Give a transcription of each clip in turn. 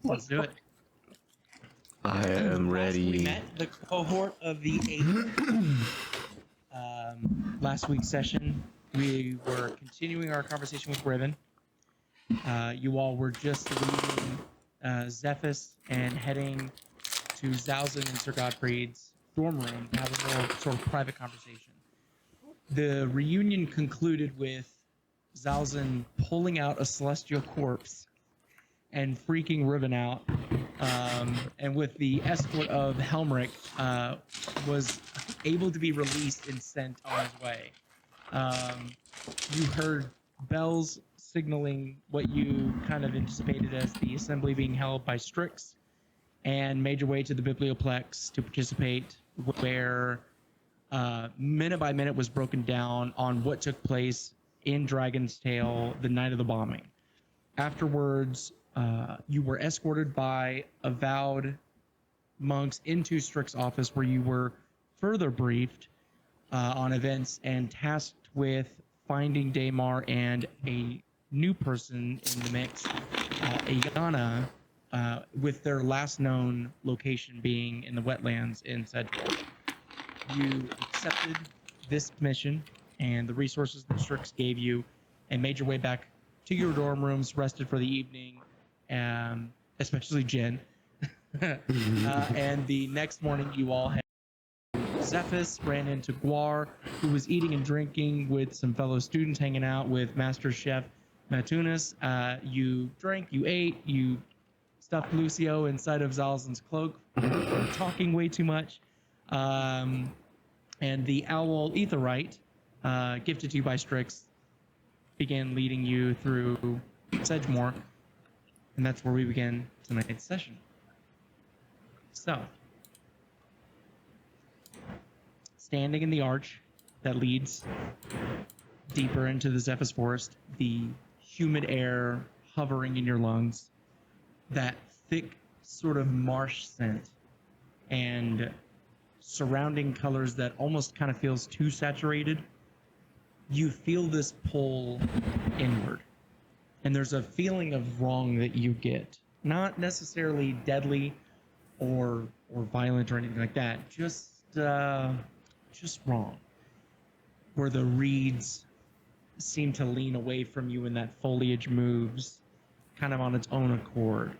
Let's do it. I am Last we ready. met the cohort of the 8th. Last week's session, we were continuing our conversation with Riven. You all were just leaving Zephys and heading to Zalzin and Sir Godfrey's dorm room to have a more sort of private conversation. The reunion concluded with Zalzin pulling out a celestial corpse and freaking Riven out, and with the escort of Helmeric, was able to be released and sent on his way. You heard bells signaling what you kind of anticipated as the assembly being held by Strix, and made your way to the Biblioplex to participate, where minute by minute was broken down on what took place in Dragon's Tail the night of the bombing. Afterwards, you were escorted by avowed monks into Strix's office, where you were further briefed on events and tasked with finding Daymar and a new person in the mix, Ayana, with their last known location being in the wetlands in Sedgemoor. You accepted this mission and the resources that Strix gave you, and made your way back to your dorm rooms, rested for the evening, especially Jen. And the next morning, you all had Zephys, ran into Guar, who was eating and drinking with some fellow students, hanging out with Master Chef Matunas. You drank, you ate, you stuffed Lucio inside of Zalzin's cloak, talking way too much. And the owl Aetherwright, gifted to you by Strix, began leading you through Sedgemoor, and that's where we begin tonight's session. So, standing in the arch that leads deeper into the Zephys forest, the humid air hovering in your lungs, that thick sort of marsh scent, and surrounding colors that almost kind of feels too saturated, you feel this pull inward. And there's a feeling of wrong that you get. Not necessarily deadly or violent or anything like that. Just wrong. Where the reeds seem to lean away from you and that foliage moves kind of on its own accord.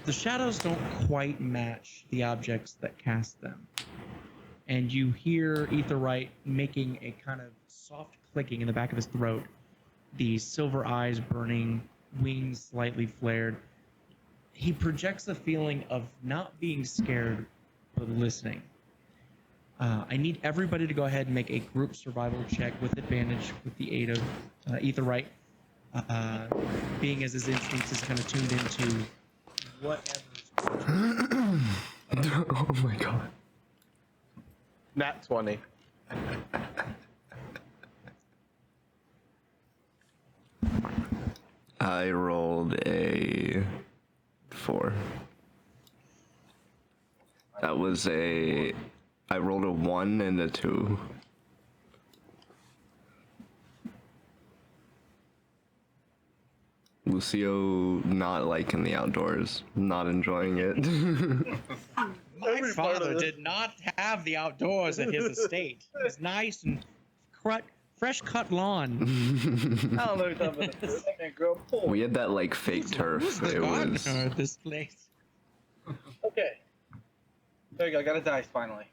The shadows don't quite match the objects that cast them. And you hear Aetherwright making a kind of soft clicking in the back of his throat, the silver eyes burning, wings slightly flared. He projects a feeling of not being scared, but listening. I need everybody to go ahead and make a group survival check with advantage with the aid of Aetherwright, being as his instincts is kind of tuned into whatever's Oh my god. Nat 20. I rolled a 4. I rolled a 1 and a 2. Lucio not liking the outdoors, not enjoying it. My father did not have the outdoors at his estate. It was nice and fresh cut lawn. I don't know if I'm gonna grow a pool. We had that like fake turf. Who's the It gardener was at this place? Okay. There you go, I got a dice finally.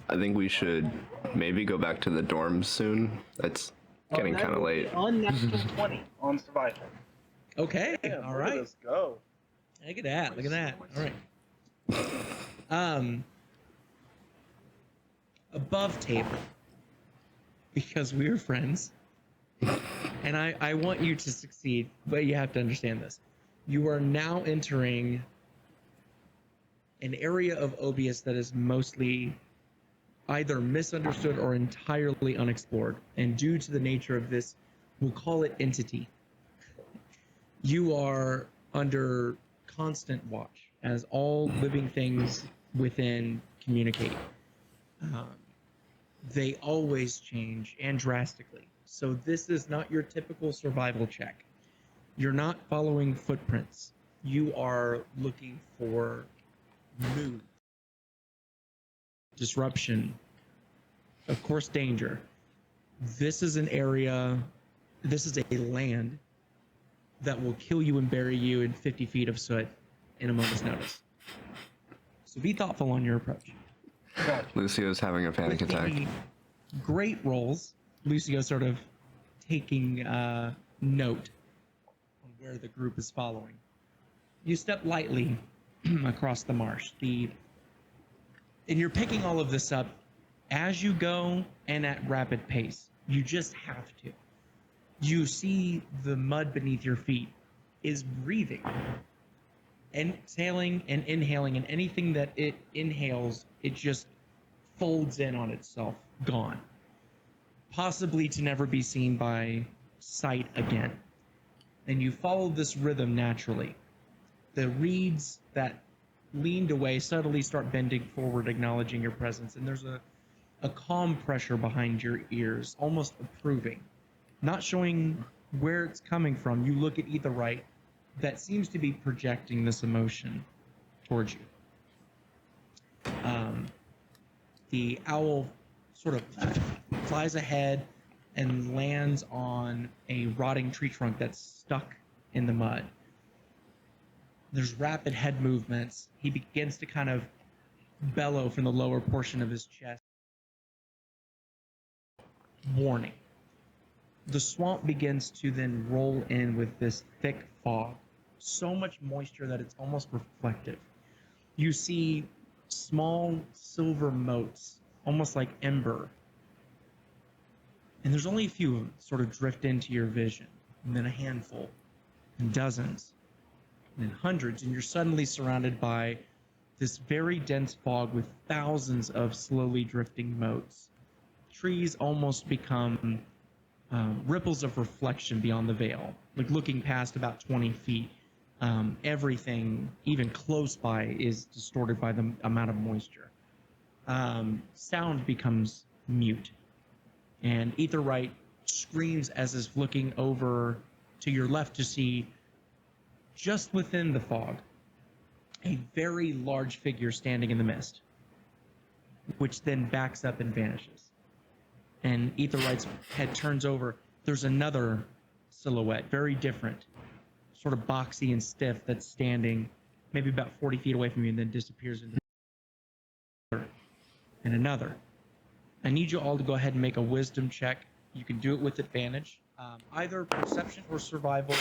I think we should maybe go back to the dorms soon. It's getting kind of late. Unnatural 20 on survival. Okay, Damn, all where did right. this go? Look at that. Look at that. All right. Above table, because we're friends, and I want you to succeed, but you have to understand this. You are now entering an area of Obius that is mostly either misunderstood or entirely unexplored. And due to the nature of this, we'll call it entity. You are under constant watch as all living things within communicate. They always change, and drastically. So this is not your typical survival check. You're not following footprints. You are looking for mood, disruption, of course, danger. This is an area, this is a land that will kill you and bury you in 50 feet of soot in a moment's notice. So be thoughtful on your approach. Lucio's having a panic With attack. the great rolls, Lucio sort of taking note on where the group is following. You step lightly across the marsh. And you're picking all of this up as you go and at rapid pace. You just have to. You see the mud beneath your feet is breathing, exhaling and inhaling, and anything that it inhales, it just folds in on itself, gone. Possibly to never be seen by sight again. And you follow this rhythm naturally. The reeds that leaned away suddenly start bending forward, acknowledging your presence, and there's a calm pressure behind your ears, almost approving. Not showing where it's coming from, you look at Aetherwright that seems to be projecting this emotion towards you. The owl sort of flies ahead and lands on a rotting tree trunk that's stuck in the mud. There's rapid head movements. He begins to kind of bellow from the lower portion of his chest. Warning. The swamp begins to then roll in with this thick fog. So much moisture that it's almost reflective. You see small silver motes, almost like ember. And there's only a few of them sort of drift into your vision. And then a handful. And dozens. And then hundreds. And you're suddenly surrounded by this very dense fog with thousands of slowly drifting motes. Trees almost become ripples of reflection beyond the veil, like looking past about 20 feet. Everything, even close by, is distorted by the amount of moisture. Sound becomes mute, and Aetherwright screams as is looking over to your left to see, just within the fog, a very large figure standing in the mist, which then backs up and vanishes. And Aetherwright's head turns over. There's another silhouette, very different, sort of boxy and stiff, that's standing maybe about 40 feet away from you and then disappears into another and another. I need you all to go ahead and make a wisdom check. You can do it with advantage, either perception or survival,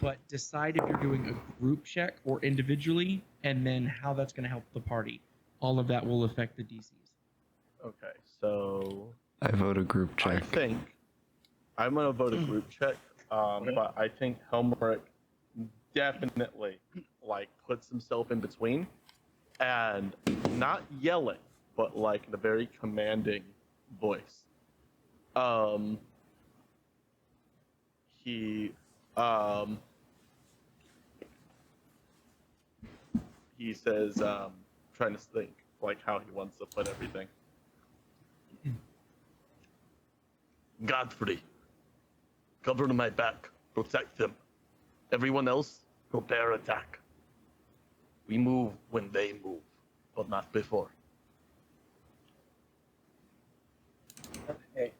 but decide if you're doing a group check or individually, and then how that's going to help the party. All of that will affect the DCs. Okay, so I vote a group I check. think I'm gonna vote a group check, but I think Helmerick definitely like puts himself in between and not yelling, but like in a very commanding voice. He says, trying to think like how he wants to put everything. Godfrey, cover my back, protect them. Everyone else, prepare attack. We move when they move, but not before. Okay.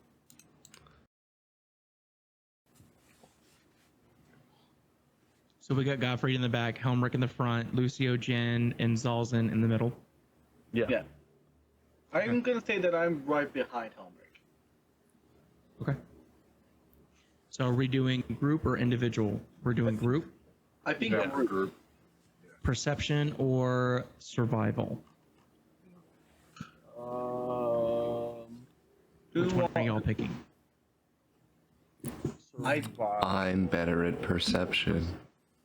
So we got Gottfried in the back, Helmerick in the front, Lucio, Jen, and Zalzin in the middle. Yeah. I'm gonna say that I'm right behind Helmerick. Okay. So are we doing group or individual? We're doing group, I think Yeah, that group. perception, or survival. Which one are y'all picking? I'm better at perception.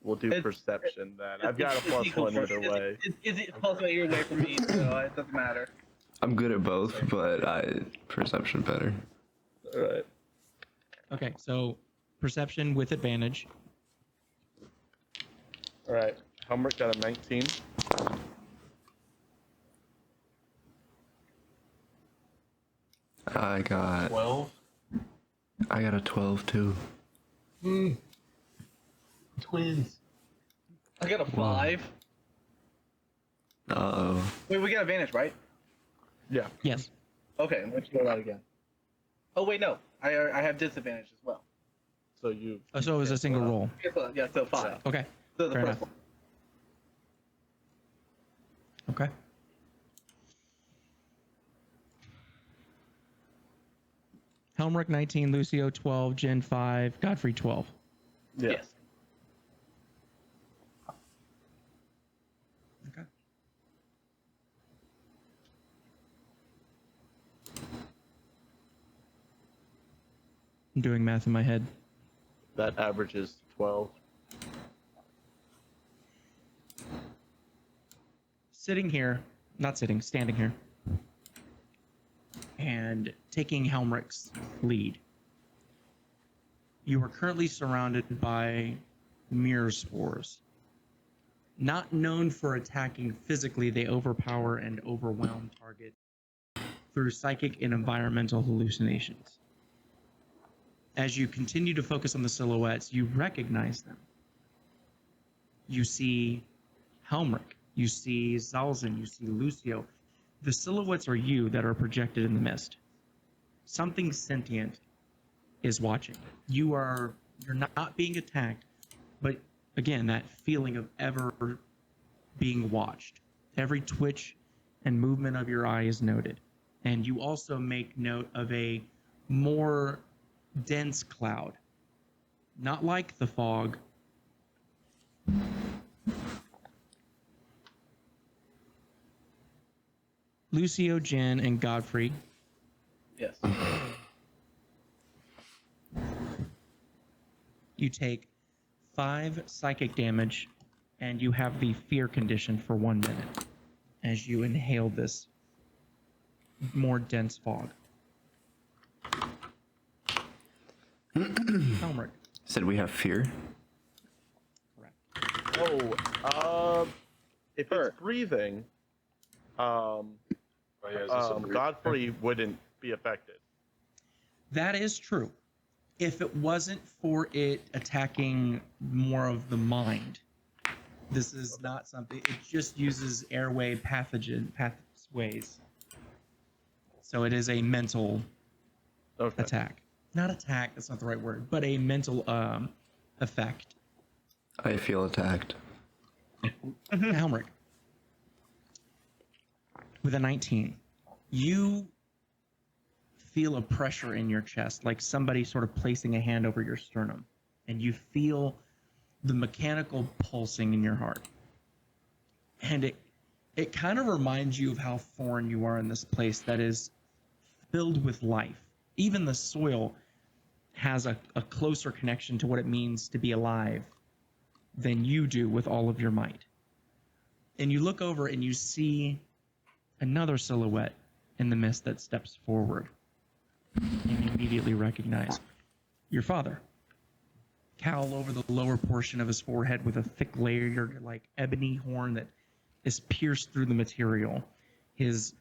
We'll do It's- perception then. I've got a plus one either way. It's plus one either way for me, so it doesn't matter. I'm good at both, but perception better. All right. Okay, so perception with advantage. All right. Helmerick got a 19. I got 12. I got a 12 too. Twins. I got a 5. Uh-oh. Wait, we got advantage, right? Yeah. Yes. Okay, let's roll that again. Oh wait, no. I have disadvantage as well. So you. Oh, so it was a single roll. Yeah, so 5. Okay. So the Fair first enough. Okay. Helmrich 19, Lucio 12, Jen 5, Godfrey 12. Yeah. Yes. Okay. I'm doing math in my head. That averages 12. Standing here, and taking Helmrich's lead. You are currently surrounded by mirror spores. Not known for attacking physically, they overpower and overwhelm targets through psychic and environmental hallucinations. As you continue to focus on the silhouettes, you recognize them. You see Helmrich, you see Zalzin, you see Lucio. The silhouettes are you that are projected in the mist. Something sentient is watching. You're not being attacked, but again, that feeling of ever being watched. Every twitch and movement of your eye is noted. And you also make note of a more dense cloud. Not like the fog. Lucio, Jen, and Godfrey, Yes. you take 5 psychic damage, and you have the fear condition for 1 minute as you inhale this more dense fog. Helmrich. Said we have fear? Correct. If it's breathing, Godfrey wouldn't be affected. That is true. If it wasn't for it attacking more of the mind, this is not something. It just uses airway pathways. So it is a mental attack. Not attack, that's not the right word, but a mental effect. I feel attacked. Helmrich. With a 19, you feel a pressure in your chest, like somebody sort of placing a hand over your sternum, and you feel the mechanical pulsing in your heart. And it kind of reminds you of how foreign you are in this place that is filled with life. Even the soil has a closer connection to what it means to be alive than you do with all of your might. And you look over and you see another silhouette in the mist that steps forward. And you immediately recognize your father. Cowl over the lower portion of his forehead with a thick layer like ebony horn that is pierced through the material. His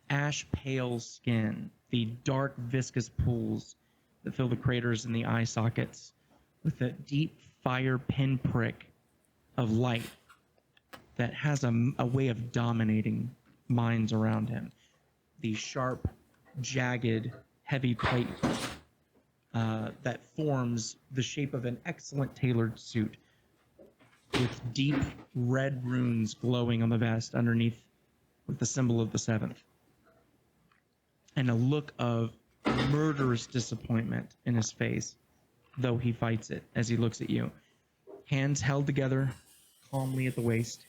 ash pale skin, the dark viscous pools that fill the craters in the eye sockets, with a deep fire pinprick of light that has a way of dominating minds around him. The sharp, jagged, heavy plate that forms the shape of an excellent tailored suit, with deep red runes glowing on the vest underneath with the symbol of the 7th. And a look of murderous disappointment in his face, though he fights it as he looks at you. Hands held together, calmly at the waist.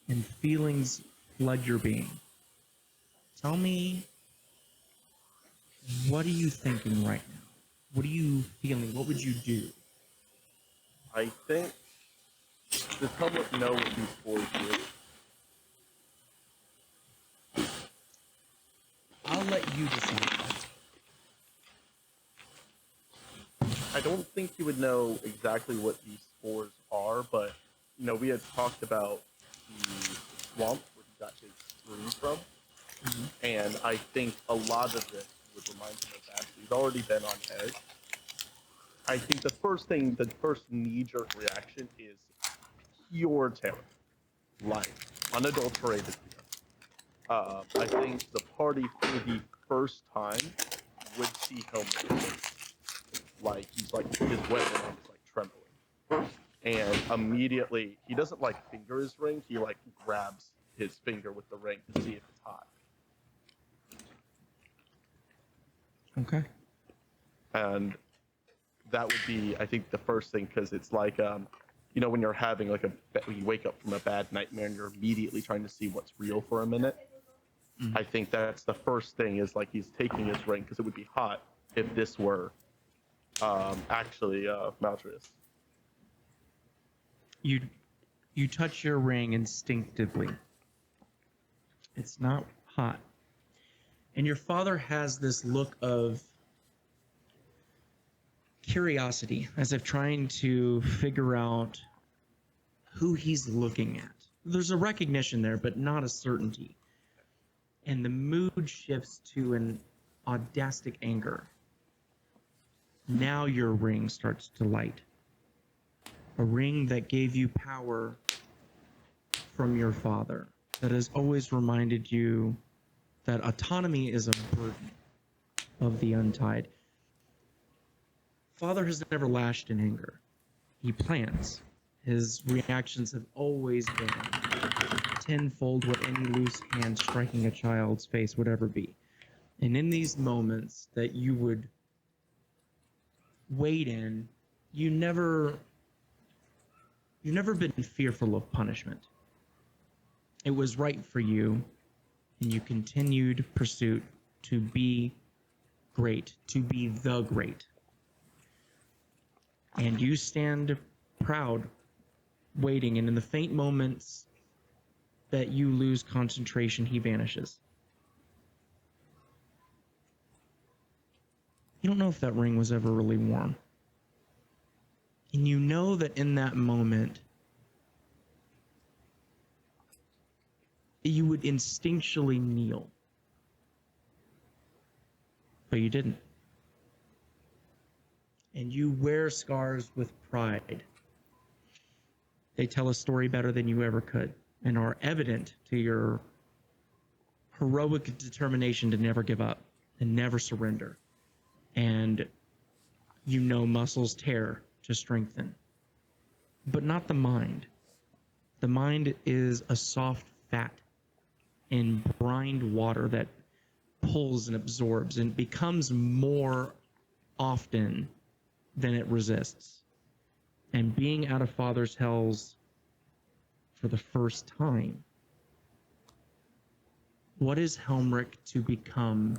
And feelings flood your being. Tell me, what are you thinking right now? What are you feeling? What would you do? I think. Does Helmut know what these spores do? I'll let you decide that. I don't think he would know exactly what these spores are, but we had talked about the swamp where he got his room from, and I think a lot of this would remind him of that. He's already been on edge. I think the first knee-jerk reaction is pure terror, like unadulterated fear. I think the party for the first time would see Homer like his weapon is like trembling, and immediately he doesn't like finger his ring. He like grabs his finger with the ring to see if it's hot. Okay. And that would be, I think, the first thing, because it's like, you know, when you're having like when you wake up from a bad nightmare and you're immediately trying to see what's real for a minute. I think that's the first thing, is like he's taking his ring because it would be hot if this were actually Maltrius. You touch your ring instinctively. It's not hot. And your father has this look of curiosity, as if trying to figure out who he's looking at. There's a recognition there, but not a certainty. And the mood shifts to an audastic anger. Now your ring starts to light. A ring that gave you power from your father, that has always reminded you that autonomy is a burden of the untied. Father has never lashed in anger. He plans. His reactions have always been tenfold what any loose hand striking a child's face would ever be. And in these moments that you would wait in, you've never been fearful of punishment. It was right for you, and you continued pursuit to be great, to be the great. And you stand proud, waiting, and in the faint moments that you lose concentration, he vanishes. You don't know if that ring was ever really worn. And you know that in that moment, you would instinctually kneel. But you didn't. And you wear scars with pride. They tell a story better than you ever could, and are evident to your heroic determination to never give up and never surrender. And you know muscles tear to strengthen, but not the mind. The mind is a soft fat in brined water that pulls and absorbs and becomes more often than it resists. And being out of Father's hells for the first time, what is Helmrich to become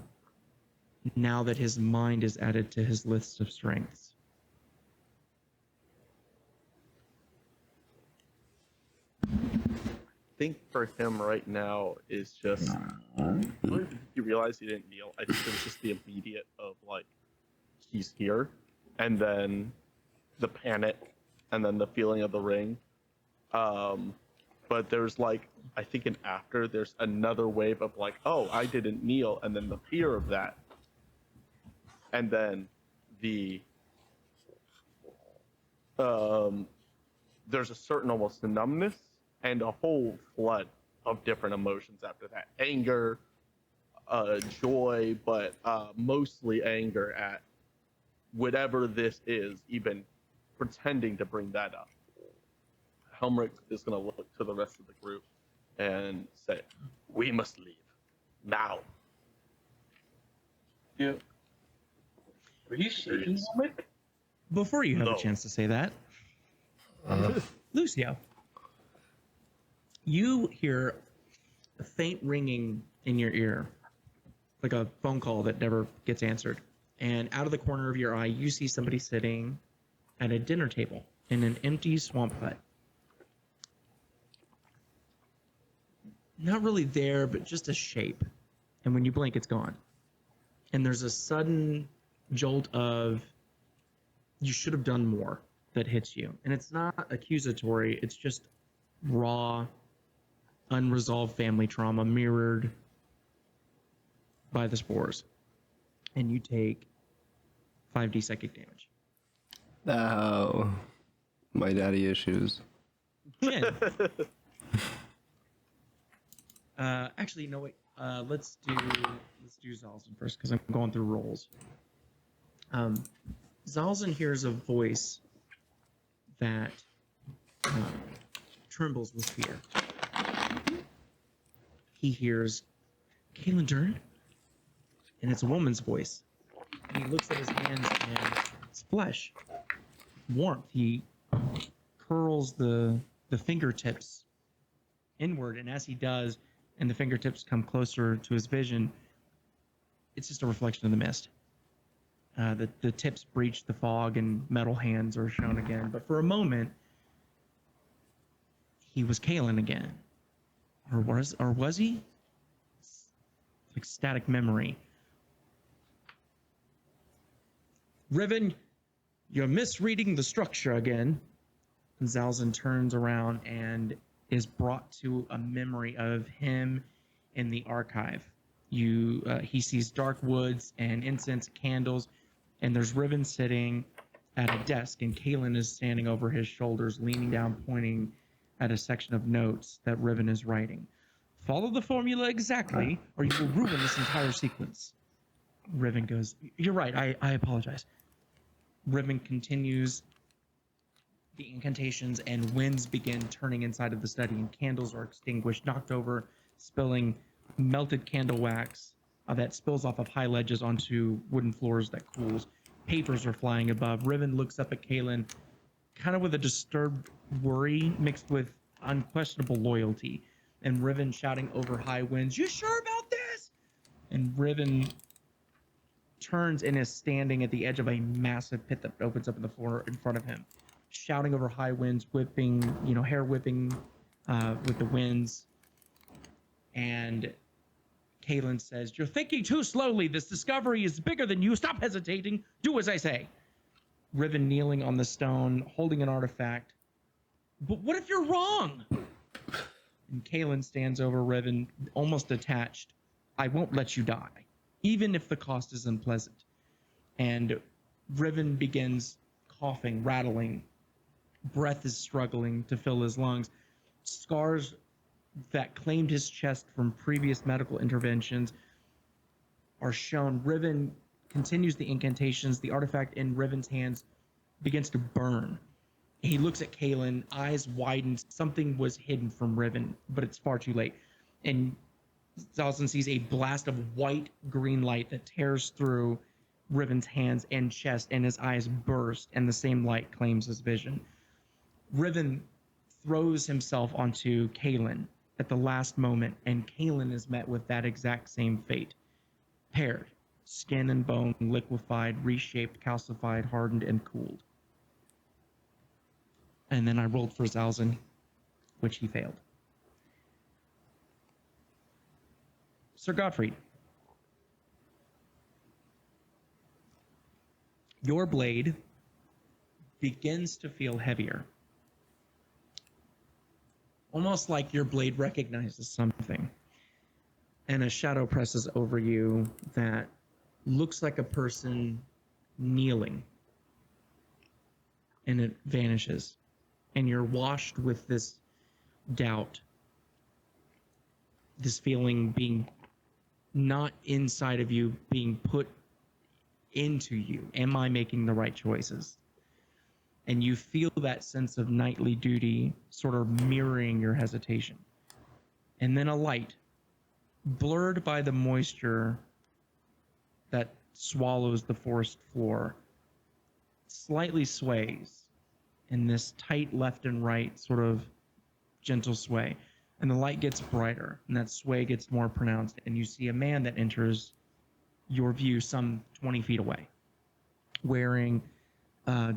now that his mind is added to his list of strengths? I think for him right now is just, you realize he didn't kneel. I think it was just the immediate of like, he's here, and then the panic, and then the feeling of the ring. But there's like, I think there's another wave of like, oh, I didn't kneel, and then the fear of that. And then there's a certain almost numbness and a whole flood of different emotions after that. Anger, joy, but mostly anger at whatever this is, even pretending to bring that up. Helmrich is going to look to the rest of the group and say, we must leave. Now. Yeah. Are you shaking, Helmrich? Before you have No. a chance to say that, Lucio, you hear a faint ringing in your ear, like a phone call that never gets answered. And out of the corner of your eye, you see somebody sitting at a dinner table in an empty swamp hut. Not really there, but just a shape. And when you blink, it's gone. And there's a sudden jolt of, you should have done more, that hits you. And it's not accusatory, it's just raw, unresolved family trauma mirrored by the spores. and you take 5d psychic damage. Oh, my daddy issues. Jin. Actually, no wait. Let's do Zalzin first because I'm going through rolls. Zalzin hears a voice that trembles with fear. He hears Kaelin Dern, and it's a woman's voice. And he looks at his hands and it's flesh, warmth. He curls the fingertips inward, and as he does, and the fingertips come closer to his vision, it's just a reflection of the mist. The tips breach the fog, and metal hands are shown again. But for a moment, he was Kaelin again, or was he? It's like static memory. Riven, you're misreading the structure again. And Zalzin turns around and is brought to a memory of him in the archive. He sees dark woods and incense candles, and there's Riven sitting at a desk, and Kaelin is standing over his shoulders, leaning down, pointing at a section of notes that Riven is writing. Follow the formula exactly, or you will ruin this entire sequence. Riven goes, you're right, I apologize. Riven continues the incantations, and winds begin turning inside of the study, and candles are extinguished, knocked over, spilling melted candle wax that spills off of high ledges onto wooden floors that cools. Papers are flying above. Riven looks up at Kaelin, kind of with a disturbed worry mixed with unquestionable loyalty. And Riven shouting over high winds, "You sure about this?" And Riven turns and is standing at the edge of a massive pit that opens up in the floor in front of him, shouting over high winds, whipping, hair whipping with the winds. And Kaelin says, "You're thinking too slowly. This discovery is bigger than you. Stop hesitating. Do as I say." Riven kneeling on the stone, holding an artifact. "But what if you're wrong?" And Kaelin stands over Riven, almost detached. "I won't let you die, even if the cost is unpleasant." And Riven begins coughing, rattling. Breath is struggling to fill his lungs. Scars that claimed his chest from previous medical interventions are shown. Riven continues the incantations. The artifact in Riven's hands begins to burn. He looks at Kaelin, eyes widen. Something was hidden from Riven, but it's far too late. And Zalzin sees a blast of white-green light that tears through Riven's hands and chest, and his eyes burst, and the same light claims his vision. Riven throws himself onto Kaelin at the last moment, and Kaelin is met with that exact same fate. Paired, skin and bone liquefied, reshaped, calcified, hardened, and cooled. And then I rolled for Zalzin, which he failed. Sir Gottfried, your blade begins to feel heavier. Almost like your blade recognizes something. And a shadow presses over you that looks like a person kneeling. And it vanishes. And you're washed with this doubt. This feeling being not inside of you, being put into you. Am I making the right choices? And you feel that sense of knightly duty sort of mirroring your hesitation. And then a light, blurred by the moisture that swallows the forest floor, slightly sways in this tight left and right sort of gentle sway. And the light gets brighter, and that sway gets more pronounced, and you see a man that enters your view some 20 feet away, wearing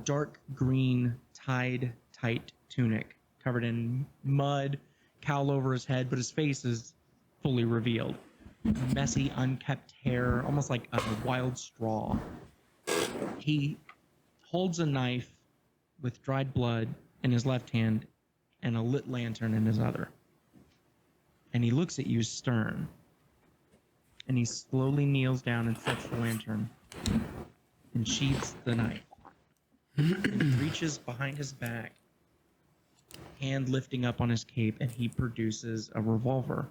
dark green tied tight tunic covered in mud, cowl over his head, but his face is fully revealed. Messy, unkept hair, almost like a wild straw. He holds a knife with dried blood in his left hand and a lit lantern in his other. And he looks at you stern. and he slowly kneels down and sets the lantern and sheathes the knife. And he reaches behind his back, hand lifting up on his cape, and he produces a revolver.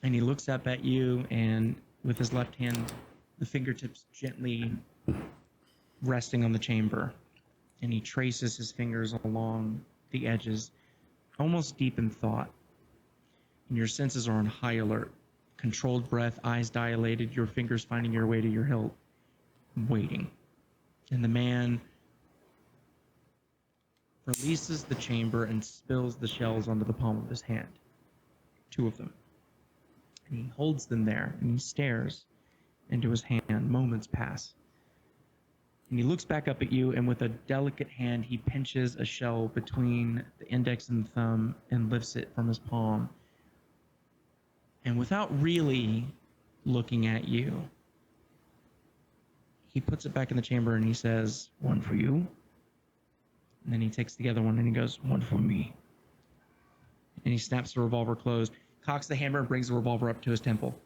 And he looks up at you, and with his left hand, the fingertips gently resting on the chamber. And he traces his fingers along the edges, almost deep in thought. And your senses are on high alert. Controlled breath, eyes dilated, your fingers finding your way to your hilt, waiting. And the man releases the chamber and spills the shells onto the palm of his hand. 2 of them. And he holds them there, and he stares into his hand. Moments pass. And he looks back up at you, and with a delicate hand, he pinches a shell between the index and the thumb and lifts it from his palm. And without really looking at you, he puts it back in the chamber and he says, "One for you." And then he takes the other one and he goes, "One for me." And he snaps the revolver closed, cocks the hammer, and brings the revolver up to his temple.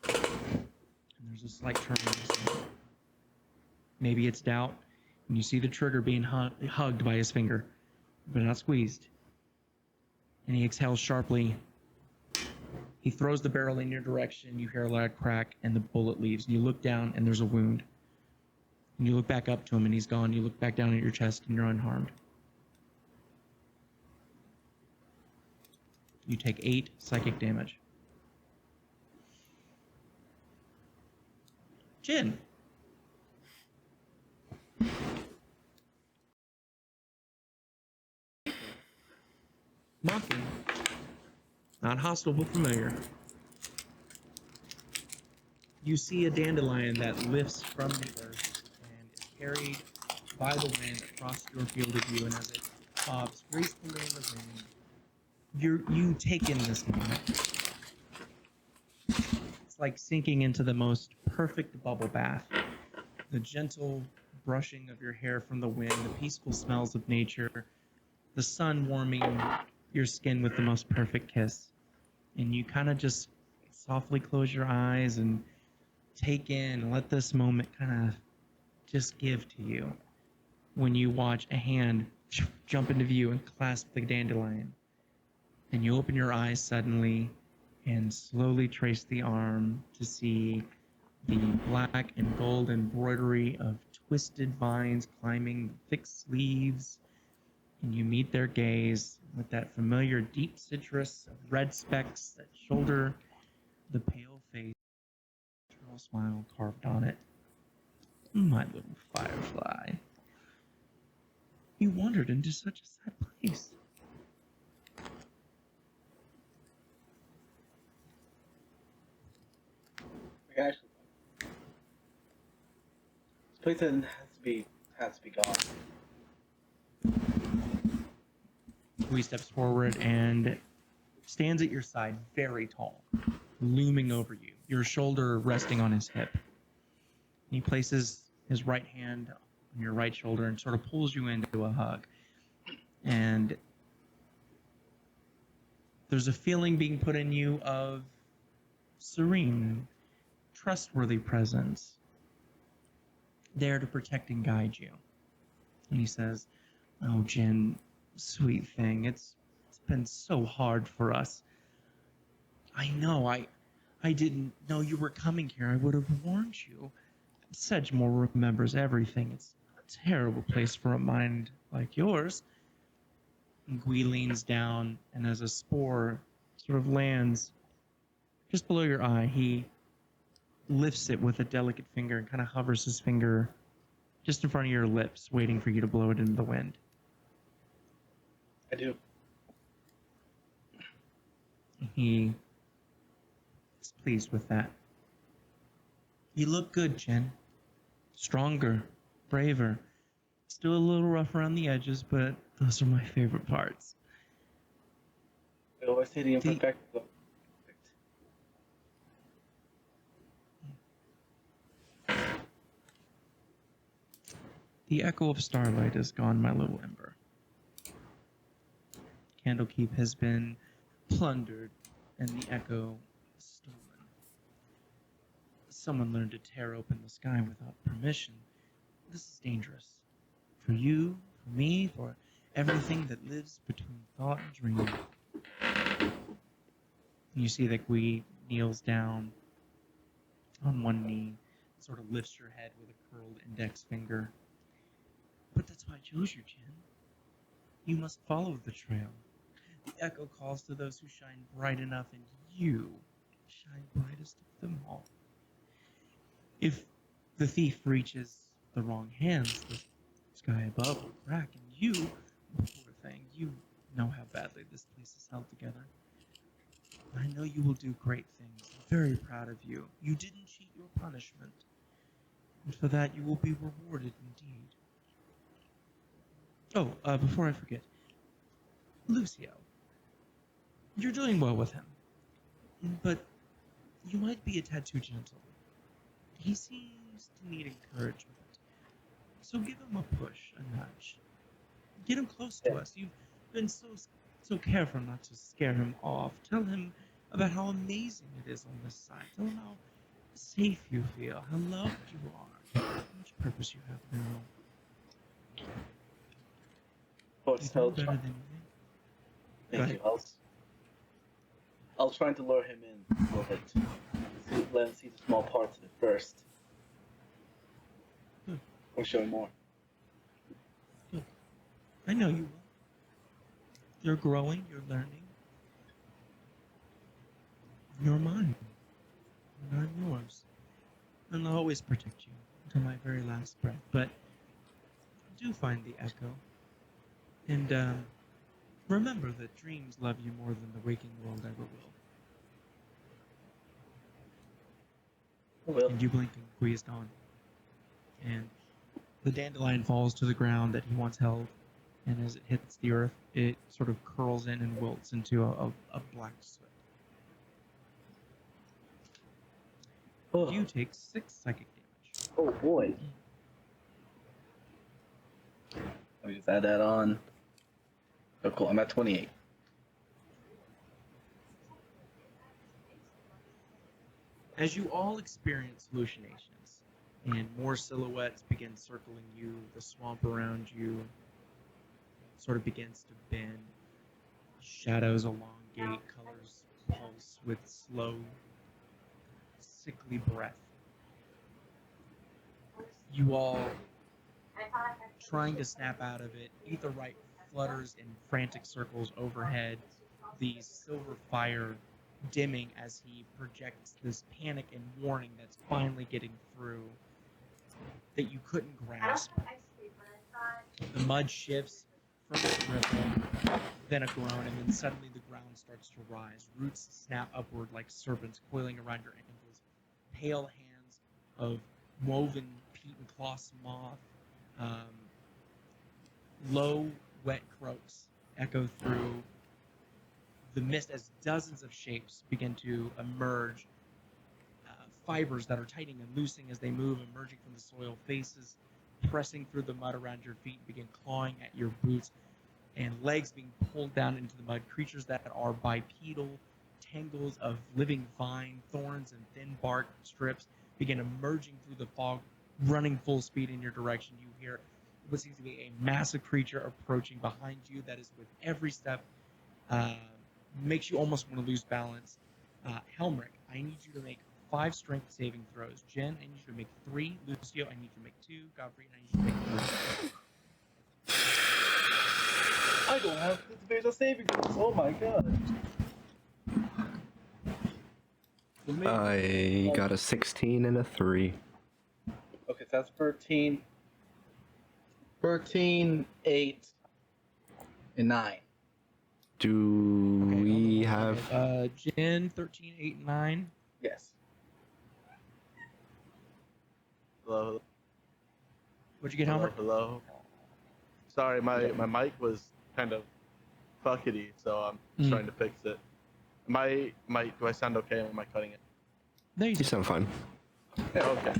And there's a slight tremor in his hand. Maybe it's doubt, and you see the trigger being hugged by his finger, but not squeezed. And he exhales sharply. He throws the barrel in your direction. You hear a loud crack, and the bullet leaves. And you look down, and there's a wound. And you look back up to him, and he's gone. You look back down at your chest, and you're unharmed. You take 8 psychic damage. Jin. Mocking. Not hostile, but familiar. You see a dandelion that lifts from the earth and is carried by the wind across your field of view, and as it bobs gracefully in the wind, you take in this moment. It's like sinking into the most perfect bubble bath. The gentle brushing of your hair from the wind, the peaceful smells of nature, the sun warming your skin with the most perfect kiss. And you kind of just softly close your eyes and take in and let this moment kind of just give to you when you watch a hand jump into view and clasp the dandelion. And you open your eyes suddenly and slowly trace the arm to see the black and gold embroidery of twisted vines climbing the thick sleeves. And you meet their gaze with that familiar deep citrus of red specks that shoulder the pale face, eternal smile carved on it. My little firefly. You wandered into such a sad place. Actually, this place has to be gone. He steps forward and stands at your side, very tall, looming over you, your shoulder resting on his hip. He places his right hand on your right shoulder and sort of pulls you into a hug. And there's a feeling being put in you of serene, trustworthy presence, there to protect and guide you. And he says, "Oh, Jin, sweet thing, it's been so hard for us. I know, I didn't know you were coming here. I would have warned you. Sedgemoor remembers everything. It's a terrible place for a mind like yours." And Gui leans down, and as a spore sort of lands just below your eye, he lifts it with a delicate finger and kind of hovers his finger just in front of your lips, waiting for you to blow it into the wind. I do. He is pleased with that. You look good, Jin. Stronger, braver. Still a little rough around the edges, but those are my favorite parts. I always see the imperfect. The echo of starlight is gone, my little ember. Candlekeep has been plundered and the echo is stolen. Someone learned to tear open the sky without permission. This is dangerous. For you, for me, for everything that lives between thought and dream. You see that Gui kneels down on one knee, sort of lifts your head with a curled index finger. But that's why I chose you, Jin. You must follow the trail. The echo calls to those who shine bright enough, and you shine brightest of them all. If the thief reaches the wrong hands, the sky above will crack, and you, poor thing, you know how badly this place is held together. I know you will do great things. I'm very proud of you. You didn't cheat your punishment, and for that you will be rewarded indeed. Oh, before I forget, Lucio, you're doing well with him, but you might be a tad too gentle. He seems to need encouragement, so give him a push, a nudge. Get him close to us. You've been so careful not to scare him off. Tell him about how amazing it is on this side. Tell him how safe you feel, how loved you are, how much purpose you have now. But You still do better try- than you think. Thank you. I was trying to lure him in a little bit. Let him see the small parts of it first. Or show him more. I know you will. You're growing, you're learning. You're mine. And I'm yours. And I'll always protect you until my very last breath. But do find the echo. And remember that dreams love you more than the waking world ever will. Well, And you blink and Gui is gone. And the dandelion falls to the ground that he once held. And as it hits the earth, it sort of curls in and wilts into a black soot. oh, You take 6 psychic damage. oh boy. Let me just add that on. Oh, cool. I'm at 28. As you all experience hallucinations, and more silhouettes begin circling you, the swamp around you sort of begins to bend. Shadows elongate, colors pulse with slow, sickly breath. You all trying to snap out of it. Aetherwright flutters in frantic circles overhead, the silver fire dimming as he projects this panic and warning that's finally getting through that you couldn't grasp. The mud shifts from its ripple, then a groan, and then suddenly the ground starts to rise. Roots snap upward like serpents coiling around your ankles. Pale hands of woven peat and cloth moth, low, wet croaks echo through the mist as dozens of shapes begin to emerge. Fibers that are tightening and loosening as they move, emerging from the soil, faces pressing through the mud around your feet, begin clawing at your boots, and legs being pulled down into the mud. Creatures that are bipedal, tangles of living vine, thorns, and thin bark strips begin emerging through the fog, running full speed in your direction. You hear what seems to be a massive creature approaching behind you that is with every step makes you almost want to lose balance. Helmrich, I need you to make 5 strength saving throws. Jen, I need you to make 3. Lucio, I need you to make 2. Godfrey, I need you to make 3. I don't have the saving throws. Oh my god. For me, I got a 16 and a 3. okay, so that's 13. 13, 8, and 9. Do Okay, we hold on, have... Jen, 13, 8, and 9. Yes. Hello, What'd you get, hello, Helmrich? hello. Sorry, my mic was kind of fuckety, so I'm trying to fix it. Do I sound okay? Am I cutting it? There you You sound fine. Okay.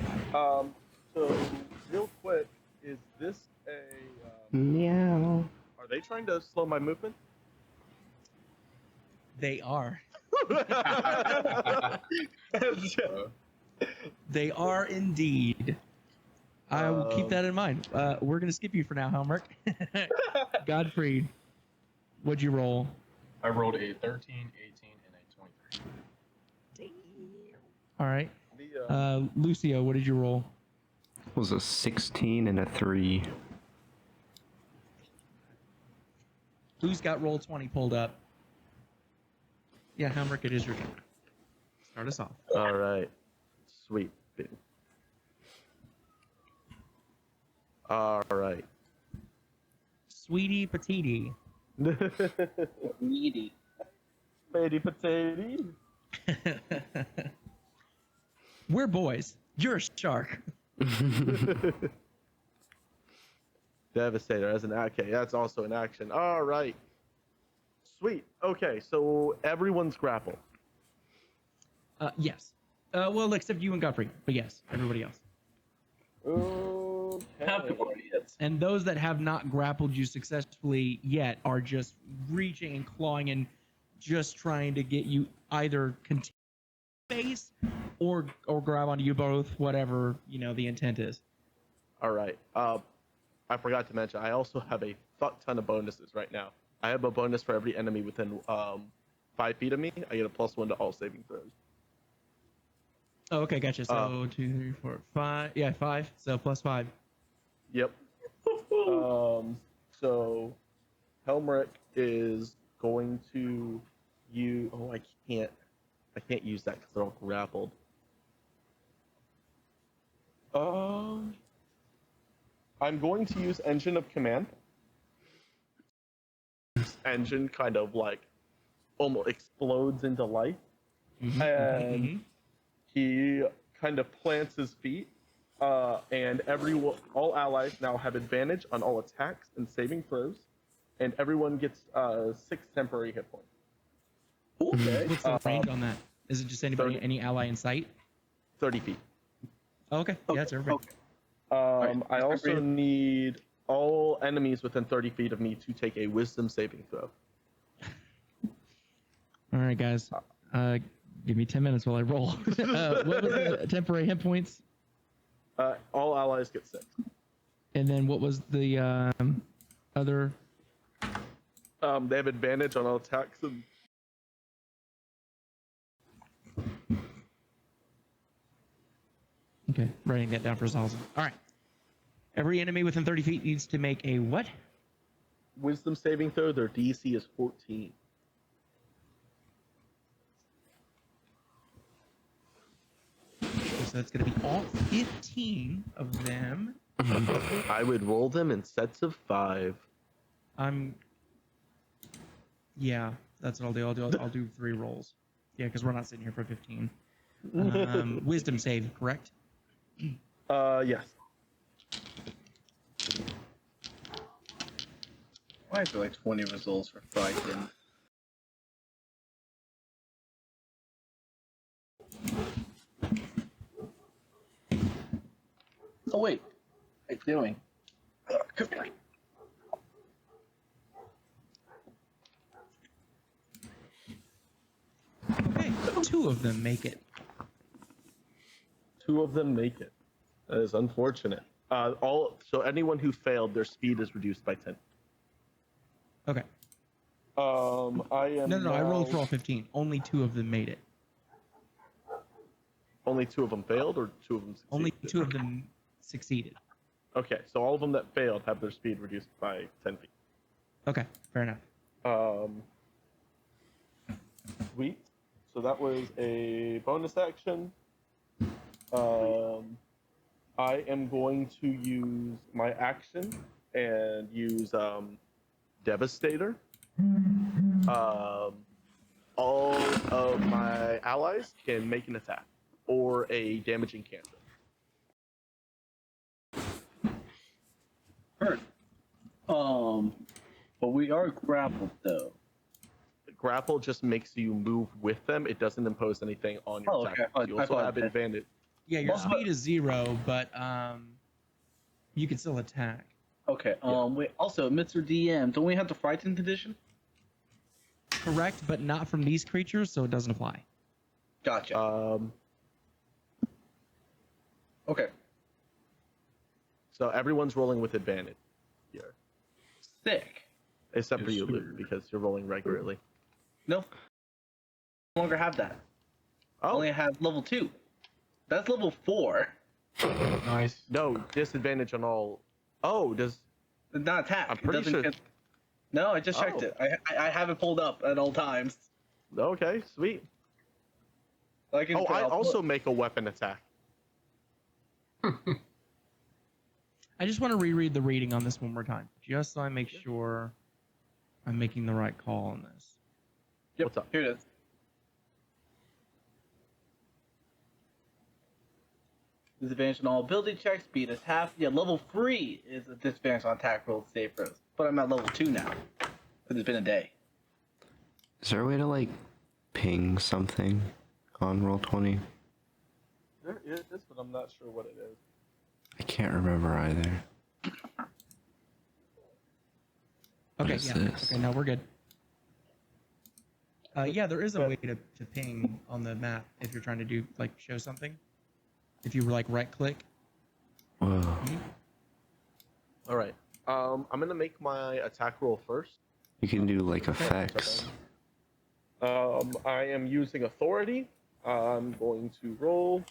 So real quick, is this a? Meow. Are they trying to slow my movement? They are. They are indeed. I will keep that in mind. We're gonna skip you for now, Helmert. Godfrey, what'd you roll? I rolled a 13, 18, and a 23. All right. The, Lucio, what did you roll? It was a 16 and a 3. Who's got roll 20 pulled up? Yeah, Helmert, it is your turn. Start us off. all right. Sweet. All right. Sweetie Patiti. Needy. Patty potato. We're boys. You're a shark. Devastator as an okay, that's also an action. All right. Sweet. Okay, so everyone's grappled. Yes. Well, except you and Godfrey. But yes, everybody else. Half the party hits. And those that have not grappled you successfully yet are just reaching and clawing and just trying to get you either continue space or grab onto you both, whatever the intent is. All right. I forgot to mention, I also have a fuck ton of bonuses right now. I have a bonus for every enemy within 5 feet of me. I get a +1 to all saving throws. Oh, okay, gotcha. So 2, 3, 4, 5. Yeah, 5. So +5. Yep. So Helmerick is going to use. Oh, I can't use that because they're all grappled. I'm going to use Engine of Command. Engine kind of like almost explodes into life, and he kind of plants his feet. And all allies now have advantage on all attacks and saving throws, and everyone gets 6 temporary hit points. Okay. What's the range on that? Is it just anybody, 30. any ally in sight? 30 feet. Oh, okay. Yeah, it's everybody. Okay. I also need all enemies within 30 feet of me to take a Wisdom saving throw. All right, guys. Give me 10 minutes while I roll. What was the temporary hit points? All allies get 6. And then what was the other? They have advantage on all attacks. And... Okay, writing that down for Zalza. All right. Every enemy within 30 feet needs to make a what? Wisdom saving throw. Their DC is 14. So that's going to be all 15 of them. I would roll them in sets of 5. Yeah, that's what I'll do. I'll do 3 rolls. Yeah, because we're not sitting here for 15. Wisdom save, correct? Yes. Why is there like 20 results for Frighten? Oh wait, what are you doing? Come here. Okay, 2 of them make it. 2 of them make it. That is unfortunate. So anyone who failed, their speed is reduced by 10. Okay. I am. No, I rolled now- for all 15. Only 2 of them made it. Only 2 of them failed, or 2 of them succeeded? Only 2 of them succeeded. Okay, so all of them that failed have their speed reduced by 10 feet. Okay, fair enough. Sweet. So that was a bonus action. I am going to use my action and use Devastator. All of my allies can make an attack or a damaging cantrip. Hurt. But we are grappled though. Grapple just makes you move with them. It doesn't impose anything on your Oh, attack. okay. You I also thought have that- advantage. Yeah, your Well, speed is 0, but you can still attack. Okay. Yeah. Wait. Also, Mr. DM, don't we have the frightened condition? Correct, but not from these creatures, so it doesn't apply. Gotcha. Okay. So everyone's rolling with advantage here, Sick. except for Yes, you, sir. Luke, because you're rolling regularly. Nope. No longer have that. I Oh only have level 2. That's level 4. Nice. no, disadvantage on all. Oh, does Not attack. I'm It pretty doesn't sure- get- No, I just checked Oh. it. I have it pulled up at all times. okay, sweet. I can, Oh, I I'll pull also it. make a weapon attack. I just want to reread the reading on this one more time, just so I make sure I'm making the right call on this. Yep, What's up? Here it is. Disadvantage on all ability checks. Speed is half. Yeah, level 3 is a disadvantage on attack rolls, save throws. But I'm at level 2 now. Because it's been a day. Is there a way to like ping something on Roll20? There is, but I'm not sure what it is. I can't remember either. What Okay, is yeah. this? Okay, no, we're good. Yeah, there is a way to ping on the map if you're trying to do like show something. If you like right click. Whoa. All right. I'm gonna make my attack roll first. You can do like effects. I am using authority. I'm going to roll.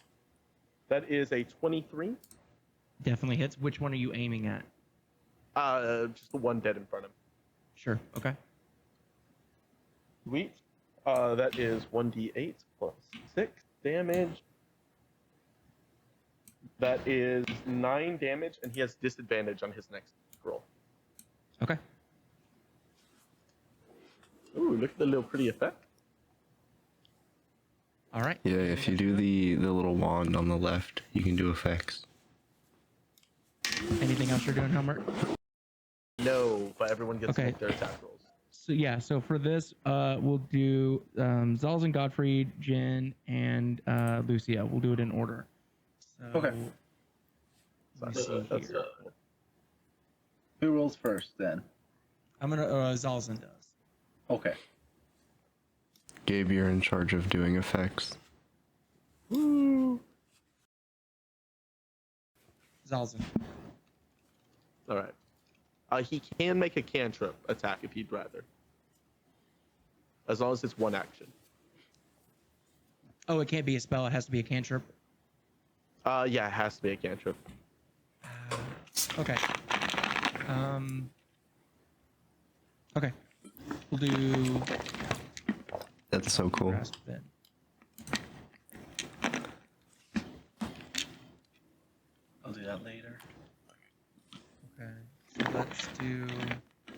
That is a 23. Definitely hits. Which one are you aiming at? Just the one dead in front of him. Sure. Okay. Sweet. That is 1d8 plus 6 damage. That is 9 damage, and he has disadvantage on his next roll. Okay. Ooh, look at the little pretty effect. All right. Yeah, if you do the little wand on the left, you can do effects. Anything else you're doing, Helmer? No, but everyone gets to Okay. make their attack rolls. So yeah, so for this, we'll do Zalz and Godfrey, Jen, and Lucia. We'll do it in order. So, Okay. Let me see That's here. Who rolls first then? I'm gonna Zalzin does. Okay. Gabe, you're in charge of doing effects. Woo! Zalzin. All right. He can make a cantrip attack if he'd rather, as long as it's one action. Oh, it can't be a spell. It has to be a cantrip. Yeah, it has to be a cantrip. Okay. Okay. We'll do That's so cool. grasp then. I'll do that later. Okay. So let's do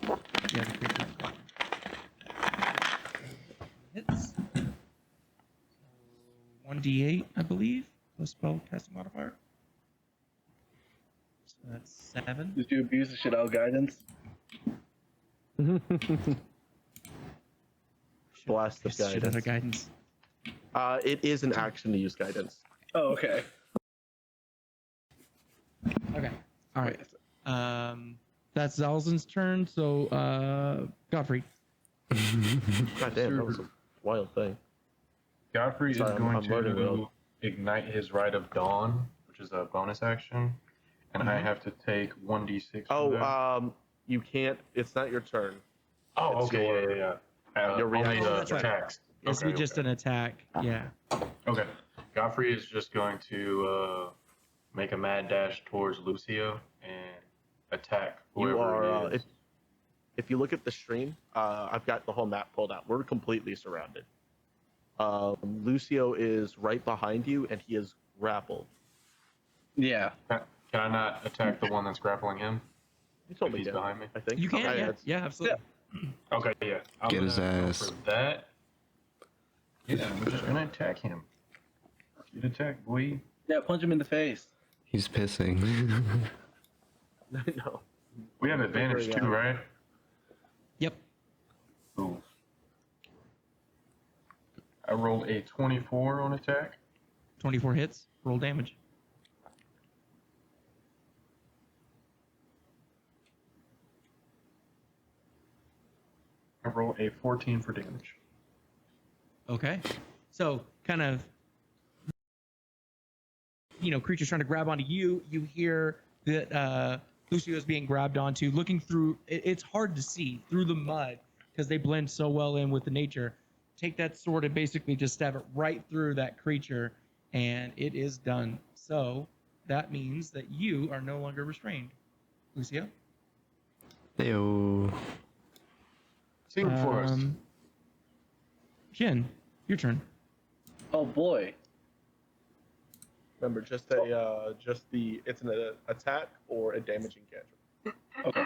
the other creature. Hits. 1d8, I believe, plus spell casting modifier. So that's 7. Did you abuse the shit out of guidance? Blast of Shit out of guidance. guidance. It is an action to use guidance. Oh, okay. Okay. All right. That's Zalzin's turn. So, Godfrey. God damn, that was a wild thing. Godfrey Sorry, is going I'm learning to well. ignite his Rite of Dawn, which is a bonus action, and I Mhm. have to take 1d6. Oh, from that. you can't. It's not your turn. Oh, it's okay, your- yeah. your Only reaction. Oh, that's right. attacks. It's Okay, just an attack. Yeah. Okay. Godfrey is just going to make a mad dash towards Lucio and attack whoever You are. it is. If you look at the stream, I've got the whole map pulled out. We're completely surrounded. Lucio is right behind you, and he is grappled. Yeah. Can I not attack the one that's grappling him? You told If me he's yeah, behind me? I think You can. Okay, Yeah. it's- Yeah. Absolutely. Okay, yeah. I'm Get his gonna go ass. for that. Yeah, we're just gonna attack him. Get attacked, boy. Yeah, punch him in the face. He's pissing. no. We have advantage Figuring too, out. right? Yep. Cool. I rolled a 24 on attack. 24 hits. Roll damage. I roll a 14 for damage. Okay. So kind of, creatures trying to grab onto you. You hear that Lucio is being grabbed onto. Looking through, it's hard to see through the mud because they blend so well in with the nature. Take that sword and basically just stab it right through that creature, and it is done. So that means that you are no longer restrained, Lucio. Heyo. Sing for us. Jin, your turn. Oh boy. Remember, it's an attack or a damaging cantrip. Okay.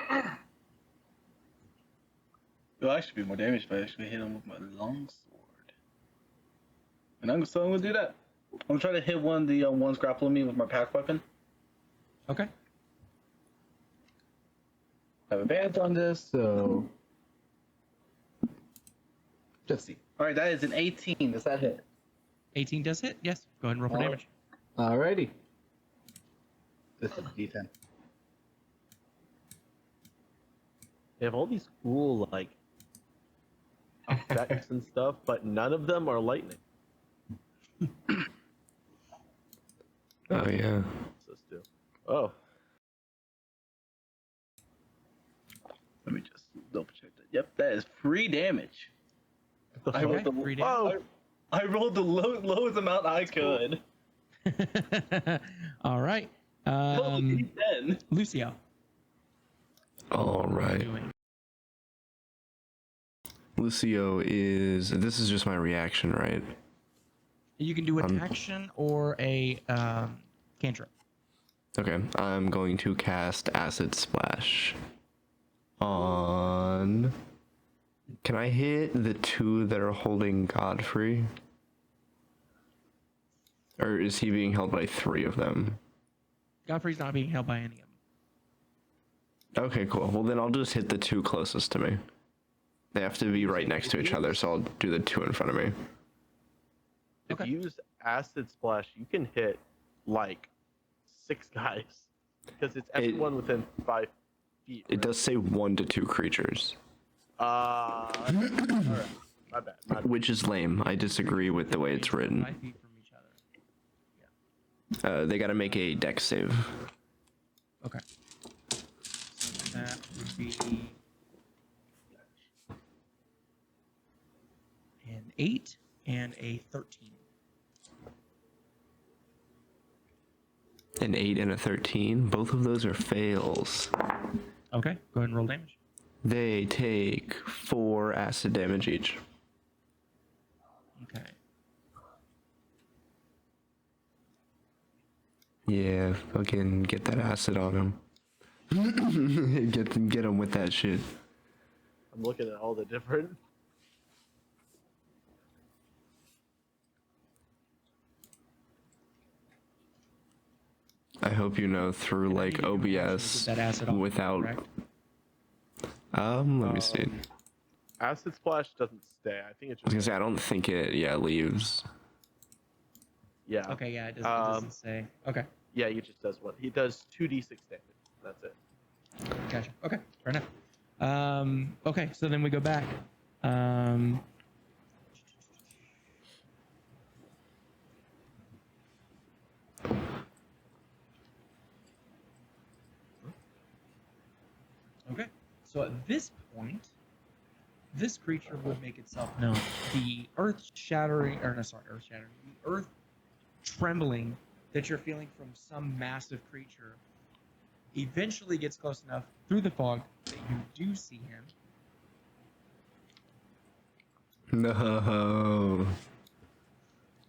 It'll actually be more damage if I actually hit him with my longsword. And I'm gonna do that. I'm gonna try to hit one of the ones grappling me with my pack weapon. Okay. I have advantage on this, so let's see. All right, that is an 18. Does that hit? 18 does hit. Yes. Go ahead and roll for damage. Alrighty. This is D10. They have all these cool effects and stuff, but none of them are lightning. Oh yeah. So still. Oh, Let me just double check that. Yep, that is free damage. I rolled the, free damage. I rolled the lowest amount I could. All right. Holy 10. Lucio. All right. Doing. Lucio is. This is just my reaction, right? You can do an action or a cantrip. Okay. I'm going to cast Acid Splash on. Can I hit the two that are holding Godfrey? Or is he being held by three of them? Godfrey's not being held by any of them. Okay, cool. Well, then I'll just hit the two closest to me. They have to be right next to each other, so I'll do the two in front of me. if Okay. you use Acid Splash, you can hit 6 guys because it's everyone within 5 feet. It does say 1 to 2 creatures, All right. My bad. which is lame. I disagree with the way it's written. 5 feet from each other. They gotta make a dex save. Okay. So that would be an 8 and a 13. An 8 and a 13. Both of those are fails. Okay. Go ahead and roll damage. They take 4 acid damage each. Okay. Yeah, fucking get that acid on him. get him with that shit. I'm looking at all the different. I hope you know through And I need you to OBS get that acid off, without. correct? Let me see. Acid Splash doesn't stay. I think it's I was just. gonna say I don't think it leaves. Yeah. Okay, yeah, it doesn't say. Okay, Yeah, he just does what he does. 2d6 damage. That's it. gotcha. Okay, fair enough. Okay, so then we go back. Okay, so at this point, this creature would make itself known. The earth shattering, or no, sorry, earth shattering, the earth trembling that you're feeling from some massive creature eventually gets close enough through the fog that you do see him. No.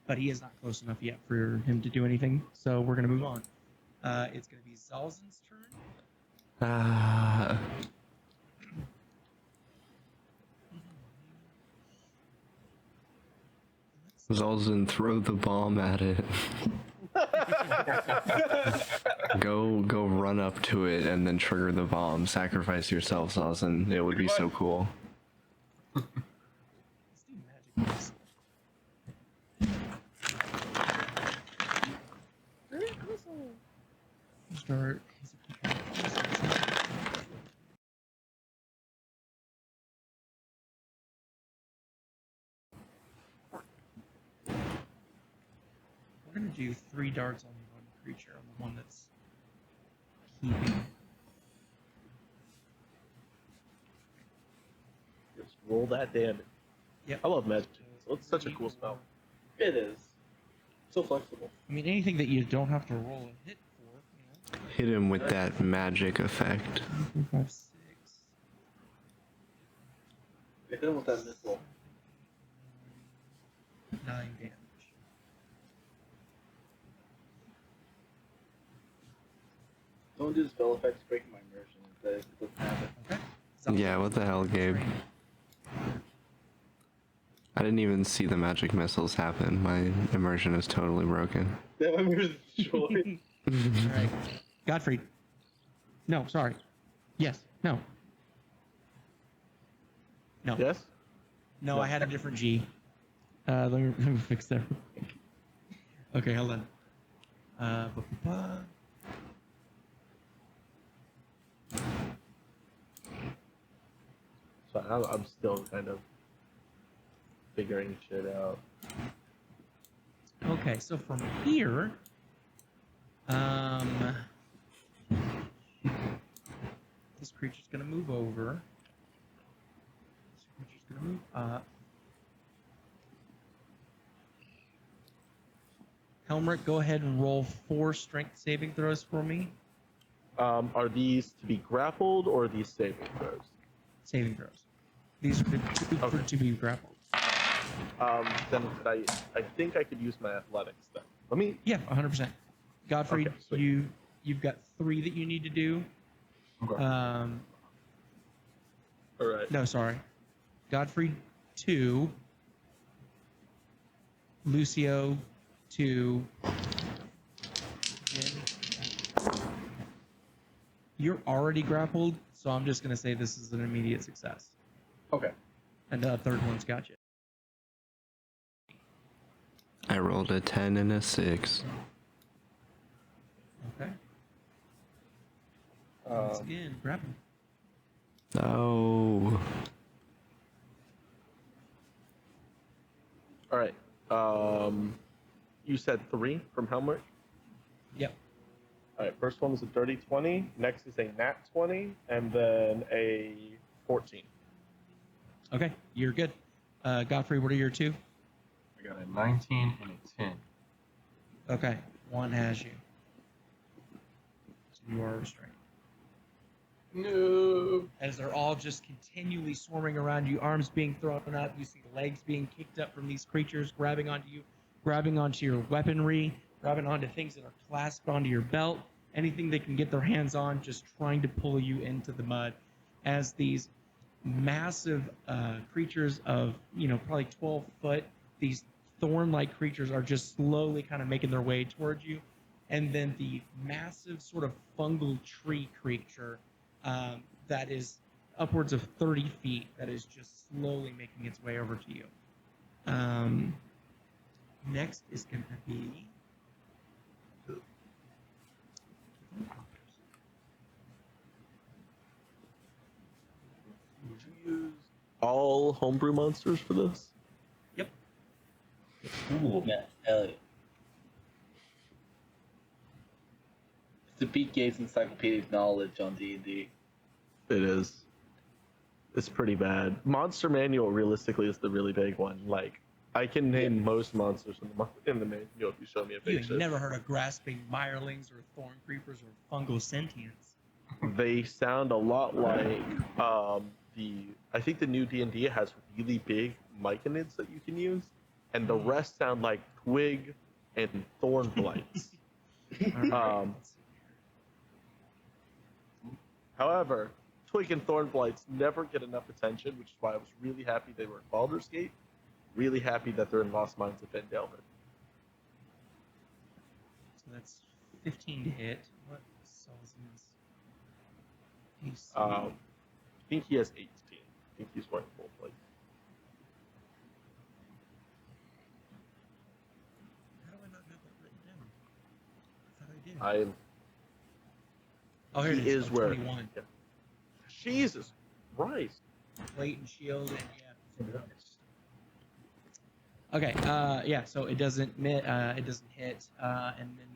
But he is not close enough yet for him to do anything, so we're going to move on. It's going to be Zalzan's turn. Ah. Zalzan, throw the bomb at it. go run up to it and then trigger the bomb. Sacrifice yourself, Zalzan. It would be so cool. Let's do magic missile. Start. do 3 darts on one creature, on the one that's keeping it. Just roll that damage. Yep. I love magic. It's such a cool spell. It is. So flexible. I mean, anything that you don't have to roll a hit for, you know. Hit him with that magic effect. 3, 4, 5, 6. They hit him with that missile. 9 damage. Don't do spell effects breaking my immersion. It doesn't happen. Okay. Yeah, what the hell, Gabe? I didn't even see the magic missiles happen. My immersion is totally broken. That one was destroyed. Alright. Godfrey. No, sorry. Yes. No. No. Yes? No, I had a different G. Let me fix that. Okay, hold on. Ba-ba-ba. So I'm still kind of figuring shit out. Okay, so from here, this creature's gonna move over. This creature's gonna move up. Helmut, go ahead and roll 4 strength saving throws for me. Are these to be grappled or are these saving throws? Saving throws. These are Okay. to be grappled. Then I think I could use my athletics then. Let me. Yeah, 100%. Godfrey, Okay, sweet. you've got 3 that you need to do. Okay. All right. No, sorry. Godfrey 2. Lucio 2. You're already grappled, so I'm just gonna say this is an immediate success. Okay. And the third one's got you. I rolled a 10 and a 6. Okay. Once Um, again, grapple. Oh. all right. You said 3 from Helmut. Yep. All right. First one was a dirty 20. Next is a nat 20, and then a 14. Okay, you're good. Godfrey, what are your 2? I got a 19 and a 10. Okay, 1 has you. So you are restrained. No. As they're all just continually swarming around you, arms being thrown up, you see legs being kicked up from these creatures, grabbing onto you, grabbing onto your weaponry, grabbing onto things that are clasped onto your belt, anything they can get their hands on, just trying to pull you into the mud. As these massive creatures of, probably 12 foot, these thorn-like creatures are just slowly kind of making their way towards you. And then the massive sort of fungal tree creature that is upwards of 30 feet that is just slowly making its way over to you. Next is going to be... Would you use all homebrew monsters for this? Yep. Ooh, man. Hell yeah. To beat Gabe's encyclopedic knowledge on D&D. It is. It's pretty bad. Monster Manual realistically is the really big one. Like, I can name most monsters in the manual if you show me a You picture. ain't never heard of grasping mirelings or thorn creepers or fungal sentients. They sound a lot like I think the new D&D has really big myconids that you can use, and the rest sound like twig and thorn blights. Alright, let's see here. However, twig and thorn blights never get enough attention, which is why I was really happy they were in Baldur's Gate. Really happy that they're in Lost Mines of Ben Delvin. So that's 15 to hit. What Sullivan's AC? I think he has 18. I think he's wearing full plate. How do I not have that written down? I thought I did. Oh, here He it is. is wearing. 21. Yeah. Jesus Christ. Plate and shield, and yeah. Okay. Yeah. So it doesn't hit. And then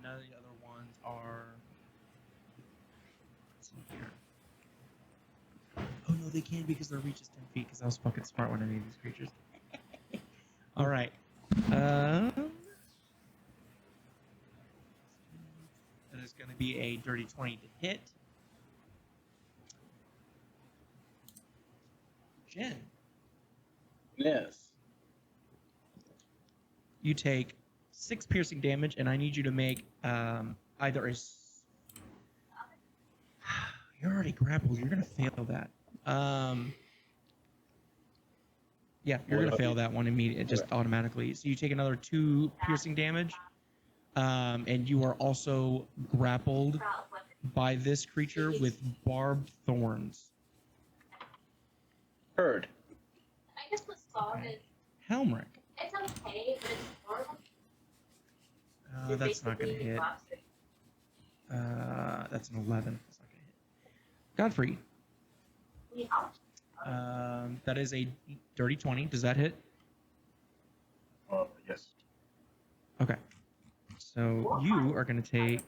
none of the other ones are. Let's see here. Oh no, they can because their reach is 10 feet. Because I was fucking smart when I named these creatures. All right. That is going to be a dirty 20 to hit. Jen, Yes. you take 6 piercing damage, and I need you to make either a. You're already grappled. You're gonna fail that. Yeah, you're gonna fail that one immediately, just automatically. So you take another 2 piercing damage, and you are also grappled by this creature with barbed thorns. Heard. I guess the song Okay. is Helmrick. it's okay, but it's horrible. That's not gonna hit. That's an 11. That's not gonna hit. Godfrey. That is a dirty 20. Does that hit? Yes. Okay. So you are going to take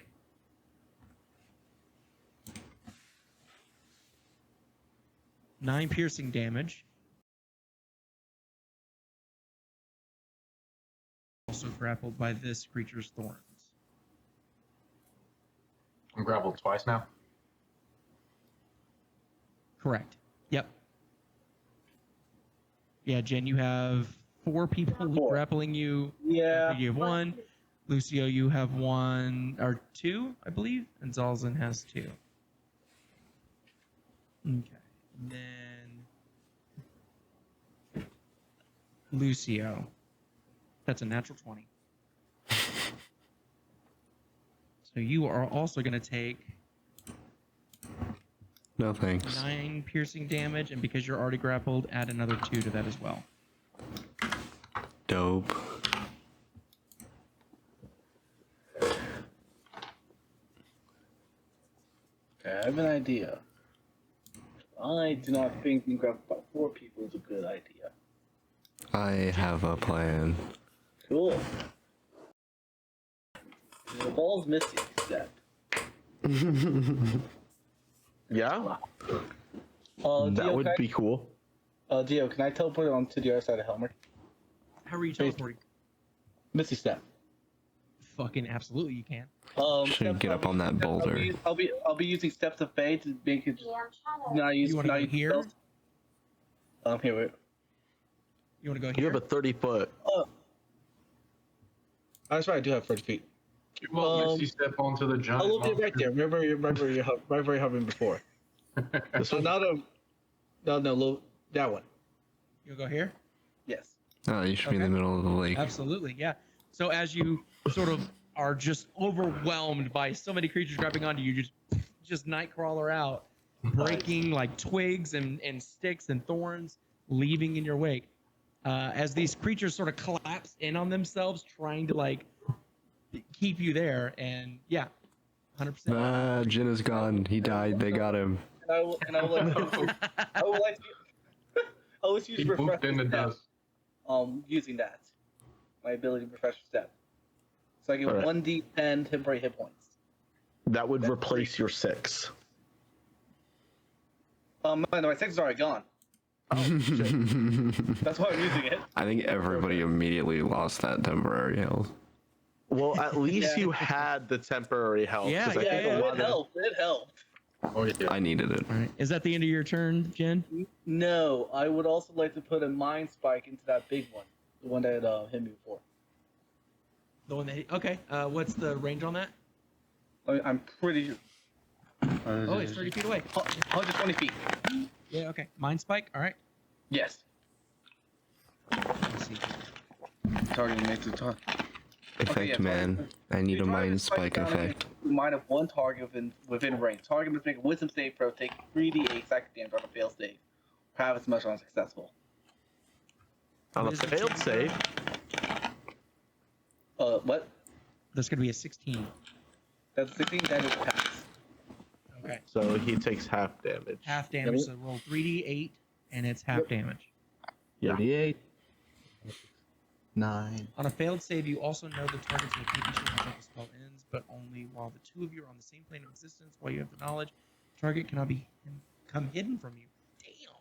9 piercing damage. Also grappled by this creature's thorns. I'm grappled twice now. Correct. Yep. Yeah, Jen, you have 4 people 4. grappling you. Yeah. You have 1. Lucio, you have 1 or 2, I believe, and Zalzin has 2. Okay. And then Lucio. That's a natural 20. So you are also going to take No thanks. 9 piercing damage, and because you're already grappled, add another 2 to that as well. Dope. Okay, I have an idea. I do not think being grappled by 4 people is a good idea. I have a plan. Cool. It involves Misty Step. Yeah, Gio, that would can be cool. Gio, can I teleport on to the other side of Helmer? How are you teleporting? Misty Step. Fucking absolutely, you can. Should Steps, get up on that boulder. I'll be using Steps of Fate to make it just Yeah, I'm trying to. not use. You want to not go use here? spells. Here, wait. You want to go You here? have a 30-foot. That's right. I do have 30 feet. Well, Misty step onto the giant. A little bit right there. Remember where you're hovering before. So now that one. You'll go here? Yes. Oh, you should be in the Okay. middle of the lake. Absolutely, yeah. So as you sort of are just overwhelmed by so many creatures grabbing onto you, just Nightcrawler out, breaking like twigs and sticks and thorns, leaving in your wake. As these creatures sort of collapse in on themselves, trying to like keep you there, and yeah, 100%. Ah, Jin is gone. He died. They got him. And I would like to. I would like to. I was He using moved refresh in the step. dust. Using that, my ability to refresh step. So I get Alright. 1d10 temporary hit points. That would replace your 6. No, my 6 is already gone. That's why I'm using it. I think everybody immediately lost that temporary health. Well, at least Yeah. you had the temporary health. Yeah, 'cause I think a It lot of helped. It helped. Oh yeah. I needed it. All right. Is that the end of your turn, Jen? No, I would also like to put a mind spike into that big one, the one that hit me before. The one that. Okay. What's the range on that? I'm pretty sure. Oh, it's 30 feet away. 120 feet. Yeah. Okay. Mind spike. All right. Yes. Let's see. Target makes it talk. Effect, yeah, man. I need a Target mind spike spike down effect. in Mind of one target within range. Target must make a wisdom save throw, take 3d8 psychic damage on a failed save. Have as much on successful. on a What is it, failed Jen? save. What? That's gonna be a 16. That's 16, that is a pass. Okay. So he takes half damage. Half damage. So roll 3d8, and it's half damage. Yeah. 38. 9. On a failed save, you also know the target's location until the spell ends, but only while the two of you are on the same plane of existence. While you have the knowledge, the target cannot become hidden from you. Damn.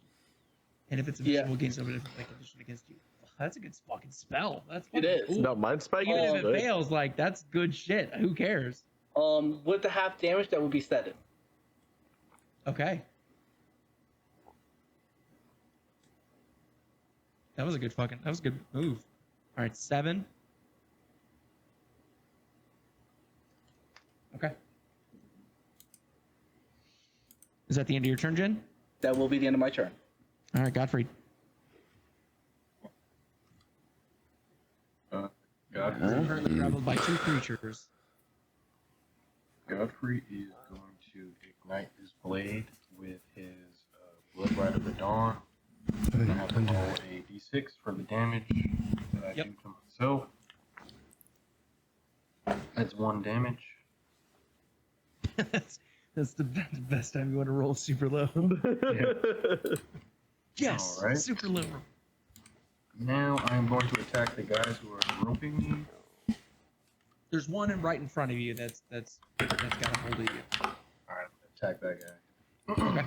And if it's invisible, gains over different play condition against you. That's a good fucking spell. That's fucking is. cool. No, mind spike Even is if it good. fails, like that's good shit. Who cares? With the half damage, that would be 7. Okay. That was a good move. All right, 7. Okay. Is that the end of your turn, Jen? That will be the end of my turn. All right, Godfrey. Godfrey, You're currently grappled by 2 creatures. Godfrey is going to ignite his blade with his Bloodbright of the Dawn. I have to roll a d6 for the damage that I do to myself. That's 1 damage. that's the best time you want to roll super low. Yes, All right. super low. Now I'm going to attack the guys who are roping me. There's one right in front of you that's got a hold of you. Alright, attack that guy. Okay.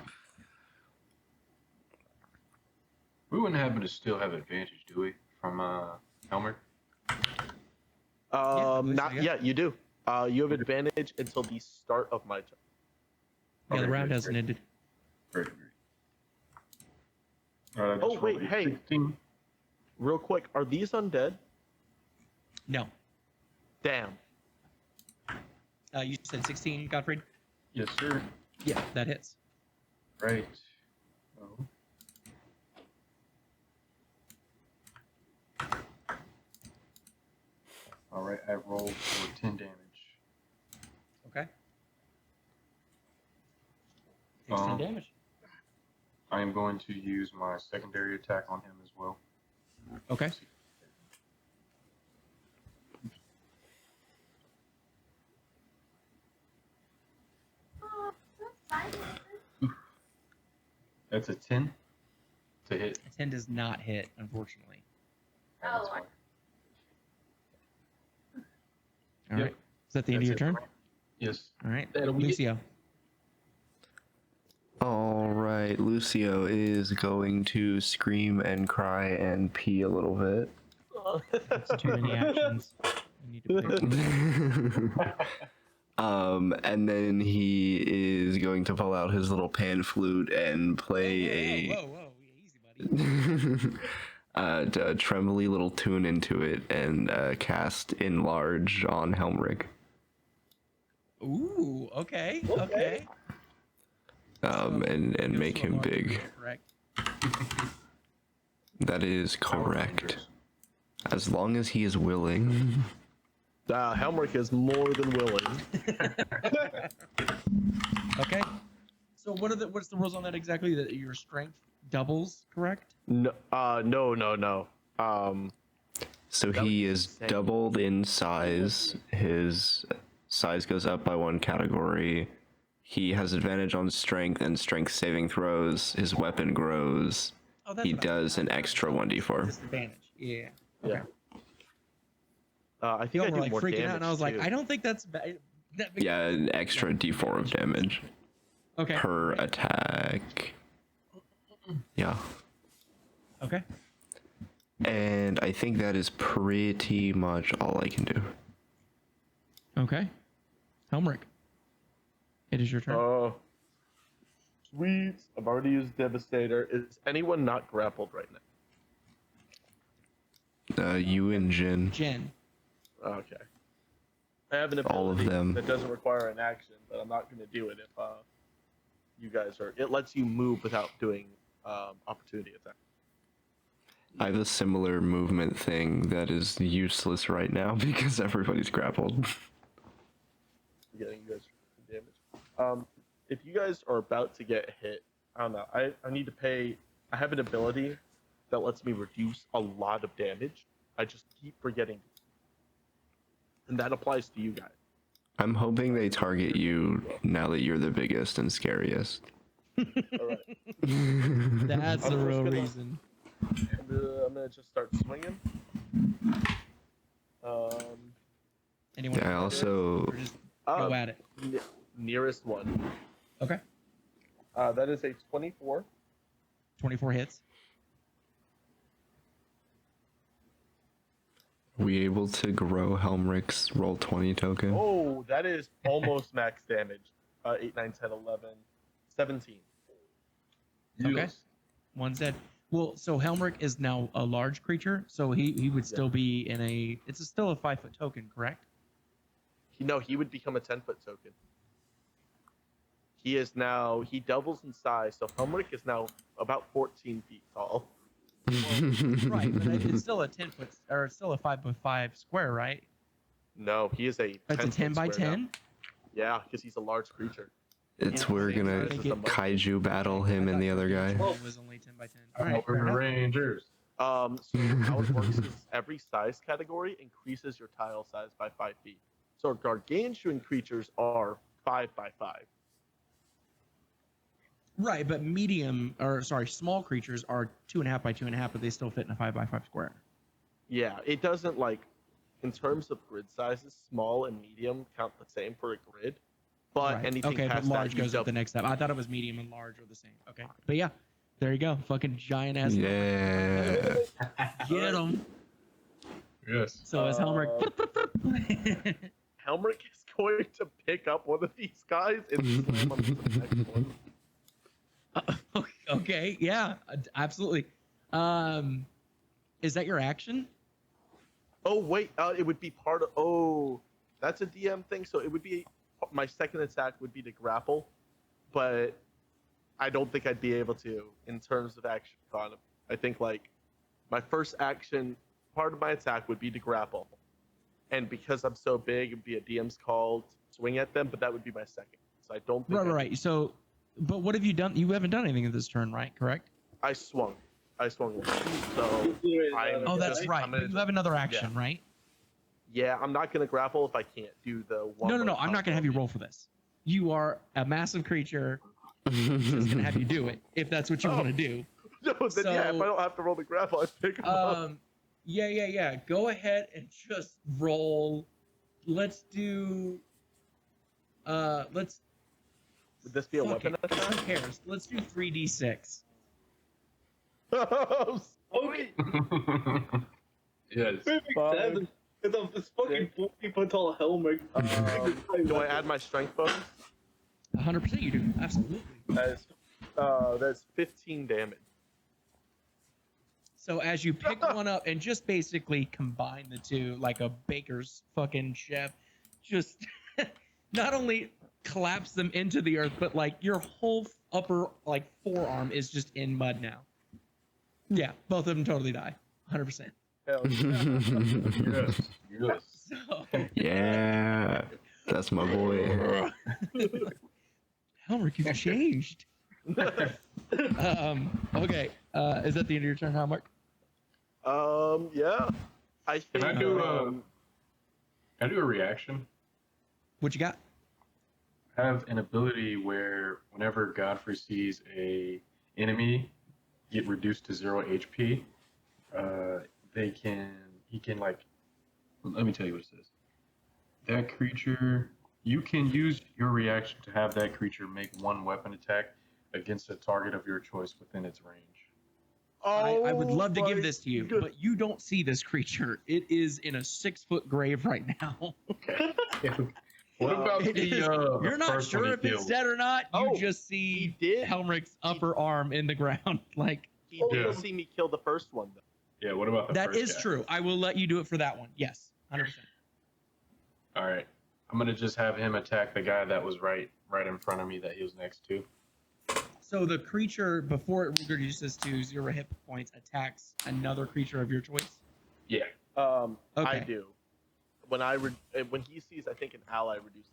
We wouldn't happen to still have advantage, do we? From Helmer? Not yeah. yet. You do. You have advantage until the start of my turn. Yeah, the Okay, round great, hasn't great. ended. Great. Alright, I just Oh, wait, rolled a hey. 16. Real quick, are these undead? No. Damn. You said 16, Godfrey? Yes, sir. Yeah, that hits. Right. Oh. Alright, I rolled for 10 damage. Okay. Takes 10 Um, damage. I am going to use my secondary attack on him as well. Okay. Oh, that's fine. That's a 10 to hit. A 10 does not hit, unfortunately. That's Oh, fine. All Yep. right. Is that the end of your That's it turn? for me. Yes. All right. That'll be it. Lucio. All right, Lucio is going to scream and cry and pee a little bit. That's too many actions. You need to pick. And then he is going to pull out his little pan flute and play Whoa. Easy, buddy. a trembly little tune into it and cast Enlarge on Helmrig. Ooh, okay. And Goes make to a him large big. group, correct? That is Power correct. Rangers. As long as he is willing. Helmrich is more than willing. Okay. So what's the rules on that exactly? That your strength doubles, correct? No. No. So That he would be is insane. doubled in size. His size goes up by 1 category. He has advantage on strength and strength saving throws. His weapon grows. Oh, that's He what I- does an extra 1d4. Disadvantage. Yeah. Okay. I think You I all do were like more freaking damage out, and I was like, too. I don't think that's bad. Yeah, an extra d4 of damage Okay. per attack. Yeah. Okay. And I think that is pretty much all I can do. Okay. Helmrich. It is your turn. Oh, sweet. I've already used Devastator. Is anyone not grappled right now? You and Jin. Jen. Okay. I have an All of ability them. that doesn't require an action, but I'm not going to do it if you guys are. It lets you move without doing opportunity attack. I have a similar movement thing that is useless right now because everybody's grappled. Getting you guys damage. If you guys are about to get hit, I don't know. I need to pay. I have an ability that lets me reduce a lot of damage. I just keep forgetting, and that applies to you guys. I'm hoping they target you now that you're the biggest and scariest. All right. That's I'm the just real gonna- reason. I'm gonna just start swinging. Anyone? Yeah, I also Or just go at it. Nearest one. Okay. That is a 24. 24 hits. we able to grow Helmric's roll 20 token. Oh, that is almost max damage. 8, 9, 10, 11, 17. Okay. Yes. One's dead. Well, so Helmrich is now a large creature, so he would still be in a. It's still a 5-foot token, correct? He would become a 10-foot token. He doubles in size, so Helmrich is now about 14 feet tall. Right, but it's still a 10-foot or it's still a 5x5 square, right? No, he is a 10 It's a 10 by 10. Yeah, because he's a large creature. It's Yeah, we're I gonna think it- kaiju battle him and the other guy. It was only 10 by 10. All Oh, right, fair we're enough. Rangers. So how it works is every size category increases your tile size by 5 feet. So gargantuan creatures are 5 by 5. Right, but small creatures are 2.5 by 2.5, but they still fit in a 5x5 square. Yeah, it doesn't in terms of grid sizes, small and medium count the same for a grid. But Right. anything okay, but past large that, you goes up the next step. I thought it was medium and large are the same. Okay, but yeah, there you go. Fucking giant ass. Yeah. Get him. Yes. So as Helmrich. Helmrich is going to pick up one of these guys and slam him into the next one. Okay, yeah, absolutely. Is that your action? Oh wait, it would be part of. Oh, that's a DM thing. So it would be my second attack would be to grapple, but I don't think I'd be able to in terms of action on him. I think my first action, part of my attack would be to grapple, and because I'm so big, it'd be a DM's call to swing at them. But that would be my second. So I don't think. Right. So, but what have you done? You haven't done anything in this turn, right? Correct. I swung. So Oh, that's just- right. I'm gonna But you have another action, right? yeah, I'm not gonna grapple if I can't do the one. No. I'm not gonna have you roll for this. You are a massive creature. Just gonna have you do it if that's what you want to do. No, then yeah, if I So, don't have to roll the grapple, I pick him up. Yeah. Go ahead and just roll. Let's do. Let's. Would this be a Fuck weapon it. Who attack? cares? Let's do 3d6. Okay. Yes. That makes sense. It's a fucking 40-foot tall helmet. Do I add my strength bonus? 100% you do. Absolutely. That's 15 damage. So as you pick one up and just basically combine the two like a baker's fucking chef, just not only collapse them into the earth, but your whole upper forearm is just in mud now. Yeah, both of them totally die. 100%. Hell yeah. Yes. So, Yeah. That's my boy. Helmrich, you've changed. Okay. Is that the end of your turn, Helmrich? Yeah. I think. Can I do a reaction? What you got? I have an ability where whenever Godfrey sees a enemy get reduced to 0 HP, he can let me tell you what it says. That creature, you can use your reaction to have that creature make one weapon attack against a target of your choice within its range. I would love to my give this to you, God. but you don't see this creature. It is in a 6-foot grave right now. Okay. What about It the is- you're not first sure one he if it's killed? dead or not. You Oh, just see he did. Helmrich's upper arm in the ground. He did Yeah. see me kill the first one, though. Yeah, what about the That first is guy? true. I will let you do it for that one. Yes, 100%. All right. I'm going to just have him attack the guy that was right in front of me that he was next to. So the creature, before it reduces to 0 hit points, attacks another creature of your choice. Yeah. I Okay. do. When he sees, I think, an ally reduced,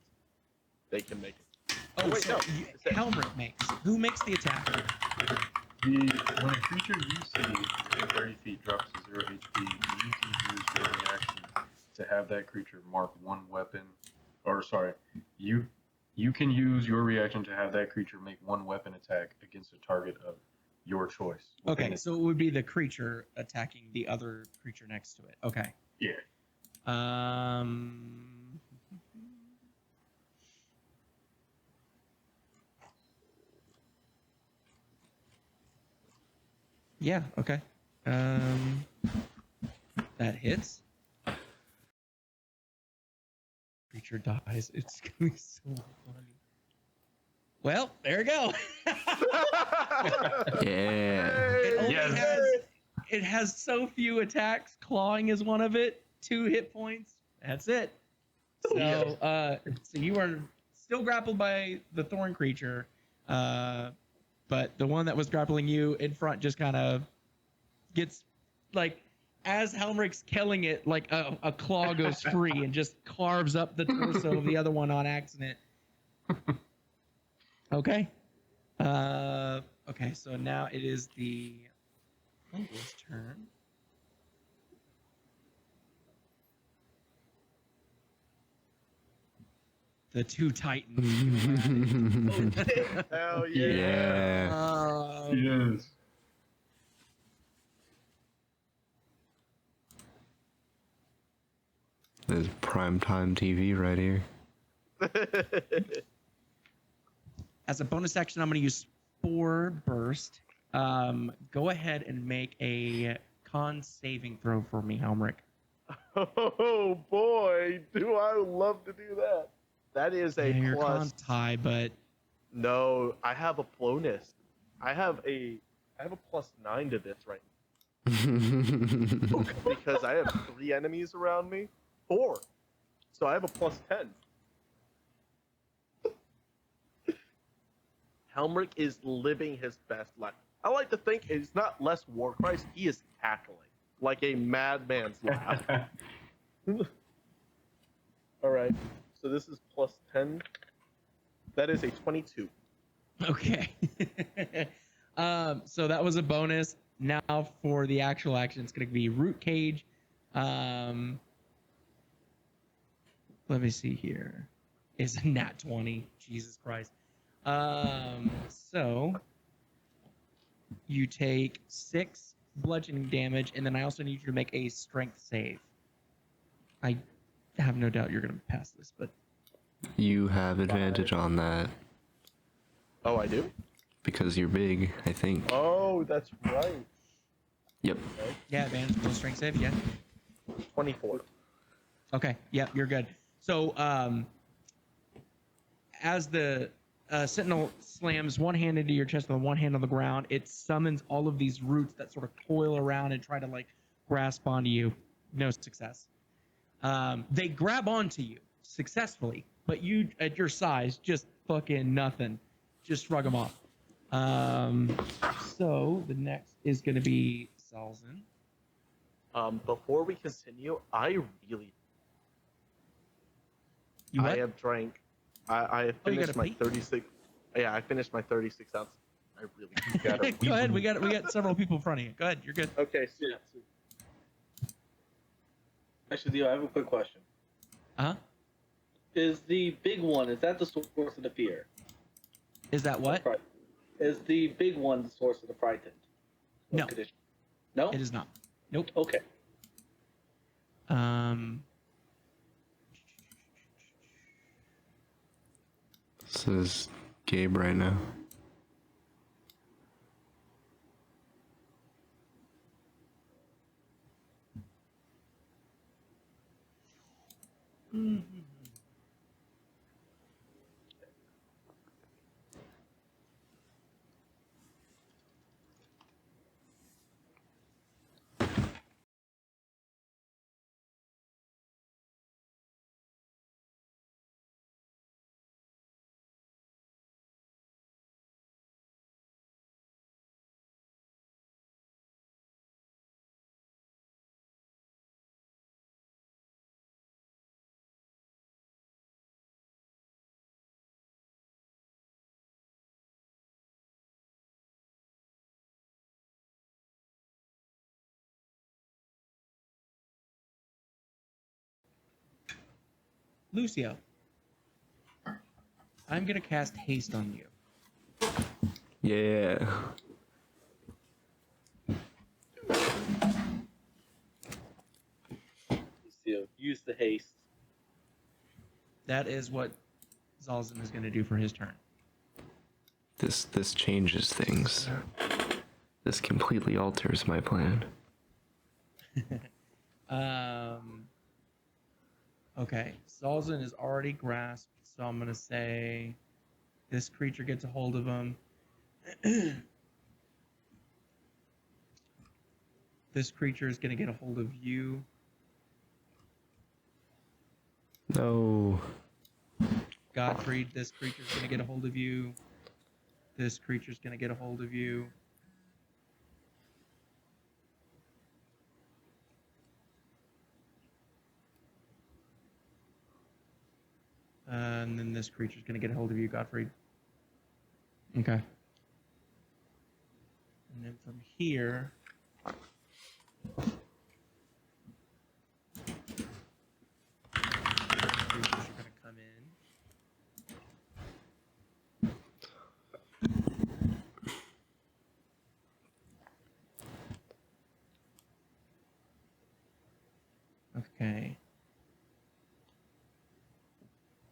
they can make it. Oh, wait, so no. Helmrich makes. Who makes the attack? When a creature you see within 30 feet drops to 0 HP, you can use your reaction to have that creature mark one weapon. Or, sorry, you can use your reaction to have that creature make one weapon attack against a target of your choice. within Okay, its- so it would be the creature attacking the other creature next to it. Okay. Yeah. Um. Yeah. Okay. That hits. Creature dies. It's gonna be so funny. Well, there we go. Yeah. It only Yes. has so few attacks. Clawing is one of it. 2 hit points. That's it. So so you are still grappled by the thorn creature, but the one that was grappling you in front just kind of gets like as Helmric's killing it, like a claw goes free and just carves up the torso of the other one on accident. Okay. Okay, so now it is the Uncle's turn. The 2 titans. Hell yeah. Yeah. Yes. There's primetime TV right here. As a bonus action, I'm going to use Spore Burst. Go ahead and make a con saving throw for me, Helmrich. Oh boy, do I love to do that. That is a Yeah, your plus. con's high, but No, I have a bonus. I have a +9 to this right now because I have 3 enemies around me. 4. So I have a +10. Helmrich is living his best life. I like to think it's not less Warcry, he is cackling like a madman's laugh. All right, so this is +10. That is a 22. okay. So that was a bonus. Now for the actual action, it's going to be Root Cage. Let me see here. Is a nat 20. Jesus Christ. So you take 6 bludgeoning damage, and then I also need you to make a strength save. I have no doubt you're going to pass this, but You have advantage on that Oh, I do? because you're big, I think. Oh, that's right. Yep. yeah, advantage on strength save, yeah. 24. Okay, yep, you're good. So, as the sentinel slams one hand into your chest and one hand on the ground, it summons all of these roots that sort of coil around and try to like grasp onto you. No success. They grab onto you successfully, but you, at your size, just fucking nothing. Just shrug them off. So the next is going to be Salzin. Before we continue, I really You what? I have drank. I have Oh, you finished gotta my pee? 36. Yeah, I finished my 36 ounce. I really Gotta Go ahead. We got several people in front of you. Go ahead. You're good. Okay, so Actually, Leo, I have a quick question. Uh-huh. Is the big one, is that the source of the fear? Is that what? Right. Is the big one the source of the frightened? No. Condition? No? It is not. Nope. Okay. This is Gabe right now. Lucio, I'm gonna cast haste on you. Yeah. You haste. That is what Zalzin is going to do for his turn. This changes things. This completely alters my plan. Okay, Zalzin is already grasped, so I'm going to say this creature gets a hold of him. This creature is going to get a hold of you. No. Godfrey, this creature is going to get a hold of you. This creature is going to get a hold of you. And then this creature is going to get a hold of you, Godfrey. Okay. And then from here... creatures are going to come in. Okay.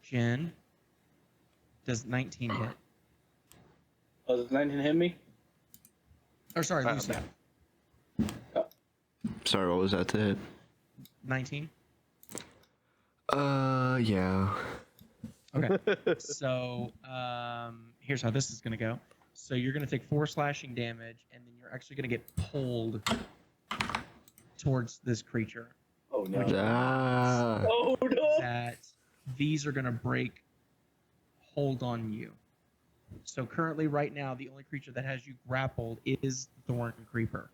Jen. Does 19 hit? Oh, does 19 hit me? Or sorry, Lucia. Sorry, what was that to hit? 19? Yeah. Okay. So, here's how this is going to go. So you're going to take 4 slashing damage, and then you're actually going to get pulled towards this creature. Oh no. Ah. Oh no. That these are going to break hold on you. So currently, right now, the only creature that has you grappled is Thorn Creeper.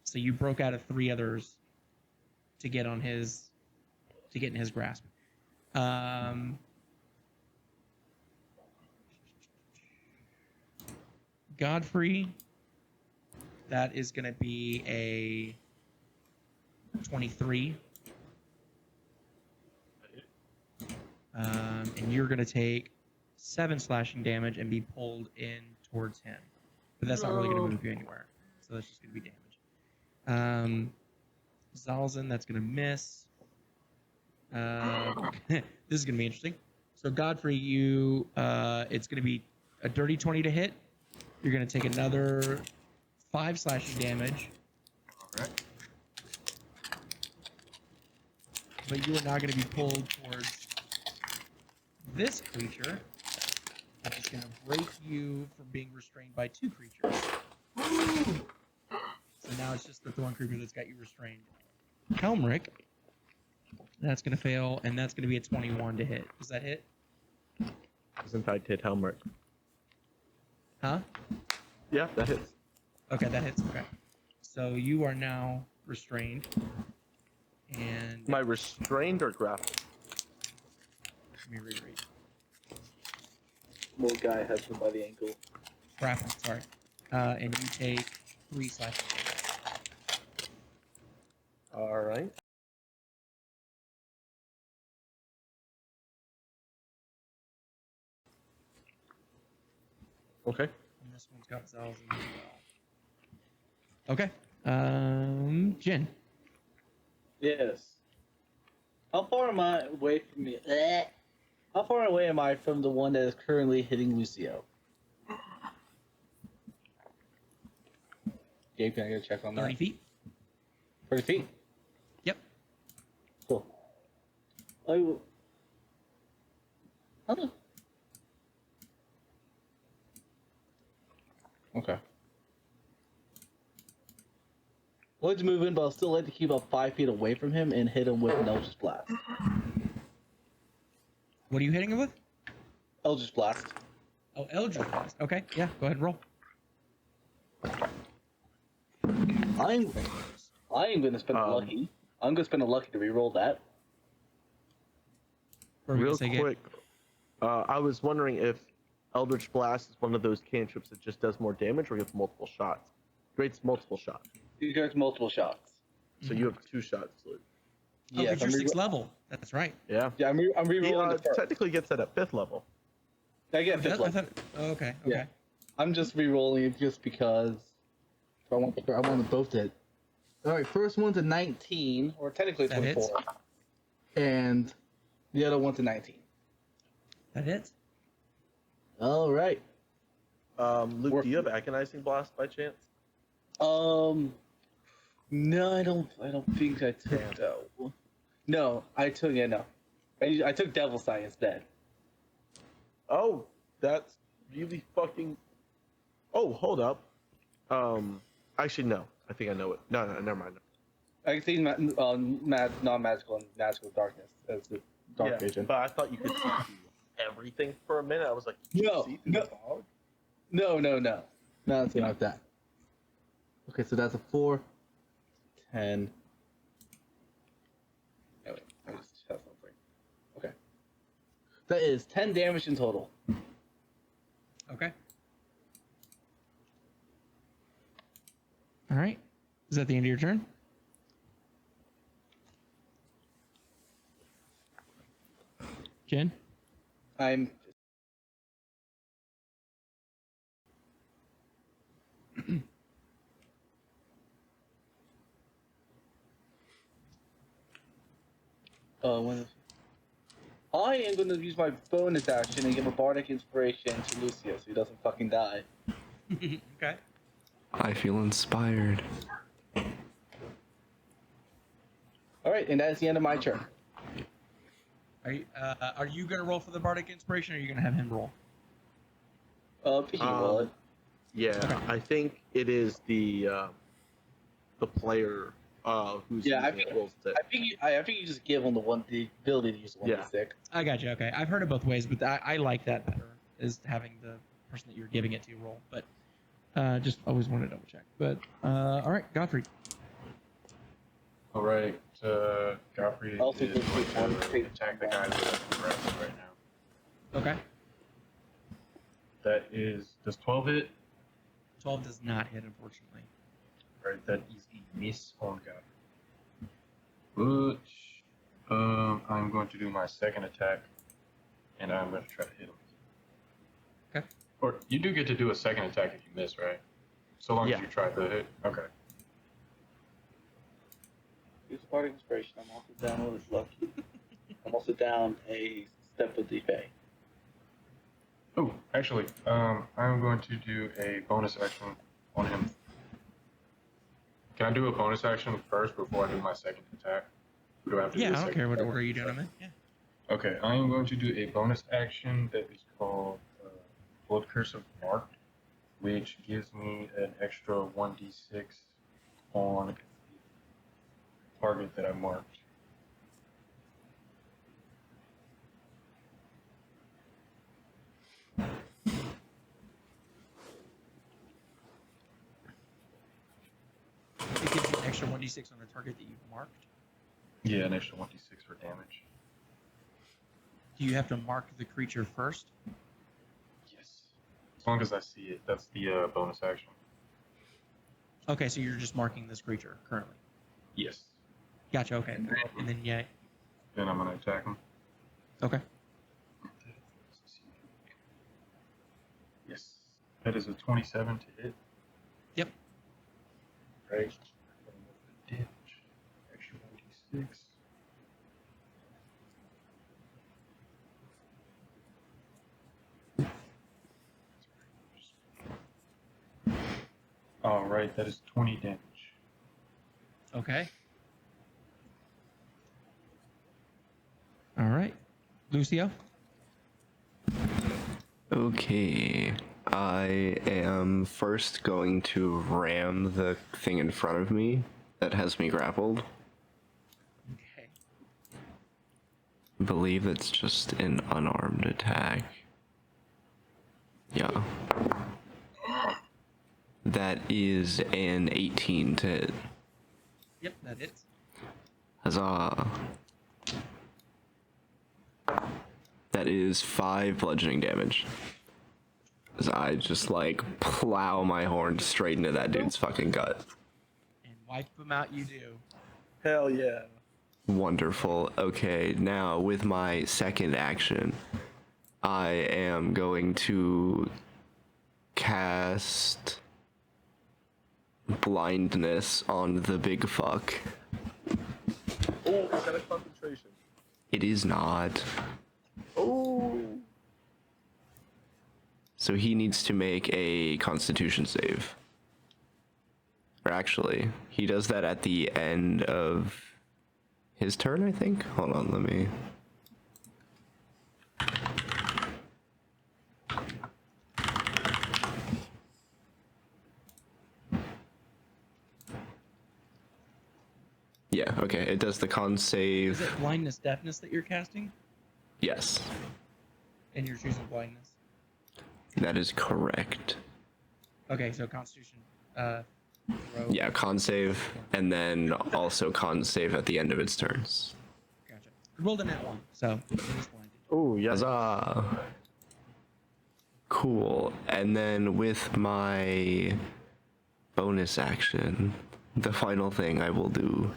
So you broke out of 3 others to get in his grasp. Godfrey, that is going to be a 23. And you're going to take 7 slashing damage and be pulled in towards him. But that's not really going to move you anywhere. So that's just going to be damage. Zalzin, that's going to miss. This is going to be interesting. So Godfrey, you, it's going to be a dirty 20 to hit. You're going to take another 5 slashing damage. Alright. But you are now going to be pulled towards this creature, which is going to break you from being restrained by 2 creatures. So now it's just the Thorn Creeper that's got you restrained. Helmrick, that's going to fail, and that's going to be a 21 to hit. Does that hit? Does in fact hit Helmert. Huh? Yeah, that hits. Okay, that hits. Okay. So you are now restrained. And Am I restrained or grappled? let me reread. Little guy has him by the ankle. Grapple, sorry. And you take 3 slashing damage. All right. Okay. And this one's got Zalzin as well. Okay. Jen. Yes. How far am I away from me? How far away am I from the one that is currently hitting Lucio? Gabe, can I get a check on that? 30 feet. 30 feet? Yep. Cool. I will... How do... Okay. I'll like to move in, but I'll still like to keep about 5 feet away from him and hit him with an Eldritch Blast. What are you hitting him with? Eldritch Blast. Oh, Eldritch Blast. Okay, yeah, go ahead and roll. I'm gonna spend a lucky. I'm gonna spend a lucky to reroll that. What were we Real gonna say, Gabe? quick, I was wondering if Eldritch Blast is one of those cantrips that just does more damage or gives multiple shots. Creates multiple shots. You get multiple shots. So you have 2 shots. Luke. Oh, Yeah, because you're 6th level. That's right. Yeah. Yeah, I'm He rerolling the first. technically gets that at 5th level. I get fifth I level. thought, oh, okay, okay. Yeah. I'm just rerolling it just because I want them both to hit. All right, first one's a 19, or technically That hits. 24. and the other one's a 19. That hits. All right. Luke, do you have agonizing blast by chance? No, I don't think I took that one. No, I took no. I took Devil's Eye instead. Oh, that's really fucking. Oh, hold up. Actually, no. I think I know it. No, never mind. I can see non-magical and magical darkness as the dark Yeah, vision. but I thought you could see through everything for a minute. I was like, you No, can see through no. the fog? No. Nothing like that. Okay, so that's a 4, 10. Oh, wait, I just have something. Okay. That is 10 damage in total. Okay. All right. Is that the end of your turn? Jen? I'm. I am going to use my bonus action and give a bardic inspiration to Lucio so he doesn't fucking die. Okay. I feel inspired. Alright, and that is the end of my turn. Are you gonna roll for the bardic inspiration, or are you gonna have him roll? He can roll it. Yeah, Okay. I think it is the player who's Yeah, using it rolls it. I think you just give him the ability to use the 1d6. I got you. Okay, I've heard it both ways, but I like that better, is having the person that you're giving it to roll. But just always want to double check. But all right, Godfrey. All right, Godfrey is Also going just take one, to take attack the guy with a grasp right now. Okay. That is, does 12 hit? 12 does not hit, unfortunately. Right, that is a miss on Godfrey. But I'm going to do my second attack, and I'm going to try to hit him. Okay. Or you do get to do a second attack if you miss, right? So long Yeah. as you try to hit. Okay. Use bardic inspiration. I'm also down with his lucky. I'm also down a step with the Fae. Oh, actually, I'm going to do a bonus action on him. Can I do a bonus action first before I do my second attack? Or do I have to do Yeah, a I don't second care what attack? order you're doing them in. Yeah. Okay, I am going to do a bonus action that is called Blood Curse of Mark, which gives me an extra 1d6 on the target that I marked. It gives you an extra 1d6 on a target that you've marked. Yeah, an extra 1d6 for damage. Do you have to mark the creature first? Yes. As long as I see it, that's the bonus action. Okay, so you're just marking this creature currently. Yes. Gotcha. Okay. And then yeah. Then I'm going to attack him. Okay. Yes. That is a 27 to hit. Yep. Right. Damage. Extra 1d6. Alright, that is 20 damage. Okay. All right. Lucio? Okay. I am first going to ram the thing in front of me that has me grappled. Okay. I believe it's just an unarmed attack. Yeah. That is an 18 to hit. Yep, that hits. Huzzah. That is 5 bludgeoning damage. As I just like plow my horn straight into that dude's fucking gut. And wipe them out you do. Hell yeah. Wonderful. Okay, now with my second action, I am going to cast blindness on the big fuck. Oh, is that a concentration? It is not. Oh. So he needs to make a Constitution save. Or actually, he does that at the end of his turn, I think. Hold on, let me. Yeah, okay. It does the con Is save. it blindness, deafness that you're casting? Yes, And you're choosing blindness. that is correct. Okay, so Constitution. Throw. Yeah, con save, and then also con save at the end of its turns. Gotcha. It rolled a nat 1, so it is blinded. Oh, yeah. Huzzah! Cool. And then with my bonus action, the final thing I will do,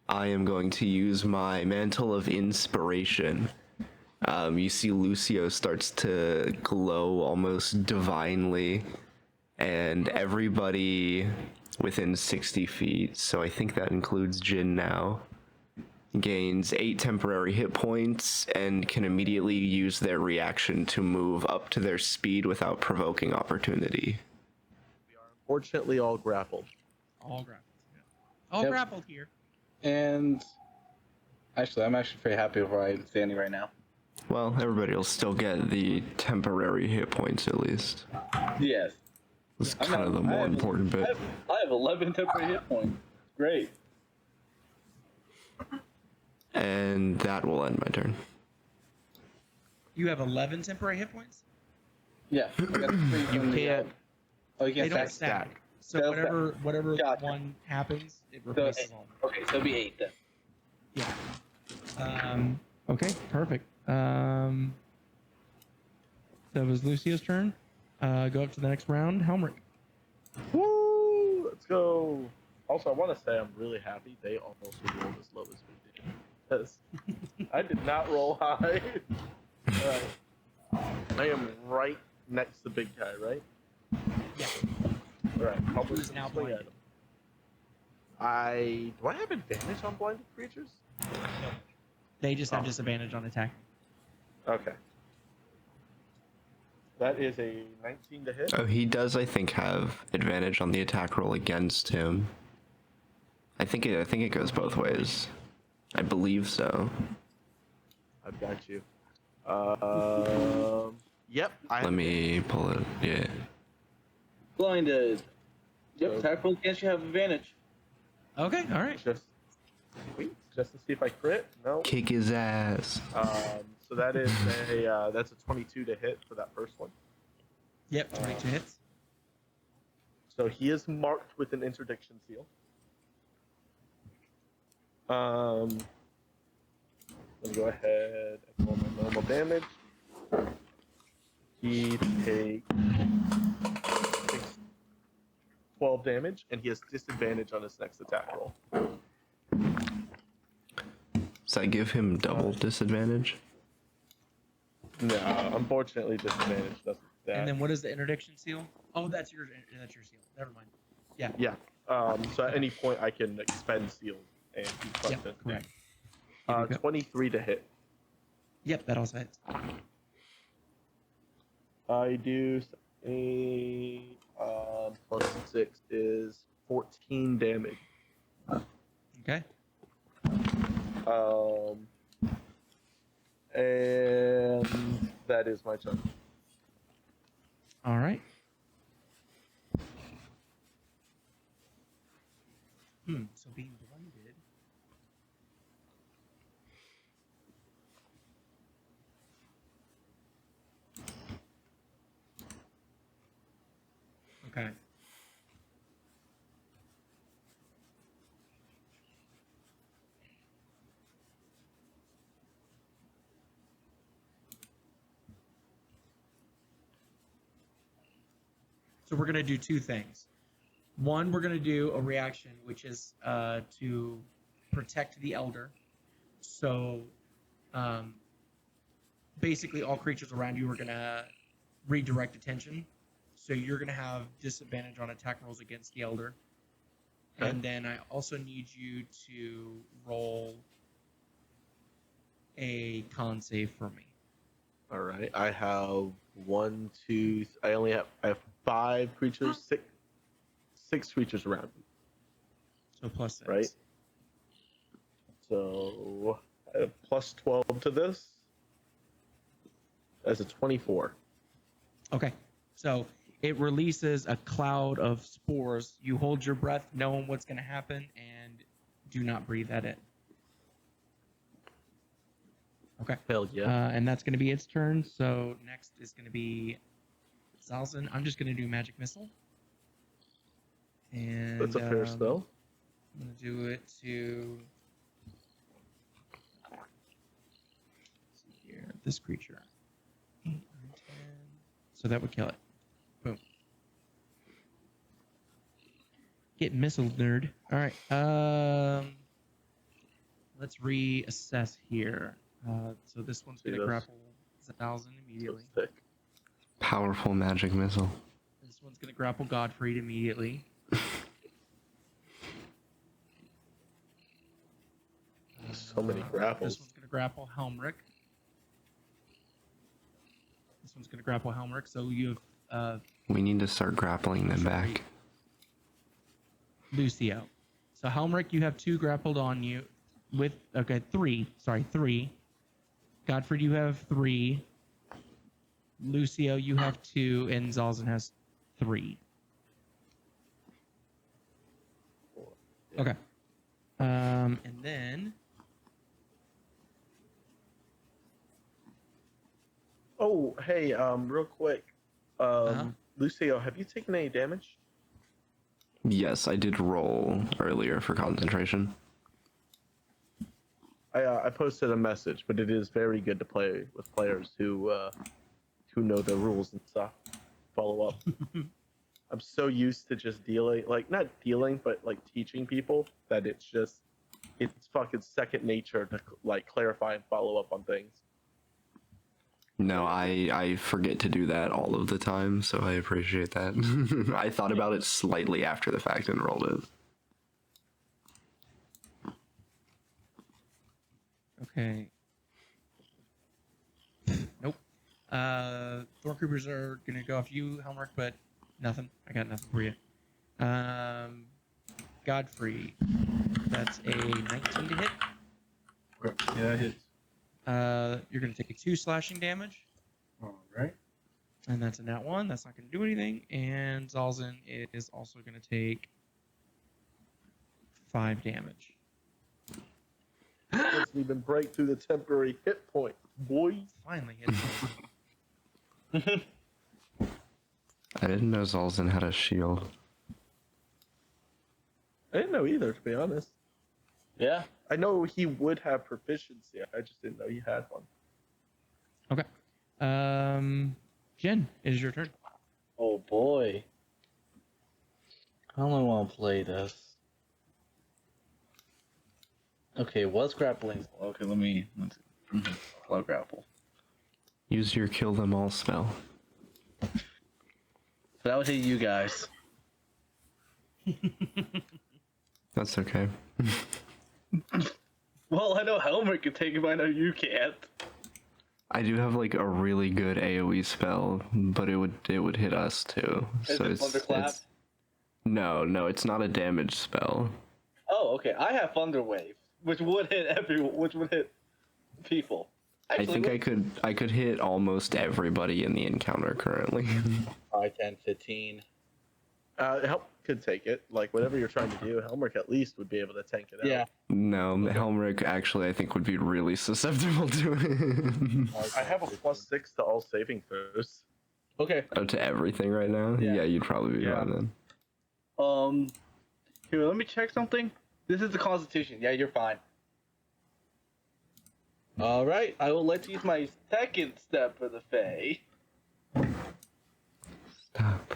I am going to use my Mantle of Inspiration. You see Lucio starts to glow almost divinely, and everybody within 60 feet, so I think that includes Jin now, gains 8 temporary hit points and can immediately use their reaction to move up to their speed without provoking opportunity. We are unfortunately all grappled. All grappled. Yeah. All Yep. grappled here. And actually, I'm actually pretty happy with where I'm standing right now. Well, everybody will still get the temporary hit points at least. Yes. It's I'm kind of the not- I more have- important bit. I have 11 temporary hit points. Great. And that will end my turn. You have 11 temporary hit points? Yeah. I got three You from the, can't Oh, you They can't don't stack. stack. So They'll whatever Gotcha. one happens, it replaces all. Okay, so it'll be 8 then. Yeah. Okay, perfect. That was Lucio's turn. Go up to the next round. Helmrich. Woo! Let's go. Also, I want to say I'm really happy they almost rolled as low as we did. Because I did not roll high. Alright. I am right next to big guy, right? Yeah. Alright. I'll Who's just now swing at blinded? him. Do I have advantage on blinded creatures? They just have Oh. disadvantage on attack. Okay. That is a 19 to hit. Oh, he does, I think, have advantage on the attack roll against him. I think it goes both ways. I believe so. I've got you. Yep. Let me pull it. Yeah. Blinded. Yep, So- attack roll against you have advantage. Okay, all right. just wait, just to see if I crit. No. Kick his ass. So that is that's a 22 to hit for that first one. Yep, 22 hits. So he is marked with an interdiction seal. Let me go ahead and roll my normal damage. He takes 12 damage, and he has disadvantage on his next attack roll. Does that give him double disadvantage? No, unfortunately, disadvantage doesn't. That. And then what is the interdiction seal? Oh, that's your seal. Never mind. Yeah. So at any point, I can expend seals and keep Yep, something. correct. Here we go. 23 to hit. Yep, that also hits. I do a plus 6 is 14 damage. Okay. And that is my turn. All right. So being blinded. Okay. So we're gonna do two things. One, we're gonna do a reaction, which is to protect the elder. So, basically, all creatures around you are gonna redirect attention. So you're gonna have disadvantage on attack rolls against the elder. Okay. And then I also need you to roll a con save for me. All right. I have one, two. I have 5 creatures, six creatures around me. So plus 6. Right. So I have plus 12 to this. That's a 24. Okay. So it releases a cloud of spores. You hold your breath, knowing what's going to happen, and do not breathe that in. Okay. Hell yeah. And that's going to be its turn. So next is going to be Zalzin. I'm just going to do Magic Missile. And That's a fair spell. I'm going to do it to... let's see here. This creature. 8, 9, 10. So that would kill it. Boom. Get missile, nerd. All right. Let's reassess here. So this one's going to grapple Zalzin immediately. So thick. Powerful magic missile. This one's going to grapple Godfrey immediately. So many This grapples. one's going to grapple Helmrick. This one's going to grapple Helmrick. So you have We need to start grappling them back. Lucio. So Helmrick, you have 2 grappled on you. With 3. Sorry, 3. Godfrey, you have 3. Lucio, you have 2, and Zalzin has 3. Okay. And then Oh, hey, real quick. Lucio, have you taken any damage? Yes, I did roll earlier for concentration. I posted a message, but it is very good to play with players who know the rules and stuff. Follow up. I'm so used to just dealing, like not dealing, but like teaching people that it's fucking second nature to like clarify and follow up on things. No, I forget to do that all of the time, so I appreciate that. I thought about it slightly after the fact and rolled it. okay. Nope. Thorncreepers are gonna go off you, Helmrick, but nothing. I got nothing for you. Godfrey. That's a 19 to hit. Okay. Yeah, it hits. You're gonna take 2 slashing damage, All right. and that's a nat 1. That's not gonna do anything. And Zalzin is also gonna take 5 damage. Doesn't even break through the temporary hit point, boy. Finally hit Zalzin. I didn't know Zalzin had a shield. I didn't know either, to be honest. Yeah. I know he would have proficiency. I just didn't know he had one. Okay. Jen, it is your turn. Oh boy. How do I want to play this? Okay, what's grappling? Okay, let's play grapple. Use your kill them all spell. So that would hit you guys. That's okay. Well, I know Helmer can take it, but I know you can't. I do have like a really good AoE spell, but it would hit us too. Is it Thunderclap? No, it's not a damage spell. Oh, okay. I have Thunder Wave, which would hit people. Actually, I think I could hit almost everybody in the encounter currently. 5, 10, 15. Help could take it. Like whatever you're trying to do, Helmrick at least would be able to tank it out. Yeah. No, Helmrick actually I think would be really susceptible to it. I have a +6 to all saving throws. Okay. Oh, to everything right now? Yeah. Yeah, you'd probably be Yeah. fine then. Here, let me check something. This is the Constitution. Yeah, you're fine. All right, I will let you use my second step for the Fae Stop.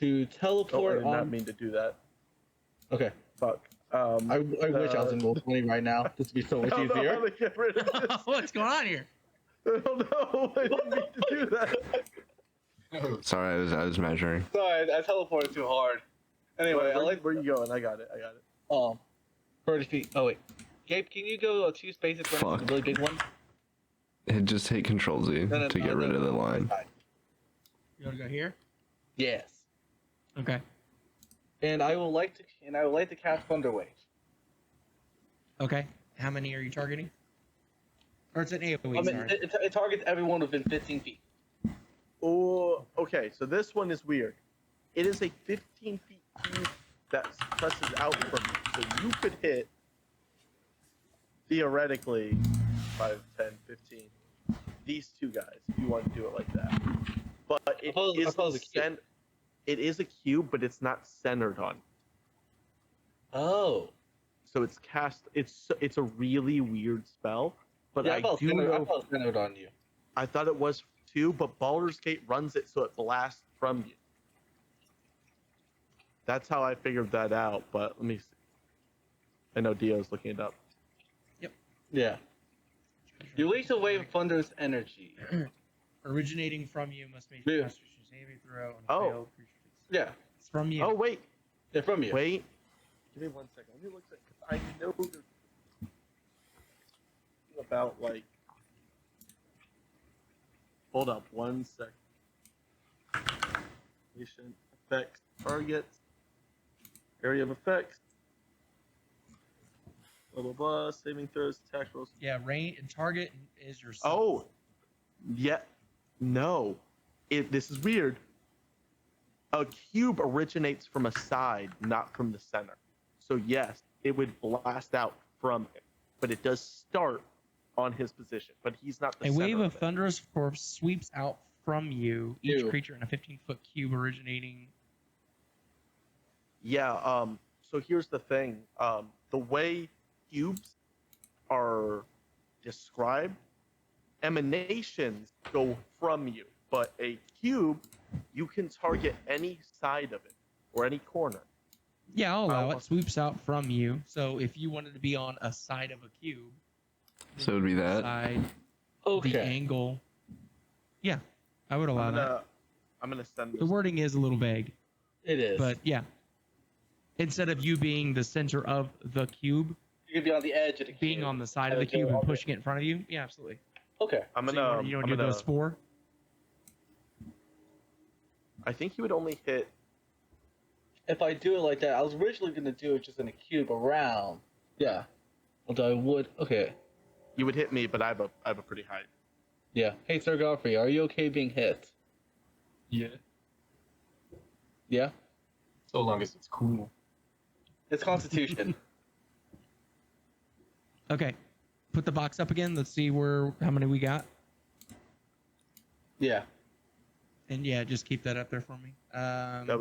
To Oh, I teleport did not on. mean to do that. Okay. Fuck. I wish I was in roll 20 right now. This would be so much I don't know how easier. to get rid of this. What's going on here? I don't know. I didn't mean to do that. Sorry, I was measuring. Sorry, I teleported too hard. Anyway, Where you going? I got it. 30 feet. Oh, wait. Gabe, can you go 2 spaces when it's Fuck. the really big one? Just hit Control Z No, to get rid of the line. You want to go here? Yes. Okay. And I would like to cast Thunderwave. Okay. How many are you targeting? Or it's an AoE, I mean, sorry. it targets everyone within 15 feet. Oh, okay. So this one is weird. It is a 15 feet cube that presses out from you. So you could hit, theoretically, 5, 10, 15, these two guys if you want to do it like that. But it it is a cube, but it's not centered on. Oh. So it's cast. It's a really weird spell. But Yeah, I do know. I thought it was centered on you. I thought it was too, but Baldur's Gate runs it so it blasts from you. That's how I figured that out. But let me see. I know Dio's looking it up. Yeah. You release a wave of thunderous energy. Originating from you must make Yeah. a Constitution saving throw. And Oh. failed creature takes- Yeah. It's from you. Oh wait, They're from you. wait. Give me 1 second. Let me look at. I know there's about like. Hold up 1 second. Patient effects, targets, area of effects. Blah blah blah. Saving throws, attack rolls. Yeah, target is your Oh, yeah, no. This is weird. A cube originates from a side, not from the center. So yes, it would blast out from him, but it does start on his position. But he's not the A center wave of it. thunderous force sweeps out from you, each You. creature in a 15-foot cube originating. Yeah. So here's the thing. The way cubes are described, emanations go from you, but a cube, you can target any side of it or any corner. Yeah, I'll allow Oh. it. Sweeps out from you. So if you wanted to be on a side of a cube, So it would be that. side, the Okay. angle. Yeah, I would allow that. I'm gonna send this. The wording is a little vague, It is. but yeah. Instead of you being the center of the cube, you could be on the edge of the being cube. on the side of the cube and pushing it in front of you, yeah, absolutely. Okay. I'm So gonna. you want I'm to do gonna. those 4? I think he would only hit. If I do it like that, I was originally going to do it just in a cube around. Yeah. Although I would. Okay. You would hit me, but I have a pretty high. Yeah. Hey, Sir Godfrey, are you okay being hit? Yeah. Yeah? So long as it's cool. It's Constitution. Okay. Put the box up again. Let's see how many we got. Yeah. And yeah, just keep that up there for me. That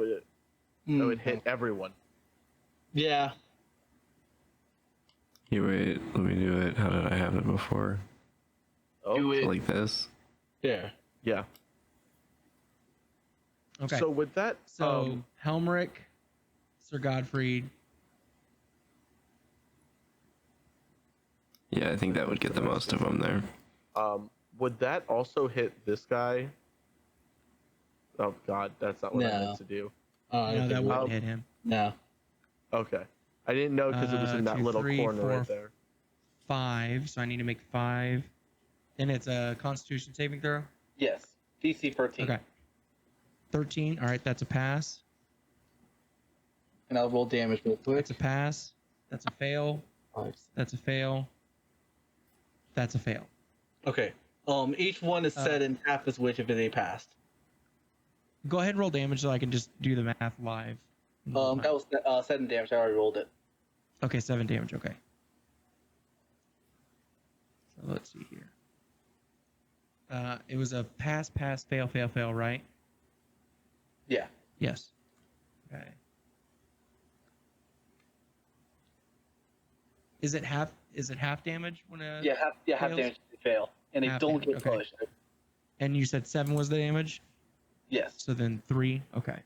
would hit everyone. Yeah. You wait, let me do it. How did I have it before? Oh, Do it. Like this? Yeah. yeah. Okay. So with that, So Helmerick, Sir Godfrey. Yeah, I think that would get the most of them there. would that also hit this guy? Oh God, that's not what I No. meant to do. No, that I'll- wouldn't hit him. No. Okay, I didn't know because it was in that 2, little 3, corner 4, right there. 5. So I need to make 5. And it's a Constitution saving throw. Yes. DC 13. Okay. 13. All right, that's a pass. And I'll roll damage real quick. That's a pass. That's a fail. That's a fail. That's a fail. Okay. Each one is set in half as which if they passed. Go ahead and roll damage so I can just do the math live. That was 7 damage. I already rolled it. Okay, 7 damage. Okay. So let's see here. It was a pass, pass, fail, fail, fail, right? Yeah. Yes. Okay. Is it half damage when a Yeah, half fails? damage if they fail. And they Half don't damage, get okay. pushed. And you said 7 was the damage? Yes. So then 3. Okay.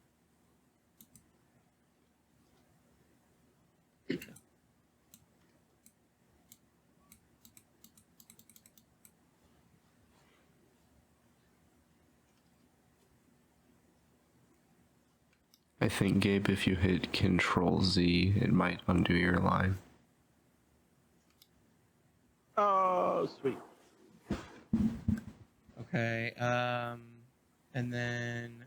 I think, Gabe, if you hit Control Z, it might undo your line. Oh, sweet. Okay. And then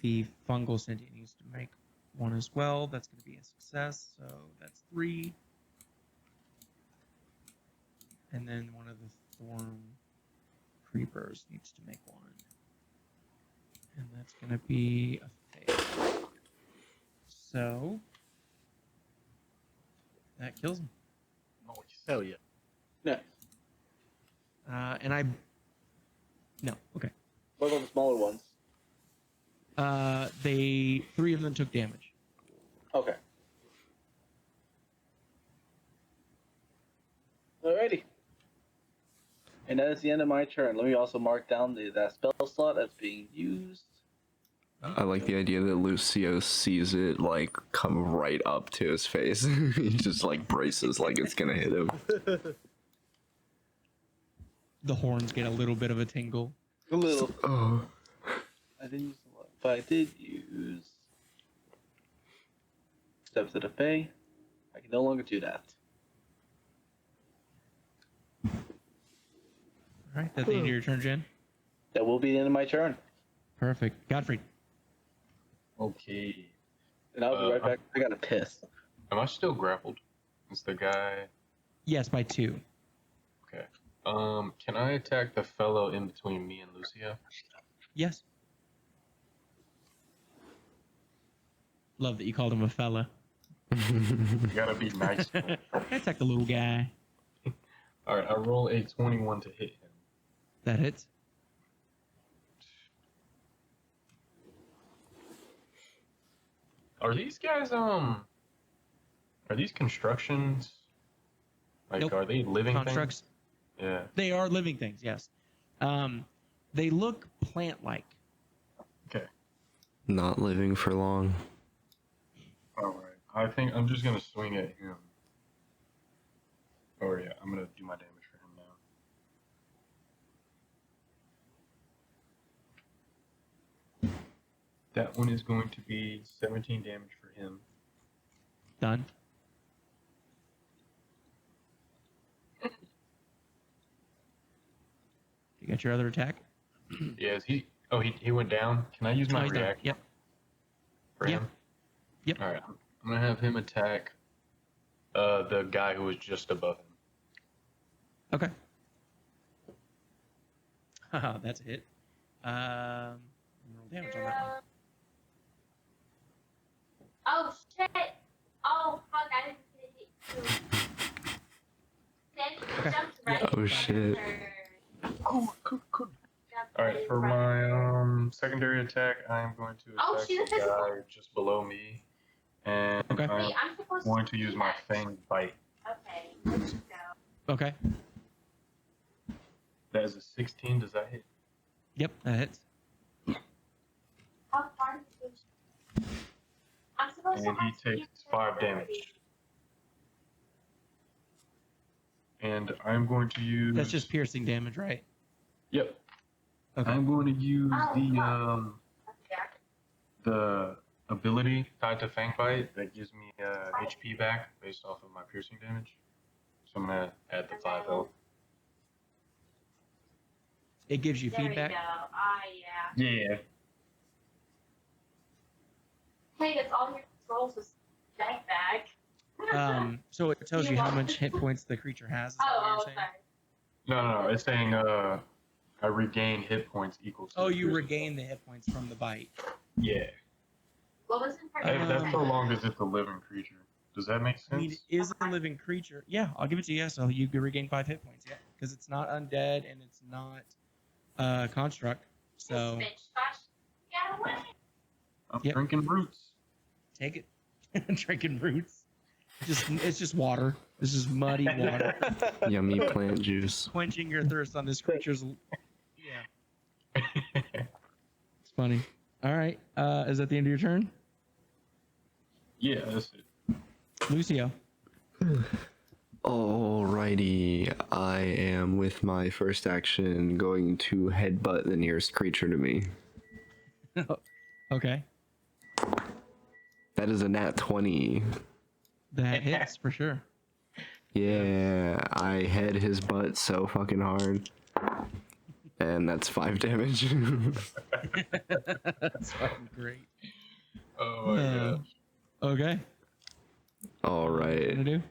the fungal sentient needs to make one as well. That's going to be a success. So that's 3. And then one of the thorn creepers needs to make 1. And that's going to be a fail. So that kills him. Hell yeah. Nice. And I. No, okay. What about the smaller ones? 3 of them took damage. Okay. Alrighty. And that is the end of my turn. Let me also mark down that spell slot that's being used. I like the idea that Lucio sees it like come right up to his face. He just like braces like it's gonna hit him. The horns get a little bit of a tingle. A little. Oh. I didn't use a lot, but I did use Steps of the Fae. I can no longer do that. All right, that's the end of your turn, Jen. That will be the end of my turn. Perfect. Godfrey. Okay. And I'll be right back. I gotta piss. Am I still grappled? Is the guy... Yes, by 2. Okay. Can I attack the fellow in between me and Lucia? Yes. Love that you called him a fella. You gotta be nice. I attack the little guy. Alright, I roll a 21 to hit him. That hits. Are these guys, are these constructions? Like, Nope. are they living Constructs. things? Yeah. They are living things, yes. They look plant-like. Okay. Not living for long. Alright. I think I'm just gonna swing at him. Oh yeah, I'm gonna do my damage for him now. That one is going to be 17 damage for him. Done. You got your other attack? Yeah, is he... Oh, he went down? Can I use my Oh, he's done. reaction Yep. for Yeah. him? Yep. Alright, I'm gonna have him attack the guy who was just above him. Okay. Haha, that's a hit. Roll damage on that one. Oh shit! Oh fuck! I didn't hit you. Then Okay. jumped Yeah. right. Oh, in shit. Cool. Alright, for my secondary attack, I am going to Oh, attack she the doesn't- guy just below me. And Okay. I'm Wait, I'm supposed going to to do use my that. Fang Bite. Okay, let's go. Okay. That is a 16. Does that hit? Yep, that hits. How far is it? I'm supposed And to he have to takes use 5 the- damage. And I'm going to use... That's just piercing damage, right? Yep. Okay. I'm going to use Oh, Yeah. the ability tied to Fang Bite that gives me HP back based off of my piercing damage. So I'm gonna add the 5 health. It gives you There we feedback. go. Ah, yeah. Yeah. Hey, it's all your controls with that bag. So it tells you how much hit points the creature has. Is that what you're saying? sorry. No. It's saying I regain hit points equal to. Oh, the you piercing regain the hit points from the bite. health. Yeah. What was in part That's so long as it's a living creature. Does that make sense? I mean, it is a living creature. Yeah, I'll give it to you. So you can regain 5 hit points. Yeah, because it's not undead and it's not construct. So This bitch got away. I'm Yep. drinking roots. take it. Drinking roots. It's just water. This is muddy water. Yummy plant juice. Quenching your thirst on this creature's. Yeah, it's funny. All right. Is that the end of your turn, Yeah, that's it. Lucio? Alrighty, I am with my first action going to headbutt the nearest creature to me. Okay, That is a nat 20. that hits for sure. Yeah, I head his butt so fucking hard. And that's 5 damage. That's fucking great. Oh my gosh. Okay. All What are you right. gonna do?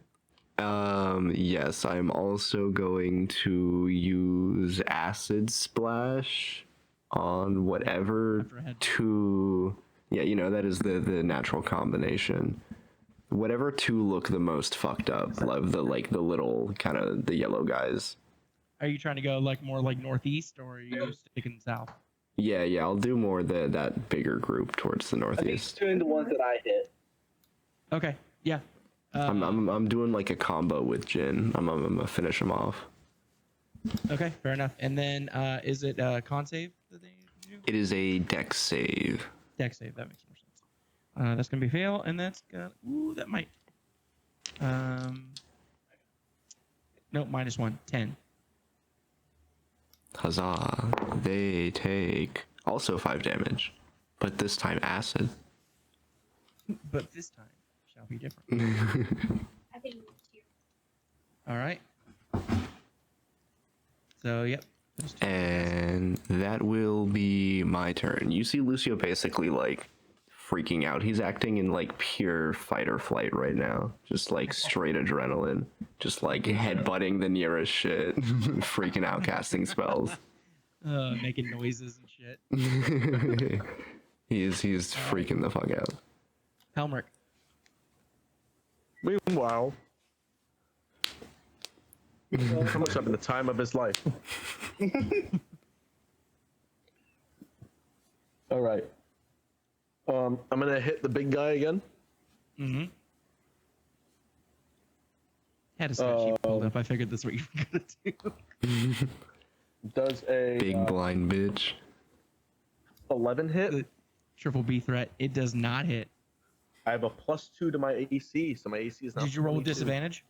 Yes, I'm also going to use Acid Splash on whatever After I had- two. Yeah, you know, that is the natural combination. Whatever two look the most fucked up, like the little kind of the yellow guys. Are you trying to go like more like northeast, or are you sticking south? Yeah, I'll do more that bigger group towards the I think northeast. doing the ones that I hit. Okay. Yeah. I'm doing like a combo with Jin. I'm gonna finish him off. Okay. Fair enough. And then is it con save that they do? It is a dex save. Deck save. That makes more sense. That's gonna be fail, and that's gonna. Ooh, that might. Nope. -1. 10. Huzzah. They take also 5 damage, but this time acid. But this time shall be different. I think you too. All right. So yep. those two. And that will be my turn. You see Lucio basically like freaking out. He's acting in like pure fight or flight right now. Just like straight adrenaline. Just like headbutting the nearest shit. Freaking out casting spells. Making noises and shit. He's freaking the fuck out. Helmrick. Meanwhile, how much up in the time of his life? All right. I'm gonna hit the big guy again. Mm-hmm. Had a spreadsheet pulled up. I figured that's what you were gonna do. Does a Big blind bitch. 11 hit? The triple B threat. It does not hit. I have a +2 to my AC, so my AC is now. Did you roll with 22. disadvantage?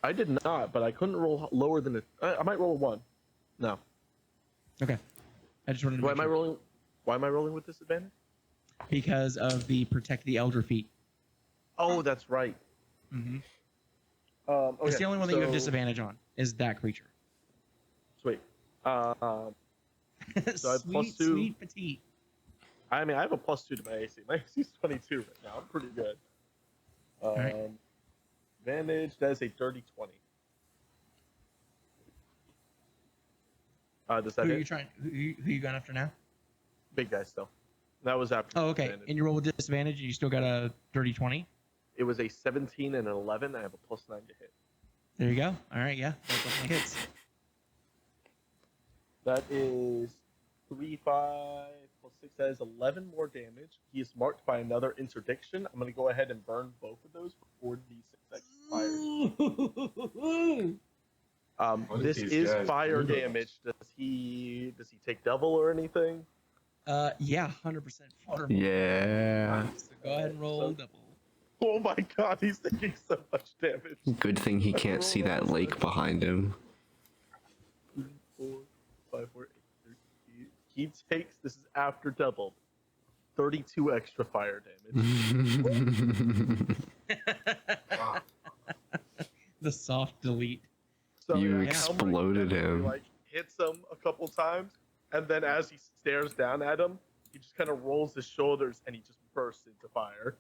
I did not, but I couldn't roll lower than I might roll a 1. No. Okay. I just wanted to Why make am I sure. rolling? Why am I rolling with disadvantage? Because of the protect the elder feat. Oh, that's right. Mm-hmm. Okay, It's the only one that you have so- disadvantage on. Is that creature? Sweet. So I have sweet, +2. sweet petite. I mean, I have a +2 to my AC. My AC is 22 right now. I'm pretty good. right. Advantage, that is a dirty 20. Does that Who are hit? you trying? Who you going after now? Big guy still. That was after. Oh, okay. disadvantage. And you roll with disadvantage, and you still got a dirty 20. It was a 17 and an 11. I have a +9 to hit. There you go. All right, yeah, that definitely hits. That is 3, 5 plus 6. That is 11 more damage. He is marked by another interdiction. I'm going to go ahead and burn both of those for 4d6 extra fire. What This these is guys fire do? damage. Does he take double or anything? Yeah, 100% fire. Yeah. So go ahead and roll double. Oh my god, he's taking so much damage. Good thing he can't see that lake behind him. 3, 4, 5, 4, 8, 13. He takes, this is after double, 32 extra fire damage. The soft delete. So You Helmut exploded definitely, him. Like hits him a couple times, and then as he stares down at him, he just kind of rolls his shoulders and he just bursts into fire.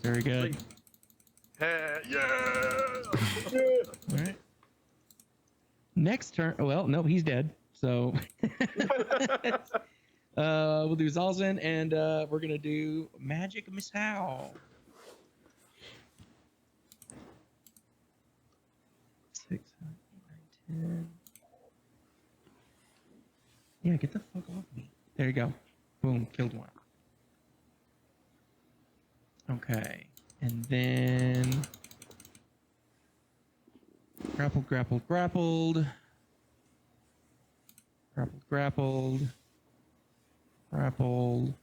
Very good. Yeah! All right. Next turn. Well, no, he's dead. So we'll do Zalzin, and we're gonna do Magic Missile. 6, 7, 8, 9, 10. Yeah, get the fuck off me. There you go. Boom, killed one. Okay, and then grappled, grappled, grappled, grappled, grappled, grappled.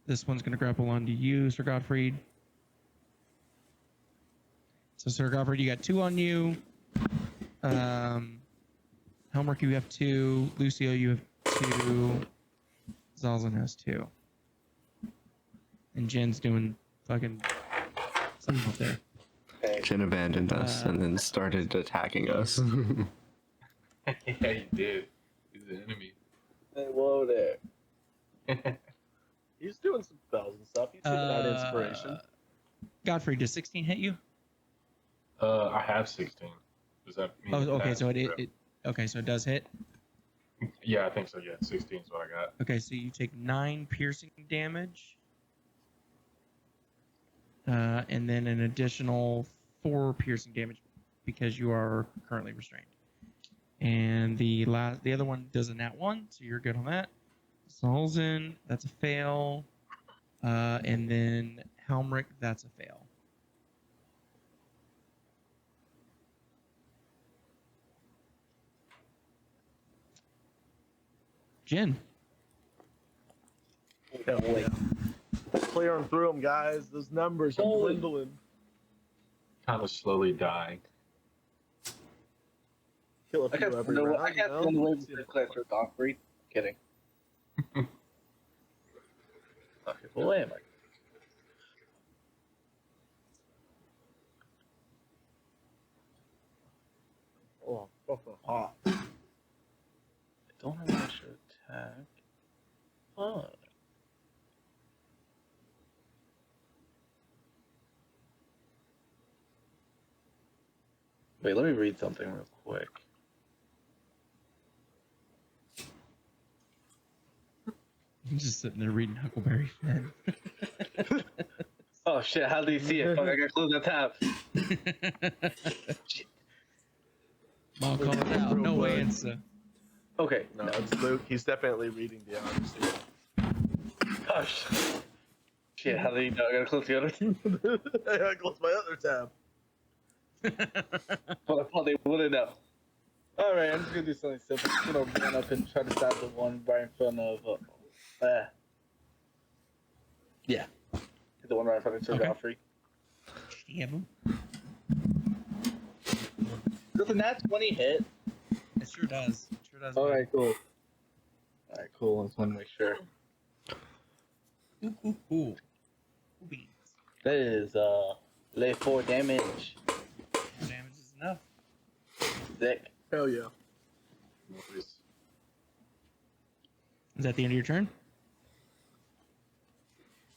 This one's gonna grapple onto you, Sir Godfrey. So, Sir Godfrey, you got 2 on you. Helmrick, you have 2. Lucio, you have 2. Zalzin has 2. And Jin's doing fucking something up there. Okay. Jin abandoned us and then started attacking us. Yeah, he did. He's the enemy. Hey, whoa there. He's doing some spells and stuff. He's taking out inspiration. Godfrey, does 16 hit you? I have 16. Does that mean? Oh, it okay, has so to it be- okay, so it does hit. Yeah, I think so. Yeah, 16 is what I got. Okay, so you take 9 piercing damage, and then an additional 4 piercing damage because you are currently restrained. And the other one does a nat 1, so you're good on that. Zalzin, that's a fail, and then Helmrich, that's a fail. Jin. Hell yeah. Clearing through them, guys. Those numbers are Holy. dwindling. Kind of slowly dying. Kill a I few got every no. round, I got you know? no way to class for Godfrey. Kidding. Okay, well, wait a minute. Oh, fucking hot. I don't have an extra attack. Oh. Wait, let me read something real quick. I'm just sitting there reading Huckleberry Finn. Oh shit, how do you see it? Fuck, I gotta close that tab. Mom called it out. No way, Real Insta. Okay, No, it's Luke. He's definitely reading the honesty. oh shit, how do you know? I gotta close the other tab. I gotta close my other tab. But I thought they wouldn't know. Alright, I'm just gonna do something simple. I'm gonna run up and try to stab the one right in front of. Yeah. The one right in front of Sir Okay. Godfrey. Stab him. Does the nat 20 hit? It sure does. It sure does. Alright, cool. Alright, cool. I just want to make sure. Ooh, ooh, ooh. Ooh, beans. That is, lay 4 damage. Damage is enough. Sick. Hell yeah. Nobody's- Is that the end of your turn?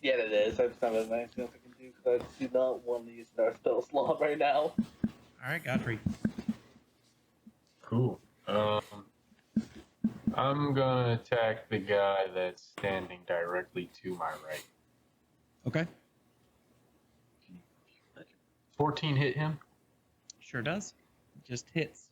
Yeah, it is. I just have a nice thing I can do because I do not want to use our spell slot right now. All right, Godfrey. Cool. I'm gonna attack the guy that's standing directly to my right. Okay. 14 hit him. Sure does. Just hits.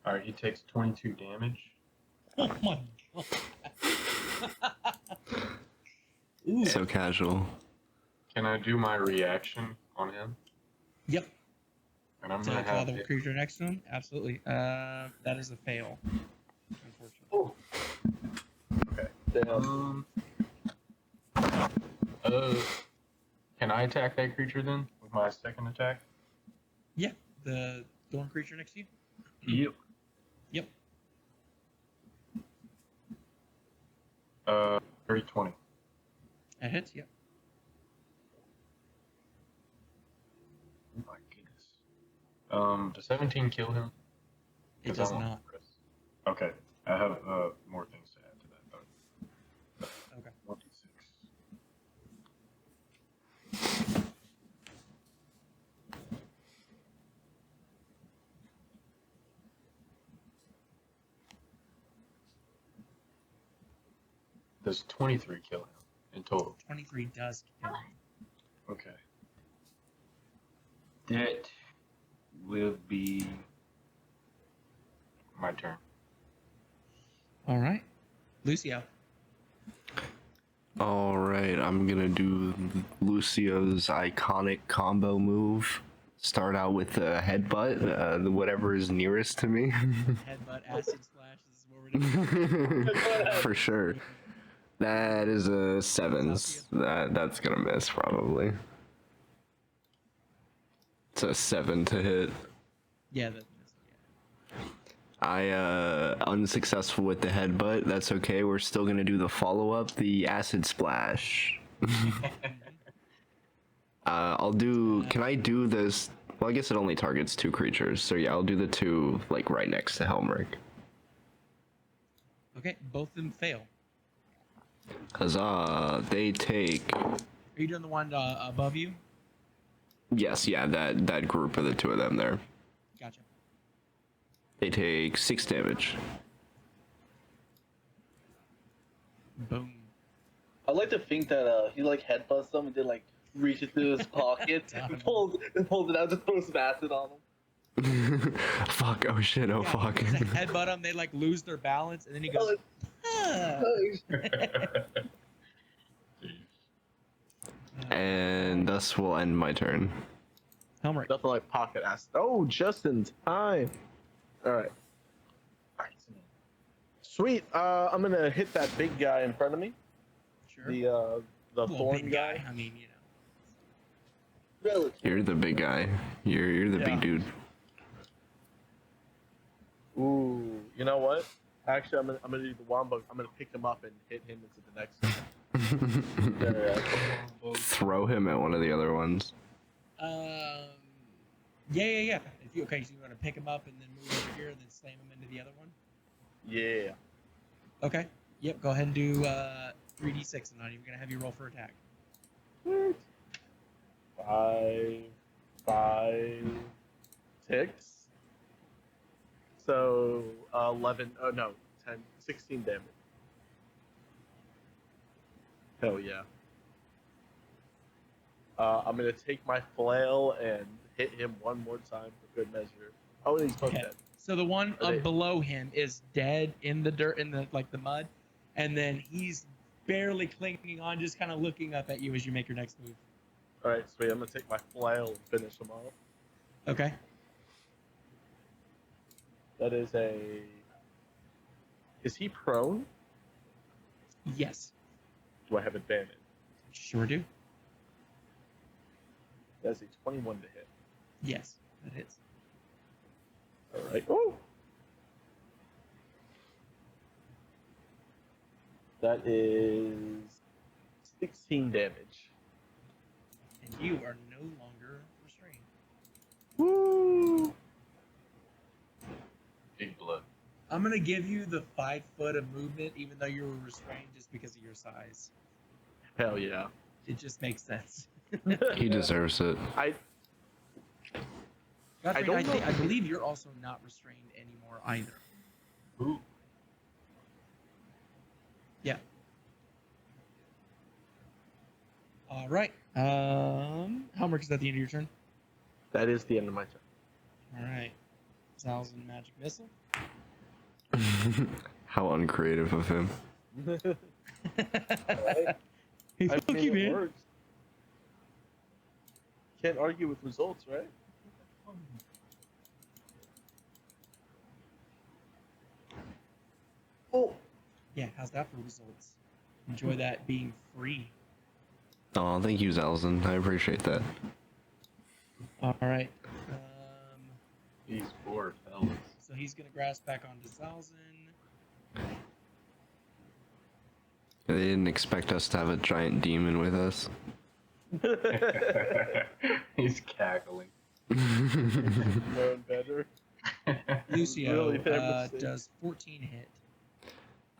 All right, he takes 22 damage. Oh my god. Ooh. So casual. Can I do my reaction on him? Yep. And I'm To gonna call have the it. creature next to him? Absolutely. That is a fail. Unfortunately. Oh. Okay. Can I attack that creature then with my second attack? Yeah. The thorn creature next to you? Yep. Yep. 30-20. That hits? Yep. Oh my goodness. Does 17 kill him? It 'Cause does I'm on not. Chris. Okay. I have more things to add to that though. Okay. 1d6. Does 23 kill him in total? 23 does kill him. Okay. That will be my turn. All right. Lucio. All right, I'm gonna do Lucio's iconic combo move. Start out with a headbutt, whatever is nearest to me. Headbutt, acid splash. This is what we're doing. For sure. That is a 7. That's gonna miss probably. It's a 7 to hit. Yeah, I unsuccessful with the headbutt. That's okay. We're still gonna do the follow up, the acid splash. I'll do. Can I do this? Well, I guess it only targets 2 creatures. So yeah, I'll do the 2 like right next to Helmrich. Okay, both of them fail. Huzzah! They take. Are you doing the one above you? Yes, yeah, that group of the 2 of them there. Gotcha. They take 6 damage. Boom. I like to think that he like headbutts them and then like reaches through his pocket and pulls it out to throw some acid on him. Fuck! Oh shit! Oh Yeah, fuck! he goes to headbutt them, they like lose their balance, and then he goes. "Ah." And thus will end my turn. Helmrich. Nothing like pocket acid. Oh, just in time. All right. Sweet. I'm gonna hit that big guy in front of me. Sure. The Well, thorn big guy. I mean, you know. Relative. You're the big guy. You're the Yeah. big dude. Ooh, you know what? Actually, I'm gonna do the wombo. I'm gonna pick him up and hit him into the next one. There, Throw him at one of the other ones. Yeah. If you okay, so you want to pick him up and then move over here and then slam him into the other one. Yeah. Okay. Yep. Go ahead and do 3d6. I'm not even gonna have you roll for attack. 5, 6. So 11. Oh no, 10, 16 damage. Hell yeah. I'm gonna take my flail and hit him one more time for good measure. Oh, and he's both Okay. dead. So the one Are they- below him is dead in the dirt, in the like the mud, and then he's barely clinging on, just kind of looking up at you as you make your next move. All right, sweet. I'm gonna take my flail and finish him off. Okay. That is a. Is he prone? Yes. Do I have advantage? Sure do. That's a 21 to hit. Yes, that hits. All right. Oh. That is 16 damage. And you are no longer restrained. Woo! Big blood. I'm gonna give you the 5 foot of movement, even though you were restrained, just because of your size. Hell yeah. It just makes sense. He deserves it. Godfrey, don't know. I believe you're also not restrained anymore either. Ooh. Yeah. All right. Helmrich, is that the end of your turn? That is the end of my turn. All right. Thousand magic missile. How uncreative of him. Right? Hey, I fuck mean, you, it man. works. Can't argue with results, right? Oh, Yeah, how's that for results? Enjoy that being free. Oh, thank you, Zalzin. I appreciate that. All right. These poor fellas. So he's gonna grasp back onto Zalzin. They didn't expect us to have a giant demon with us. He's cackling. known better. Lucio, Really fair mistake. does 14 hit?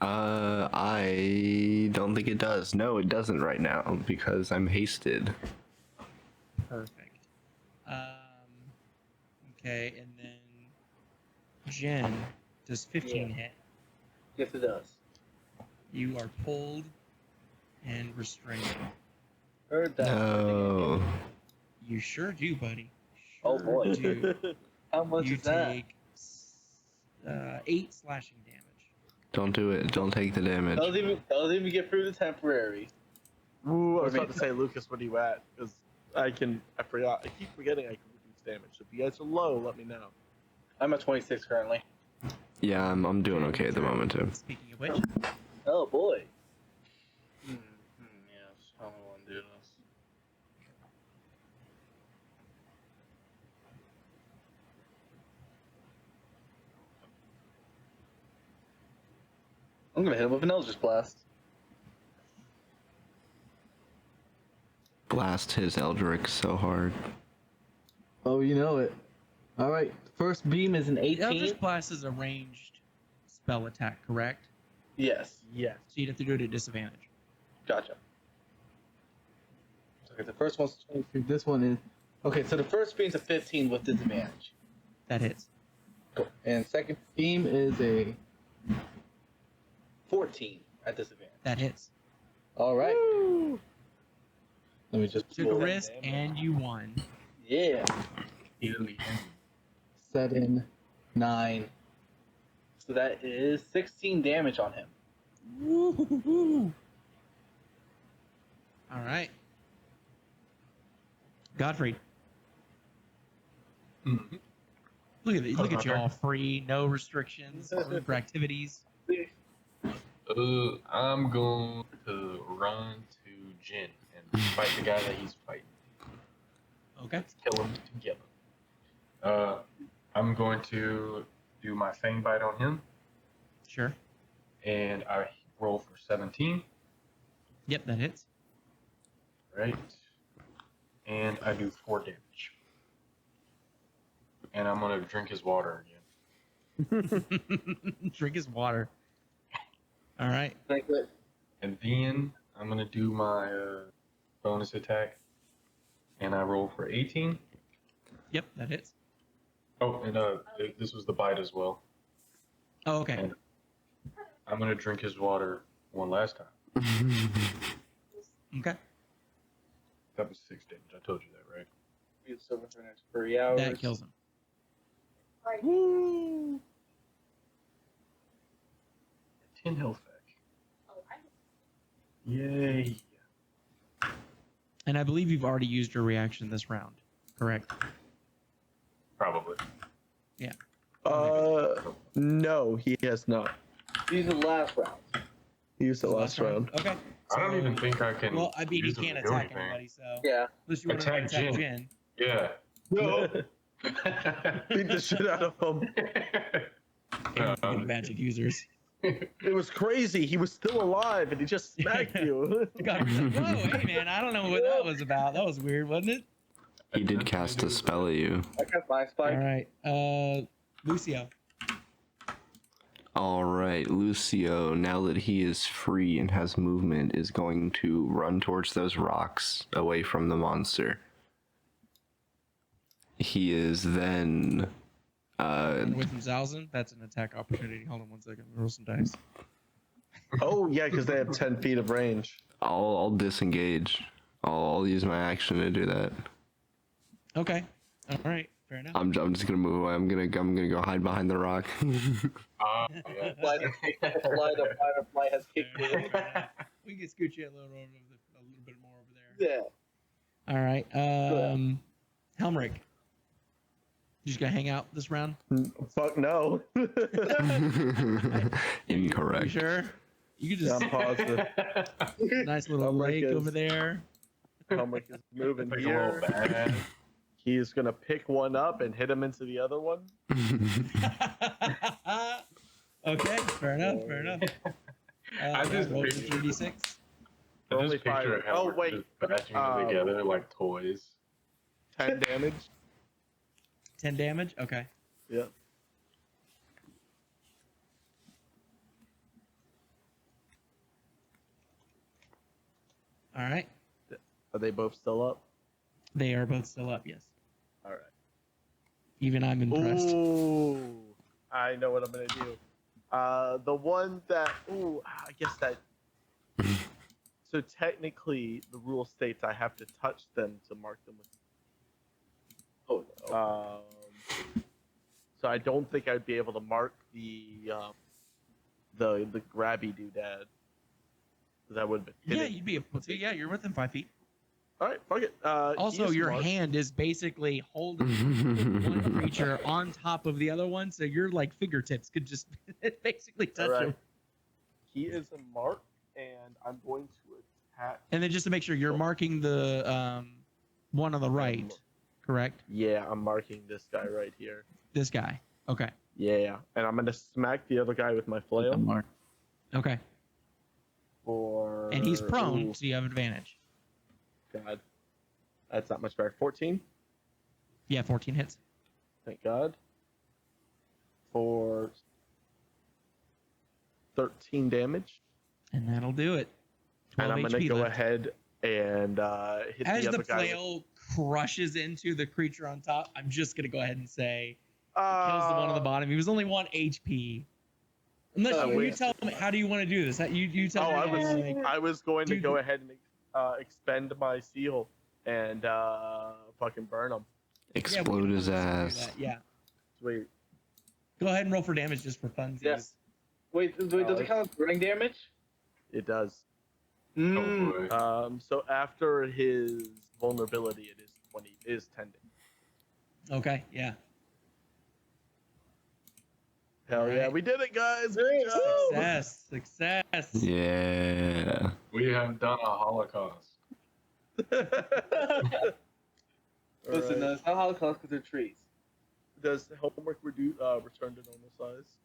I don't think it does. No, it doesn't right now because I'm hasted. Perfect. Okay, and then Jen does 15 hit. Yes, it does. You are pulled and restrained. Heard that. No. You sure do, buddy. Oh, Sure boy. do. How much You is that? take 8 slashing damage. Don't do it. Don't take the damage. Doesn't even get through the temporary. Ooh, I was about to say, Lucas, what are you at? Because I forgot. I keep forgetting I can reduce damage. So if you guys are low, let me know. I'm at 26 currently. Yeah, I'm doing okay at the moment too. Speaking of which, Oh boy. Yes, how do I want to do this? I'm gonna hit him with an Eldritch Blast. Blast his Eldrick so hard. Oh, you know it. All right. First beam is an 18. Eldritch Blast is a ranged spell attack, correct? Yes. Yes. So you'd have to do it at disadvantage. Gotcha. Okay, the first one's 23. This one is okay. So the first beam's a 15 with disadvantage. That hits. Cool. And second beam is a 14 at disadvantage. That hits. All right. Let me just Took a roll. risk and you won. Yeah. Italy. 7, 9. So that is 16 damage on him. Woo-hoo-hoo. All right. Godfrey, Mhm. look at it. Look Oh, at you okay. all free, no restrictions, room for activities. I'm going to run to Jin and fight the guy that he's fighting. Okay. Let's kill him together. I'm going to do my Fang Bite on him, Sure. and I roll for 17, Yep, that hits. right? And I do 4 damage. And I'm going to drink his water again. Drink his water. All right. Thank you. And then I'm going to do my bonus attack, and I roll for 18. Yep, that hits. Oh, and this was the bite as well. Oh, okay. And I'm going to drink his water one last time. Okay. That was 6 damage. I told you that, right? Be sober for the next 3 hours. That kills him. Right. Woo! 10 health back. Oh, I Yay. And I believe you've already used your reaction this round, correct? Probably. No, he has not. These are the last round. He used the last round. Okay. I don't So- even think I can. Well, I mean, he use them can't to do attack anything. anybody, so Yeah. unless you want to Attack attack Jin. Jin. Yeah. Beat the shit out of him. Magic users. It was crazy. He was still alive and he just smacked you. God, whoa, hey man, I don't know what that was about. That was weird, wasn't it? He did cast a spell at you. I got my All spike. right, Lucio. All right, Lucio, now that he is free and has movement, is going to run towards those rocks away from the monster. He is then With Zalzin, that's an attack opportunity. Hold on 1 second. Roll some dice. Oh yeah, because they have 10 feet of range. I'll disengage. I'll use my action to do that. Okay. All right. Fair enough. I'm just gonna move away. I'm gonna go hide behind the rock. Yeah. Flight of flight has kicked in. We can scoot you a little bit more over there. Yeah. All right. Helmrich. You just gonna hang out this round? Fuck no. Incorrect. You sure? You could Yeah, just I'm positive. nice little Helmrich lake is- over there. Helmrich is moving Like a little here. bad. He's gonna pick one up and hit him into the other one. Okay, fair enough. Fair enough. I just roll picture- 3d6. I Only just picture five. how Oh, we're wait. just bashing them together like toys. 10 damage. 10 damage. Okay. Yep. All right. Are they both still up? They are both still up. Yes. All right. Even I'm impressed. Ooh, I know what I'm gonna do. The one that I guess that. So technically, the rule states I have to touch them to mark them with. So I don't think I'd be able to mark the grabby doodad. That would have been. Yeah, hitting. you'd be able to. Yeah, you're within 5 feet. All right, fuck it. Also, he's your marked. hand is basically holding one creature on top of the other one, so your like fingertips could just basically touch All right. them. He is a mark, and I'm going to attack. And then just to make sure you're marking the one on the right, correct? Yeah, I'm marking this guy right here. This guy. Okay. Yeah, and I'm gonna smack the other guy with my flail. Mark. Okay. For And he's prone, ooh, so you have advantage. God, that's not much better. 14. Yeah, 14 hits. Thank God. For 13 damage. And that'll do it. 12 And I'm going to HP go left. ahead and hit As the the other guy. flail crushes into the creature on top, I'm just going to go ahead and say it kills the one on the bottom. He was only 1 HP. Unless you wait. tell me, how do you want to do this? You tell Oh, me. I was going to do go the- ahead and expend my seal and fucking burn him. Explode his ass. Yeah. Sweet. Go ahead and roll for damage just for funsies. Yeah. Wait, does it count as burning damage? It does. Oh boy. So after his vulnerability, it is 10 damage. Okay, yeah. Hell yeah, Alright. we did it, guys! Good job! Success. Yeah. We have done a Holocaust. Listen, Alright. it's not Holocaust because they're trees. Does homework return to normal size?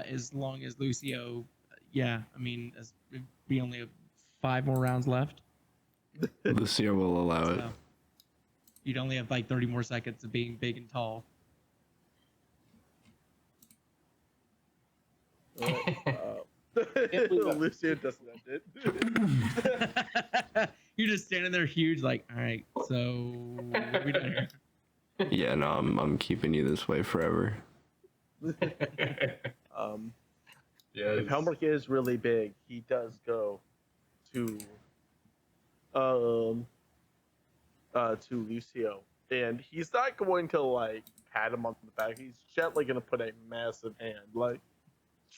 As long as Lucio, yeah, I mean, it'd be only 5 more rounds left. Lucio will allow it. So you'd only have like 30 more seconds of being big and tall. Lucio doesn't end it. You're just standing there huge, like, all right, so what are we doing here? Yeah, no, I'm keeping you this way forever. Yeah. If Helmrich is really big, he does go to Lucio, and he's not going to like pat him on the back. He's gently gonna put a massive hand, like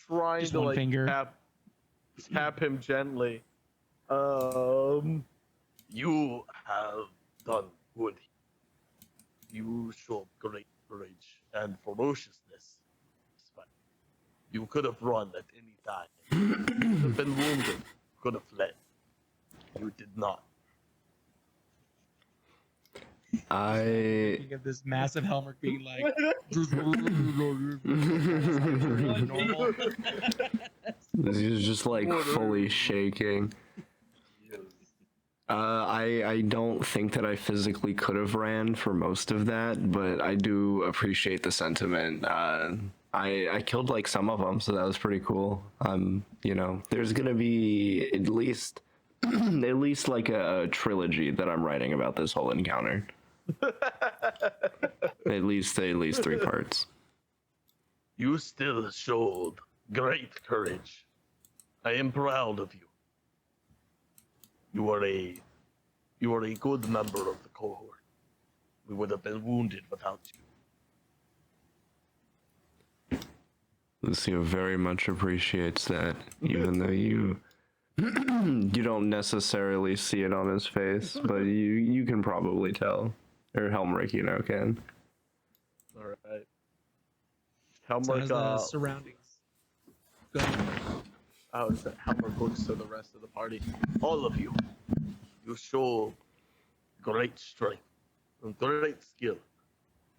trying Just to one like finger. tap him gently. You have done good. You showed great courage and ferociousness. But you could have run at any time. You could have been wounded. Could have fled. You did not. I Thinking of this massive Helmer being like, normal. He's just like fully shaking. I don't think that I physically could have ran for most of that, but I do appreciate the sentiment. I killed like some of them, so that was pretty cool. You know, there's gonna be at least like a trilogy that I'm writing about this whole encounter. At least 3 parts. You still showed great courage. I am proud of you. You are a good member of the cohort. We would have been wounded without you. Lucio very much appreciates that, even though you don't necessarily see it on his face, but you can probably tell. Or Helmrich, you know, can. All right. So how's Helmrich, the surroundings? Go ahead. Helmrich looks to the rest of the party. All of you, you show great strength and great skill.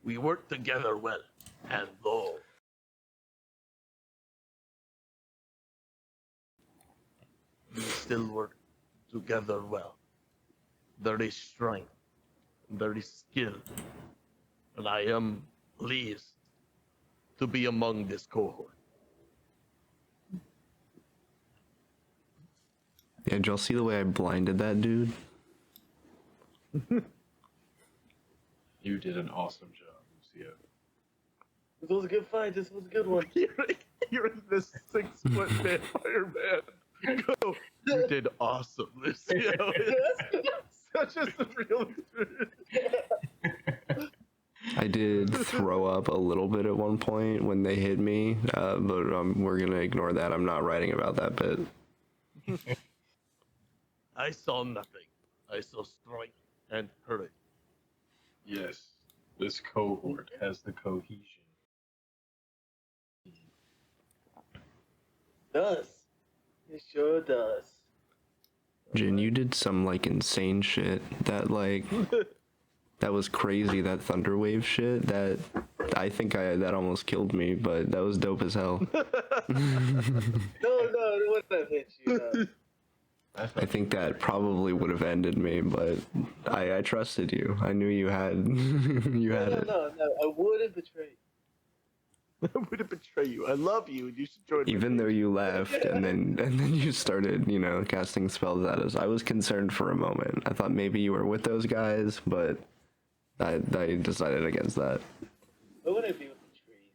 We work together well, and though we still work together well, there is strength, there is skill, and I am pleased to be among this cohort. Yeah, did y'all see the way I blinded that dude? You did an awesome job, Lucio. This was a good fight. This was a good one. You're this 6-foot vampire man. Go, you did awesome, Lucio. Such a surreal experience. I did throw up a little bit at one point when they hit me, but we're gonna ignore that. I'm not writing about that bit. I saw nothing. I saw strength and courage. Yes, this cohort has the cohesion. Does. It sure does. Jin, you did some like insane shit. That was crazy. That thunderwave shit. That almost killed me, but that was dope as hell. it wouldn't have hit you. No. I think that probably would have ended me, but I trusted you. I knew you had you had it. No. I wouldn't betray you. I wouldn't betray you. I love you, and you should join me. Even though you left and then you started, casting spells at us. I was concerned for a moment. I thought maybe you were with those guys, but I decided against that. I wouldn't be with the trees.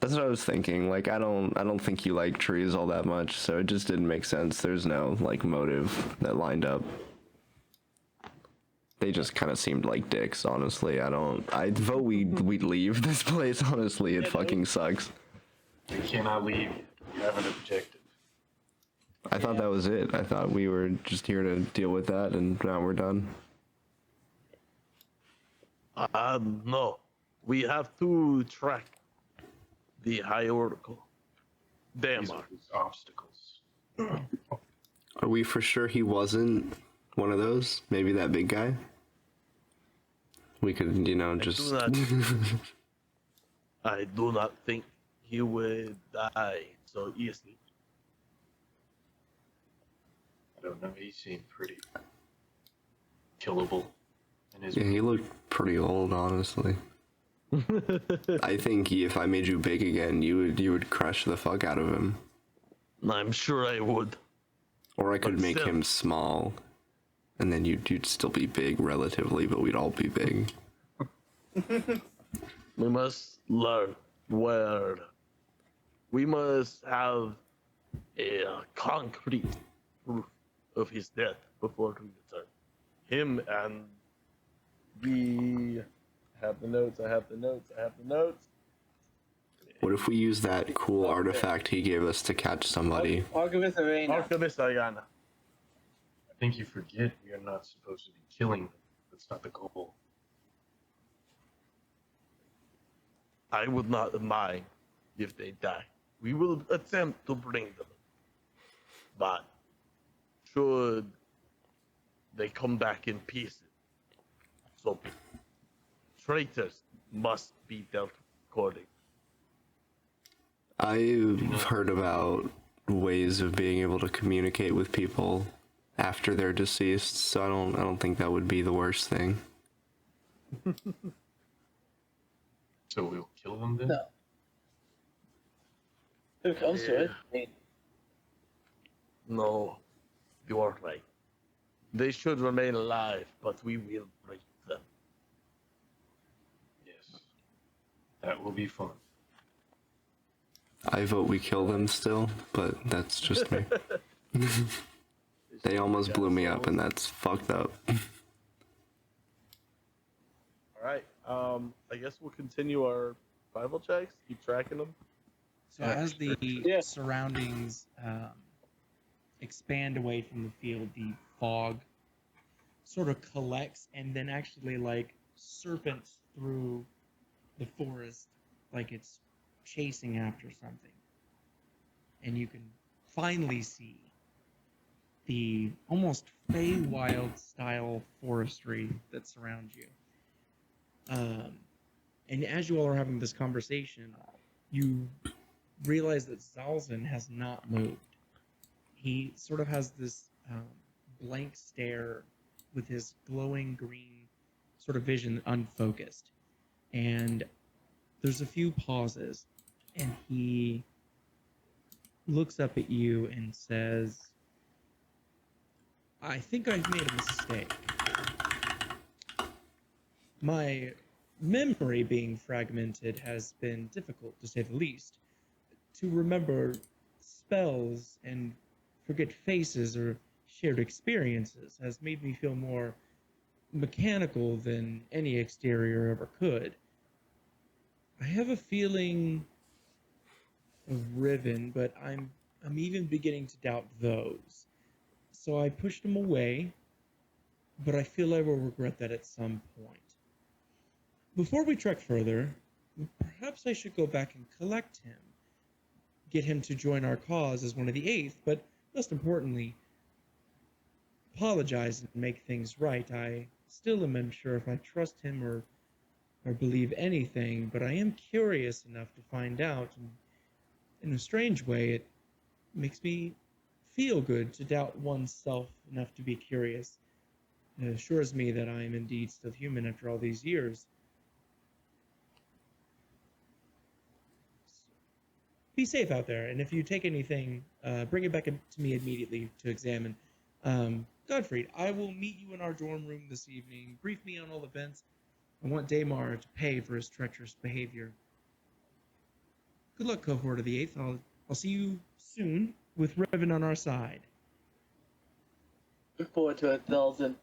That's what I was thinking. Like I don't think you like trees all that much, so it just didn't make sense. There's no like motive that lined up. They just kind of seemed like dicks, honestly. I vote we'd leave this place, honestly. It fucking sucks. We cannot leave. We have an objective. I thought that was it. I thought we were just here to deal with that, and now we're done. No. We have to track the hierarchical. Damn, These are Marcus. these obstacles. Are we for sure he wasn't one of those? Maybe that big guy? We could, just... I do not think he would die so easily. I don't know. He seemed pretty killable. In his Yeah, he looked pretty old, honestly. I think if I made you big again, you would crush the fuck out of him. I'm sure I would. Or I could But make still. him small, and then you'd still be big relatively, but we'd all be big. We must learn where. We must have a concrete proof of his death before we return. Him and we have the notes. I have the notes. What if we use that cool artifact he gave us to catch somebody? Archivist Arena. Archivist Ayana. I think you forget we are not supposed to be killing them. That's not the goal. I would not mind if they die. We will attempt to bring them. But should they come back in pieces, so be it. Traitors must be dealt accordingly. I've heard about ways of being able to communicate with people after they're deceased, so I don't think that would be the worst thing. So we'll kill them then? No. Who comes to it? No, you are right. They should remain alive, but we will break them. Yes. That will be fun. I vote we kill them still, but that's just me. They almost blew me up, and that's fucked up. All right. I guess we'll continue our survival checks. Keep tracking them. So as the Yeah. surroundings expand away from the field, the fog sort of collects and then actually like serpents through the forest like it's chasing after something. And you can finally see the almost Feywild style forestry that surrounds you. And as you all are having this conversation, you realize that Zalzin has not moved. He sort of has this blank stare with his glowing green sort of vision unfocused. And there's a few pauses, and he looks up at you and says, I think I've made a mistake. My memory being fragmented has been difficult, to say the least. To remember spells and forget faces or shared experiences has made me feel more mechanical than any exterior ever could. I have a feeling of Riven, but I'm even beginning to doubt those. So I pushed him away, but I feel I will regret that at some point. Before we trek further, perhaps I should go back and collect him. Get him to join our cause as one of the Eighth, but most importantly, apologize and make things right. I still am unsure if I trust him or believe anything, but I am curious enough to find out and in a strange way, it makes me feel good to doubt oneself enough to be curious. It assures me that I am indeed still human after all these years. Be safe out there, and if you take anything, bring it back to me immediately to examine. Godfrey, I will meet you in our dorm room this evening. Brief me on all events. I want Damar to pay for his treacherous behavior. Good luck, cohort of the 8th. I'll see you soon with Riven on our side. Look forward to it, Zelzin.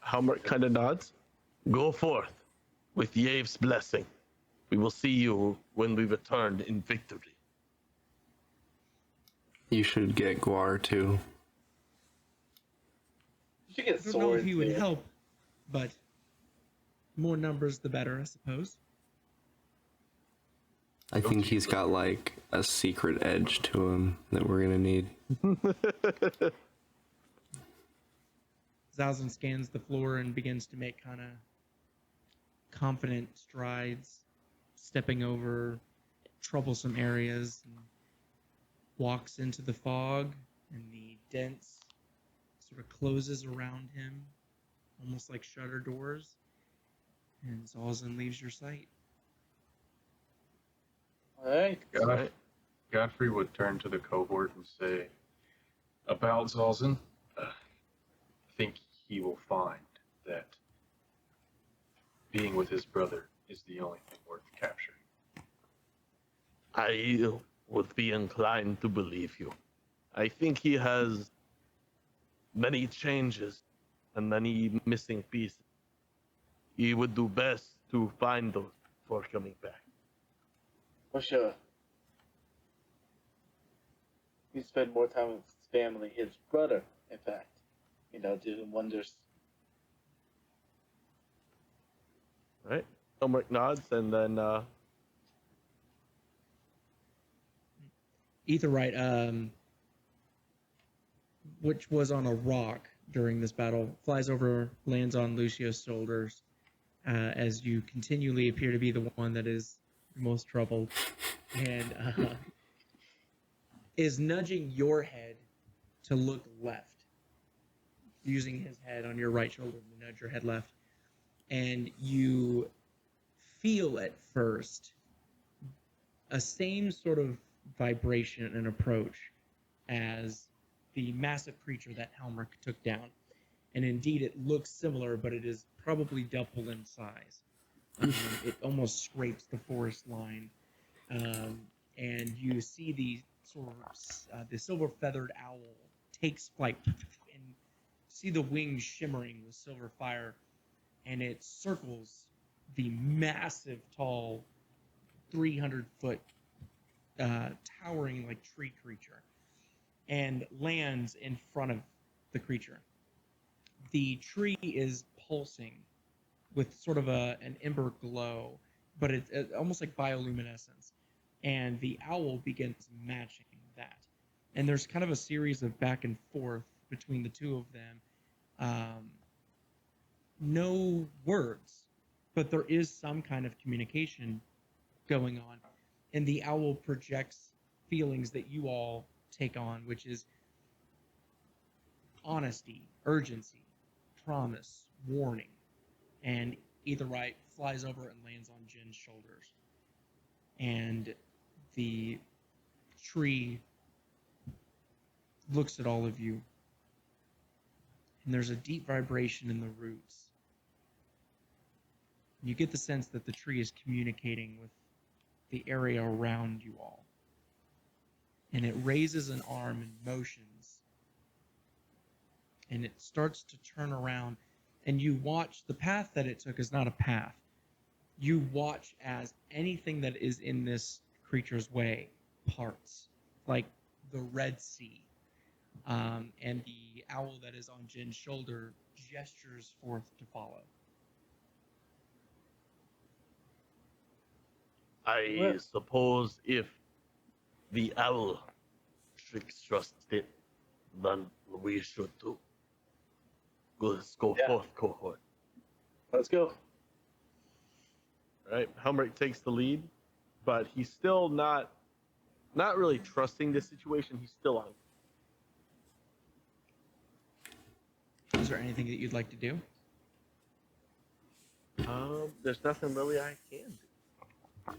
Helmut kind of nods. Go forth with Yave's blessing. We will see you when we return in victory. You should get Guar too. You should get I don't swords. know if he would dude. help, but more numbers the better, I suppose. I think he's got like a secret edge to him that we're gonna need. Zalzin scans the floor and begins to make kind of confident strides, stepping over troublesome areas, and walks into the fog, and the dents sort of closes around him, almost like shutter doors, and Zalzin leaves your sight. All right. Godfrey would turn to the cohort and say, about Zalzin, I think he will find that being with his brother is the only thing worth capturing. I would be inclined to believe you. I think he has many changes and many missing pieces. He would do best to find those before coming back. For sure. He spent more time with his family, his brother, in fact. Doing wonders. All right. Helmut nods, and then Aetherwright, which was on a rock during this battle, flies over, lands on Lucio's shoulders, as you continually appear to be the one that is most troubled, and is nudging your head to look left, using his head on your right shoulder to nudge your head left. And you feel at first a same sort of vibration and approach as the massive creature that Helmut took down. And indeed, it looks similar, but it is probably double in size. It almost scrapes the forest line. And you see the sort of the silver feathered owl takes flight and see the wings shimmering with silver fire, and it circles the massive, tall, 300-foot, towering like tree creature, and lands in front of the creature. The tree is pulsing with sort of an ember glow, but it's almost like bioluminescence, and the owl begins matching that. And there's kind of a series of back and forth between the two of them. No words, but there is some kind of communication going on. And the owl projects feelings that you all take on, which is honesty, urgency, promise, warning. And Aetherwright flies over and lands on Jin's shoulders. And the tree looks at all of you. And there's a deep vibration in the roots. You get the sense that the tree is communicating with the area around you all. And it raises an arm and motions. And it starts to turn around. And you watch, the path that it took is not a path. You watch as anything that is in this creature's way parts, like the Red Sea. And the owl that is on Jin's shoulder gestures forth to follow. I suppose if the owl trusts it, then we should too. Let's go forth, cohort. Let's go. All right, Helmut takes the lead, but he's still not not really trusting the situation. He's still on. Is there anything that you'd like to do? There's nothing really I can do.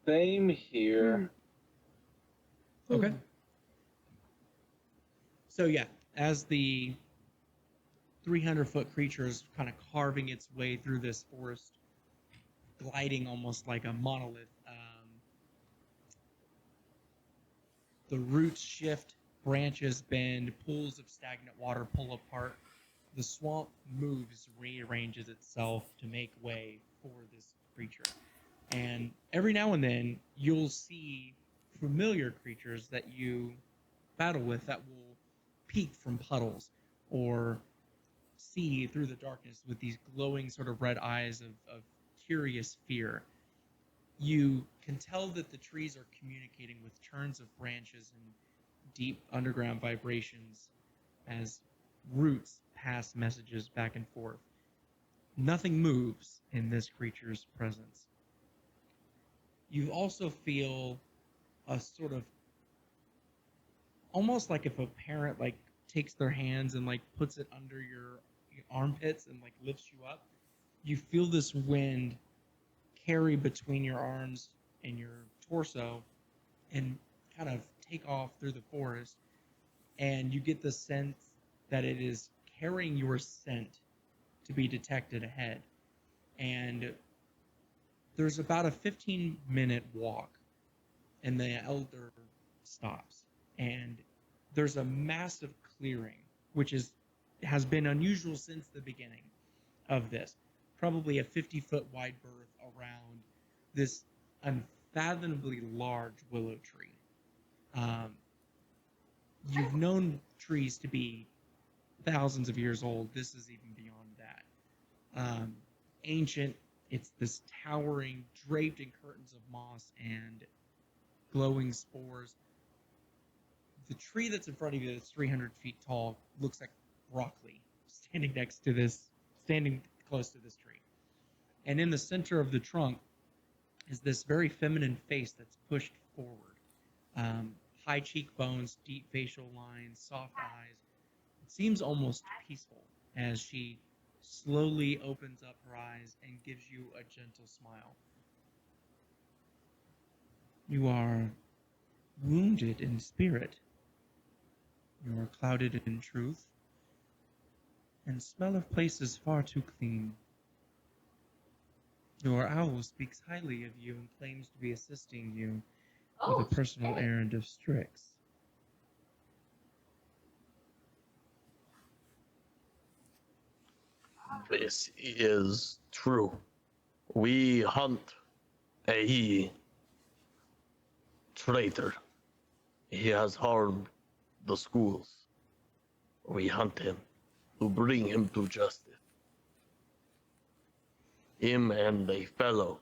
Same here. Okay. So yeah, as the 300-foot creature is kind of carving its way through this forest, gliding almost like a monolith, the roots shift, branches bend, pools of stagnant water pull apart. The swamp moves, rearranges itself to make way for this creature. And every now and then, you'll see familiar creatures that you battle with that will peek from puddles or see through the darkness with these glowing sort of red eyes of curious fear. You can tell that the trees are communicating with turns of branches and deep underground vibrations as roots pass messages back and forth. Nothing moves in this creature's presence. You also feel a sort of almost like if a parent like takes their hands and like puts it under your armpits and like lifts you up. You feel this wind carry between your arms and your torso and kind of take off through the forest, and you get the sense that it is carrying your scent to be detected ahead. And there's about a 15-minute walk, and the elder stops, and there's a massive clearing, which has been unusual since the beginning of this. Probably a 50-foot wide berth around this unfathomably large willow tree. You've known trees to be thousands of years old. This is even beyond that. Ancient. It's this towering, draped in curtains of moss and glowing spores. The tree that's in front of you, that's 300 feet tall, looks like broccoli standing close to this tree. And in the center of the trunk is this very feminine face that's pushed forward. High cheekbones, deep facial lines, soft eyes. It seems almost peaceful as she slowly opens up her eyes and gives you a gentle smile. You are wounded in spirit. You are clouded in truth, and smell of places far too clean. Your owl speaks highly of you and claims to be assisting you with a personal errand of Strix. This is true. We hunt a traitor. He has harmed the schools. We hunt him to bring him to justice. Him and a fellow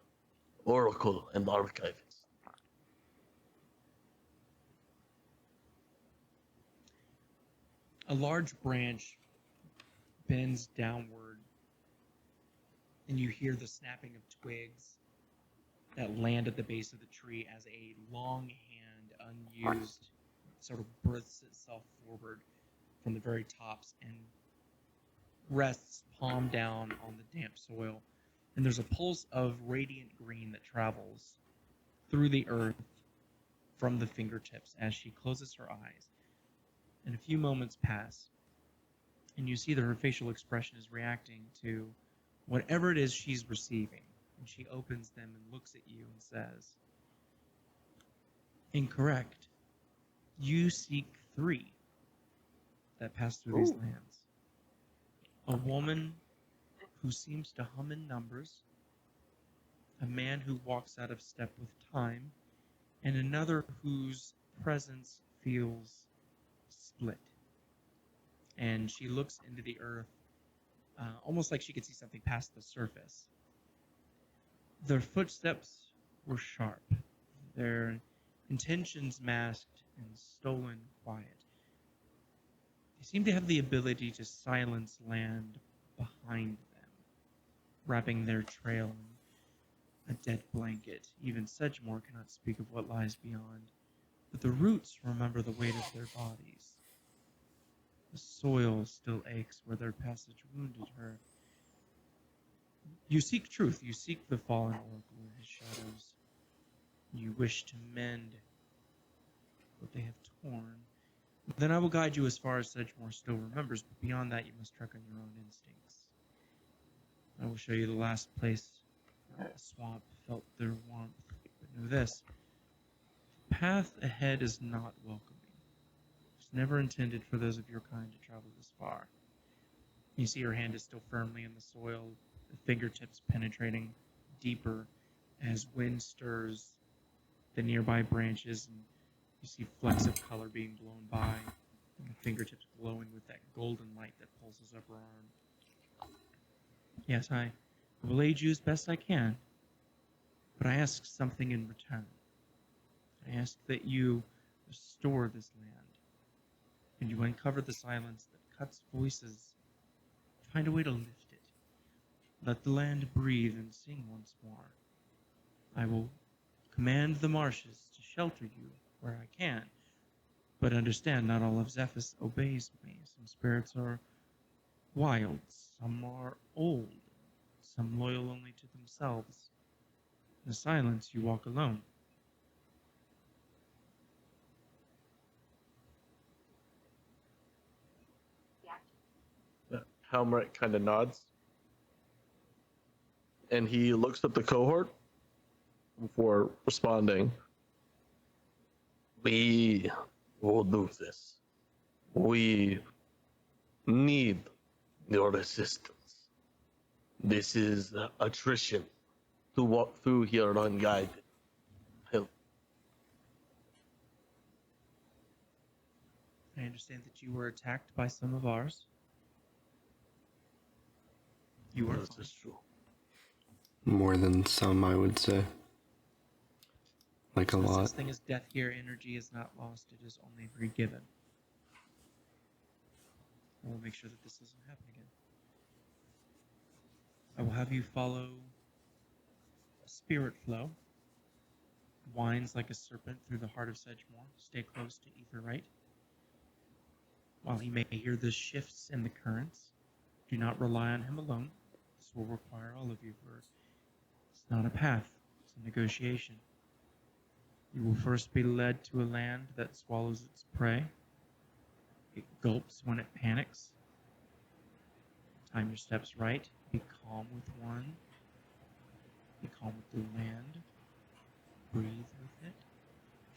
oracle and archivist. A large branch bends downward, and you hear the snapping of twigs that land at the base of the tree as a long hand, unused, sort of berths itself forward from the very tops and rests palm down on the damp soil. And there's a pulse of radiant green that travels through the earth from the fingertips as she closes her eyes. And a few moments pass, and you see that her facial expression is reacting to whatever it is she's receiving. And she opens them and looks at you and says, "Incorrect. You seek 3 that pass through these lands. A woman who seems to hum in numbers, a man who walks out of step with time, and another whose presence feels split." And she looks into the earth, almost like she could see something past the surface. Their footsteps were sharp, their intentions masked and stolen quiet. They seem to have the ability to silence land behind them, wrapping their trail in a dead blanket. Even Sedgemoor cannot speak of what lies beyond, but the roots remember the weight of their bodies. The soil still aches where their passage wounded her. You seek truth, you seek the fallen oracle in his shadows. You wish to mend what they have torn. Then I will guide you as far as Sedgemoor still remembers, but beyond that you must trek on your own instincts. I will show you the last place the swamp felt their warmth. But know this, the path ahead is not welcoming. It was never intended for those of your kind to travel this far. You see her hand is still firmly in the soil, the fingertips penetrating deeper as wind stirs the nearby branches, and you see flecks of color being blown by, and the fingertips glowing with that golden light that pulses up her arm. Yes, I will aid you as best I can, but I ask something in return. I ask that you restore this land, and you uncover the silence that cuts voices. Find a way to lift it. Let the land breathe and sing once more. I will command the marshes to shelter you where I can, but understand not all of Zephyrus obeys me. Some spirits are wild, some are old, some loyal only to themselves. In the silence, you walk alone. Helmret kind of nods. And he looks at the cohort before responding. We will do this. We need your assistance. This is attrition to walk through here unguided. Help. I understand that you were attacked by some of ours. You are This fine. is true. More than some, I would say. Like a There's no lot. such thing as death here. Energy is not lost, it is only re-given. I will make sure that this doesn't happen again. I will have you follow a spirit flow. Winds like a serpent through the heart of Sedgemoor. Stay close to Aetherwright. While he may hear the shifts in the currents, do not rely on him alone. This will require all of you, for it's not a path, it's a negotiation. You will first be led to a land that swallows its prey. It gulps when it panics. Time your steps right. Be calm with one. Be calm with the land. Breathe with it.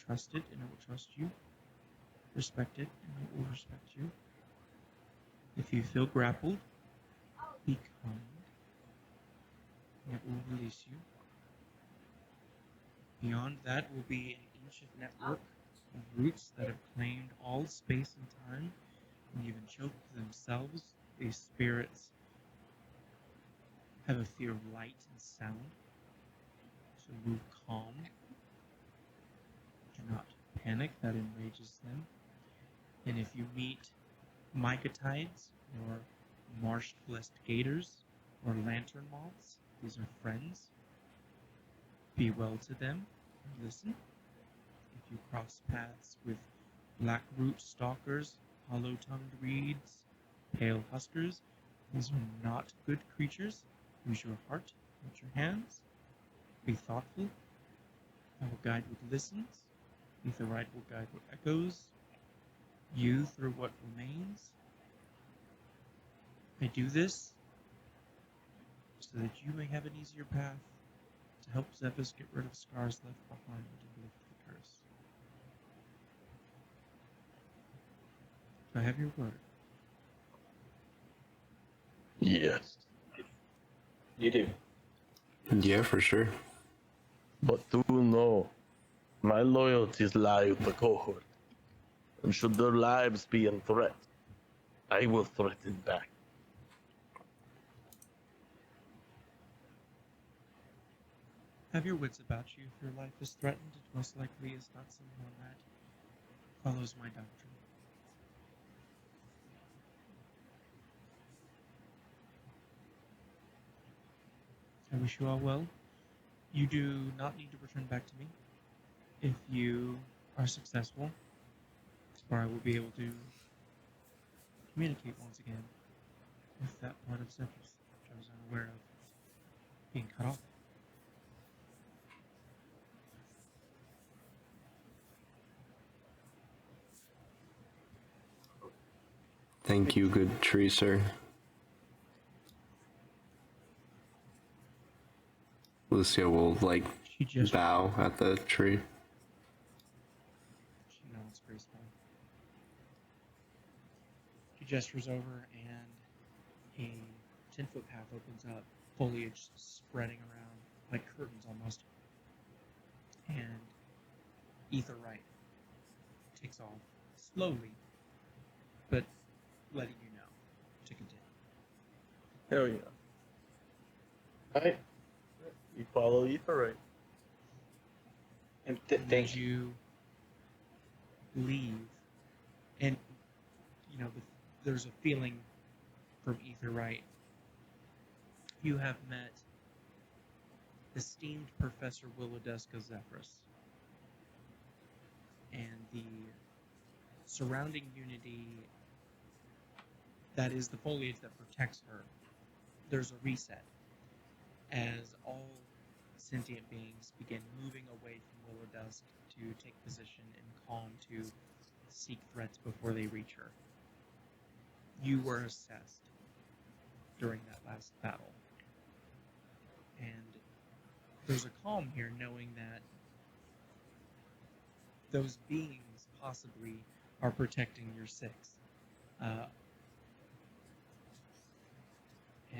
Trust it, and it will trust you. Respect it, and it will respect you. If you feel grappled, be kind, and it will release you. Beyond that will be an ancient network of roots that have claimed all space and time, and even choked themselves. These spirits have a fear of light and sound, so move calm. Do not panic, that enrages them. And if you meet mycotides, or marsh-blessed gators, or lantern moths, these are friends. Be well to them and listen. If you cross paths with black root stalkers, hollow-tongued reeds, pale huskers, these are not good creatures. Use your heart, not your hands. Be thoughtful. I will guide what listens. Aetherwright will guide what echoes. You through what remains. I do this so that you may have an easier path to help Zephyrus get rid of scars left behind and lift the curse. Do I have your word? Yes. You do. Yeah, for sure. But do know, my loyalties lie with the cohort. And should their lives be in threat, I will threaten back. Have your wits about you. If your life is threatened, it most likely is not someone that follows my doctrine. I wish you all well. You do not need to return back to me. If you are successful, or I will be able to communicate once again with that part of Sedgemoor, which I was unaware of being cut off. Thank you, good tree, sir. Lucia will, like, She just bow at the tree. She nods gracefully. She gestures over, and a 10-foot path opens up, foliage spreading around like curtains almost. And Aetherwright takes off slowly, but letting you know to continue. Hell yeah. Alright. You follow Aetherwright. And As thank you. you leave, and there's a feeling from Aetherwright. You have met esteemed Professor Willodeska Zephyrus, and the surrounding unity that is the foliage that protects her. There's a reset as all sentient beings begin moving away from Willodesk to take position and calm to seek threats before they reach her. You were assessed during that last battle. And there's a calm here knowing that those beings possibly are protecting your six.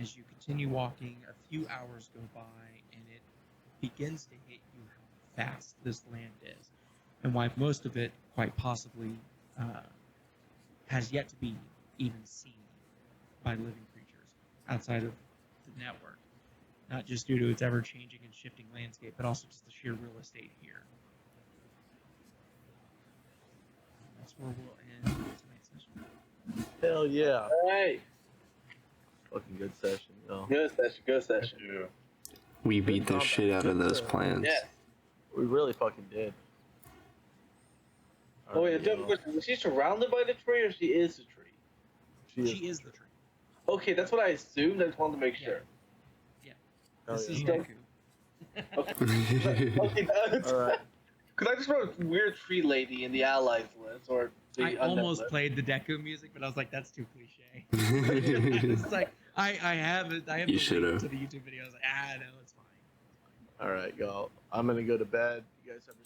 As you continue walking, a few hours go by, and it begins to hit you how fast this land is, and why most of it, quite possibly, has yet to be even seen by living creatures outside of the network. Not just due to its ever-changing and shifting landscape, but also just the sheer real estate here. That's where we'll end tonight's session. Hell yeah. Alright. Fucking good session, yo. Good session, good session. Yeah. We beat the shit out of those plants. Yes. We really fucking did. Oh wait, Alright, yo. different question. Was she surrounded by the tree or she is the tree? She is the tree. Okay, that's what I assumed. I just wanted to make sure. Hell This yeah. is Yeah. Goku. Okay, that's Alright. Because I just wrote weird tree lady in the allies list or the I undead almost list. played the Deku music, but I was like, that's too cliche. It's like I have You the link should've. to the YouTube video. I was like, no, it's fine. Alright, y'all. I'm gonna go to bed. You guys have a